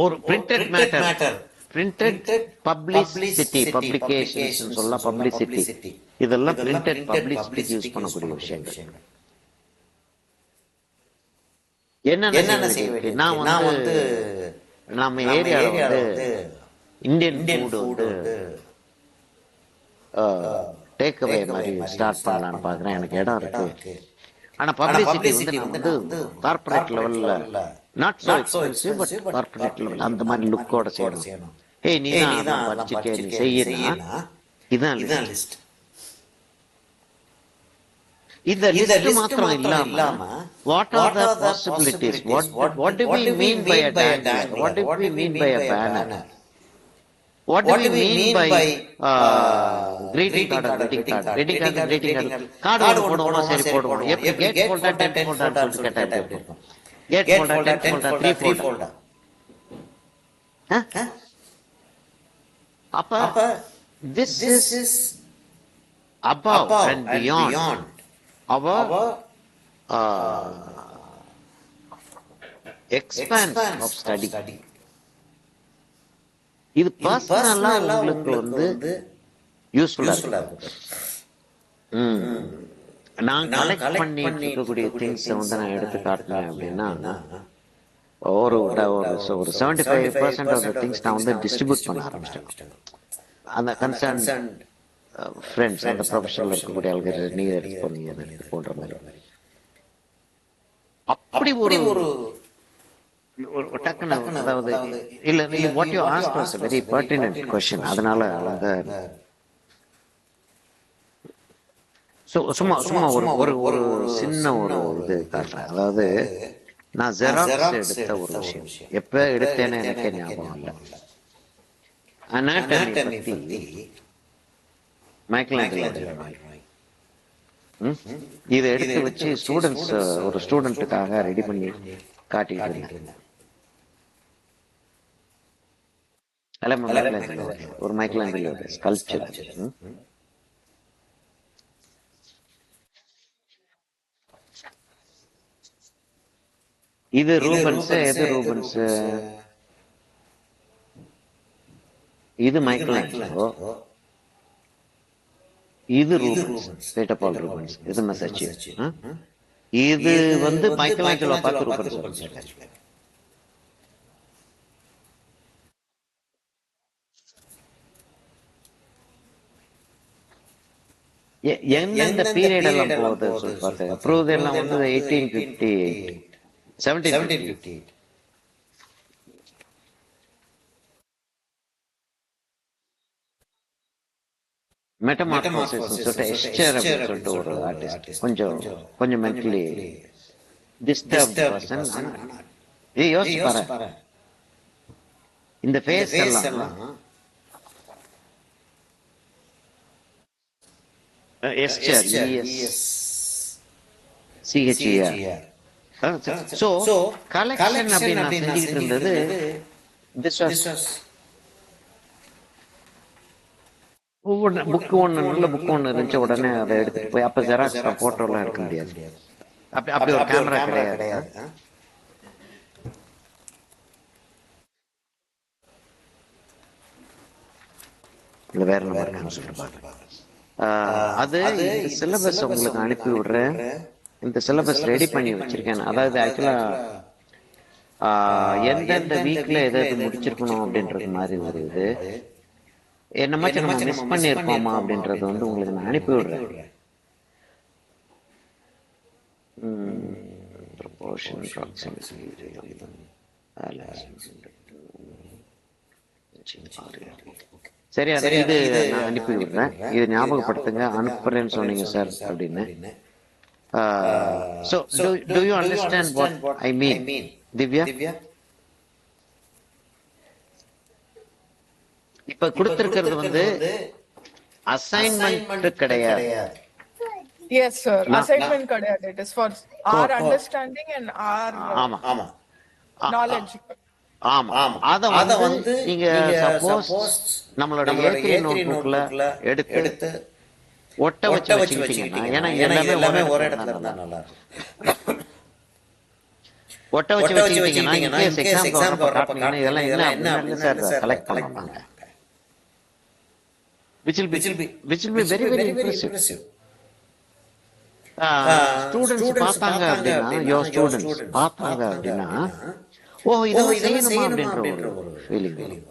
ஒரு printed matter, printed publicity, publications சொல்லலாம், பப்ளிசிட்டி, இதெல்லாம் பிரிண்டட் பப்ளிசிட்டிக்கு யூஸ் பண்ணக்கூடிய விஷயங்கள். என்னென்ன செய்ய வேண்டியது? நான் வந்து நம்ம ஏரியால வந்து இந்தியன் ஃபுட் வந்து டேக் அவே மாதிரி ஸ்டார்ட் பண்ணலான்னு பாக்குறேன். எனக்கு இடம் இருக்கு. ஆனா பப்ளிசிட்டி வந்து நான் வந்து கார்பரேட் லெவல்ல not so expensive but corporate level அந்த மாதிரி லுக்கோட செய்யணும். நீ தான் படிச்சுட்டே நீ செய்யறா, இதான் லிஸ்ட். இந்த லிஸ்ட் மாத்திரம் இல்லாம what are the possibilities, what do we mean by a dangler, what do we mean by a banner, what do we mean by greeting card போடுவோம், சரி போடுவோம். எப்படி கேட் ஃபோல்டர், டென் ஃபோல்டர் சொல்லி கேட்டா எப்படி இருக்கும்? Cat folder, ten folder, 3 folder. அப்ப this is above and beyond our expanse of study. இது பர்சனலா உங்களுக்கு வந்து யூஸ்ஃபுல்லா இருக்கு. நான் கலெக்ட் பண்ணி இருக்கக்கூடிய திங்ஸ் வந்து நான் எடுத்து காட்டினேன் அப்படின்னா ஒரு 75% ஆஃப் த திங்ஸ் நான் வந்து டிஸ்ட்ரிபியூட் பண்ண ஆரம்பிச்சிட்டேன். அந்த கன்சர்ன் ஃப்ரெண்ட்ஸ், அந்த ப்ரொஃபஷனல் இருக்கக்கூடிய ஆளுக்கு நீங்க எடுத்து போனீங்க போன்ற மாதிரி அப்படி ஒரு டக்குன்னு, அதாவது இல்ல what you asked was a very pertinent question. அதனால அவங்க சும்மா ஒரு சின்ன ஒரு இது காட்டுறேன். அதாவது நான் ஜெராக்ஸ் எடுத்த ஒரு விஷயம், எப்ப எடுத்தேன்னு எனக்கே ஞாபகம் இல்லை. அனாட்டமி பத்தி மைக்கேல் ஏஞ்சலோ இதை எடுத்து வச்சு ஒரு ஸ்டூடெண்ட்டுக்காக ரெடி பண்ணி காட்டிட்டு இருந்தேன். ஒரு மைக்கேல் ஏஞ்சலோ ஸ்கல்ப்சர். இது ரூபன்ஸ், எது ரூபன்ஸ்? இது மைக்கேல் ஏஞ்சலோ, இது ரூபன்ஸ், பீட்டர் பால் ரூபன்ஸ், இது மெசேஜ். இது வந்து மைக்கேல் ஏஞ்சலோ பார்த்து ரூபன்ஸ். எந்தெந்த பீரியட் எல்லாம் போகுது சொல்லி பார்த்தேன். அப்ரூவ் எல்லாம் வந்து 1858, 1758. மெட்டமார்ஃபோசிஸ் சொல்லிட்டு எஸ்டர் அப்படின்னு சொல்லிட்டு ஒரு ஆர்டிஸ்ட், கொஞ்சம் மென்டலி டிஸ்டர்ப்ட் பர்சன். யோசிச்சு பாரு, இந்த ஃபேஸ் எல்லாம் எஸ்டர் சிஹெச்இஆர். சோ கலெக்ஷன் அப்படின்னு நான் செஞ்சுக்கிட்டு இருந்தது ஒவ்வொன்று புக் ஒன்று நல்ல புக் ஒன்று இருந்துச்சு, உடனே அதை எடுத்துட்டு போய் அப்ப ஜெராக்ஸ் போட்டோ எல்லாம் எடுக்க முடியாது, அப்படி அப்படி ஒரு கேமரா கிடையாது. இல்ல வேற நம்பர் சொல்லிட்டு பாருங்க. அது இந்த சிலபஸ் உங்களுக்கு அனுப்பி விடுறேன். இந்த சிலபஸ் ரெடி பண்ணி வச்சிருக்கேன். அதாவது ஆக்சுவலா எந்தெந்த வீக்ல எதாவது முடிச்சிருக்கணும் அப்படின்றது மாதிரி ஒரு இது என்னமாச்சும் நம்ம மிஸ் பண்ணிருப்போமா அப்படின்றது வந்து உங்களுக்கு நான் அனுப்பி விடுறேன். சரி, அது இது நான் அனுப்பி விடுறேன். இது ஞாபகப்படுத்துங்க, அனுப்புறேன்னு சொன்னீங்க சார் அப்படின்னு. So do you understand what I mean, Divya? இப்ப கொடுத்திருக்கிறது வந்து அசைன்மெண்ட் கிடையாது. Yes sir, assignment கிடையாது. It is for our understanding and our knowledge. ஆமா, அத வந்து நீங்க சப்போஸ் நம்மளோட ஏகே நோட்புக்ல எடுத்து ஒட்ட வச்சு வச்சுக்கிட்டீங்கன்னா, ஏன்னா எல்லாமே ஒரே இடத்துல இருந்தா நல்லா இருக்கும். ஒட்ட வச்சு வச்சுக்கிட்டீங்கன்னா எக்ஸாம் வரப்ப இதெல்லாம் என்ன சார் கலெக்ட் பண்ணுவாங்க. which will be very very impressive. Students பார்த்தாங்க அப்படின்னா, your students பார்த்தாங்க அப்படின்னா, ஓ இதெல்லாம் செய்யணுமா அப்படின்ற ஒரு ஃபீலிங் வரும்.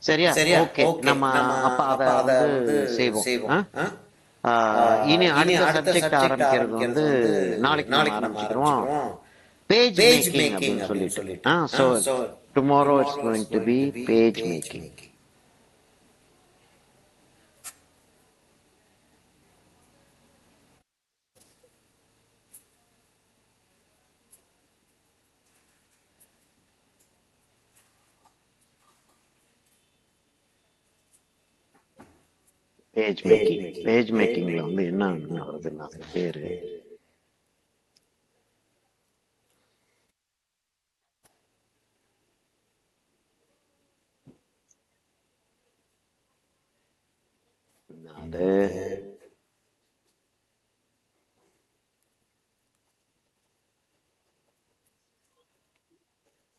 சரியா? ஓகே, நம்ம அப்ப அத வந்து செய்வோம். இனி அடுத்த சப்ஜெக்ட் ஆரம்பிக்கிறது வந்து நாளைக்கு ஆரம்பிச்சிடுவோம், பேஜ் மேக்கிங் அப்படின்னு சொல்லிட்டு. so tomorrow it's going to be page making. Page மேக்கிங்ல வந்து என்ன வருதுன்னா பேரு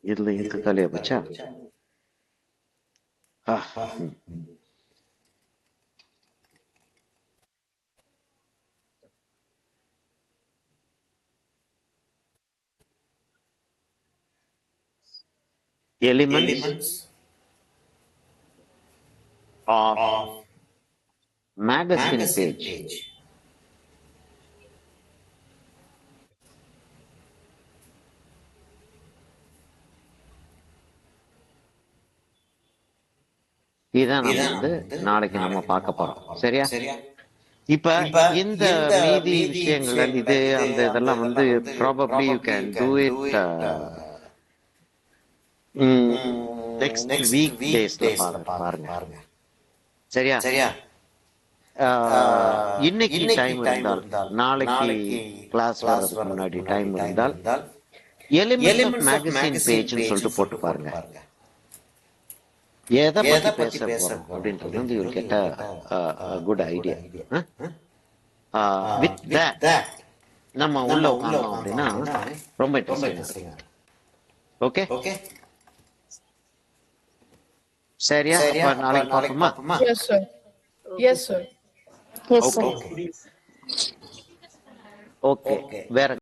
இதுல இருக்கு காலியா பச்சா. Elements of magazine page. இதான் நம்ம வந்து நாளைக்கு நம்ம பார்க்க போறோம். சரியா? இப்ப இந்த மீதி விஷயங்கள் இது அந்த இதெல்லாம் வந்து probably you can do it next week daysல பாருங்க. சரியா? இன்னைக்கு டைம் இருந்தால், நாளைக்கு கிளாஸ் வர்றதுக்கு முன்னாடி டைம் இருந்தால் எலிமெண்ட் ஆஃப் மேகசின் பேஜ்னு சொல்லிட்டு போட்டு பாருங்க. எதை பத்தி பேச போறோம் அப்படின்றது வந்து you will get a good idea. With that நம்ம உள்ள உட்கார்ந்தோம் அப்படின்னா ரொம்ப இன்ட்ரெஸ்டிங்கா. ஓகே, சரியா? நாளைக்கு பார்ப்போமா? Yes sir. Yes sir. Yes sir. Okay, வேற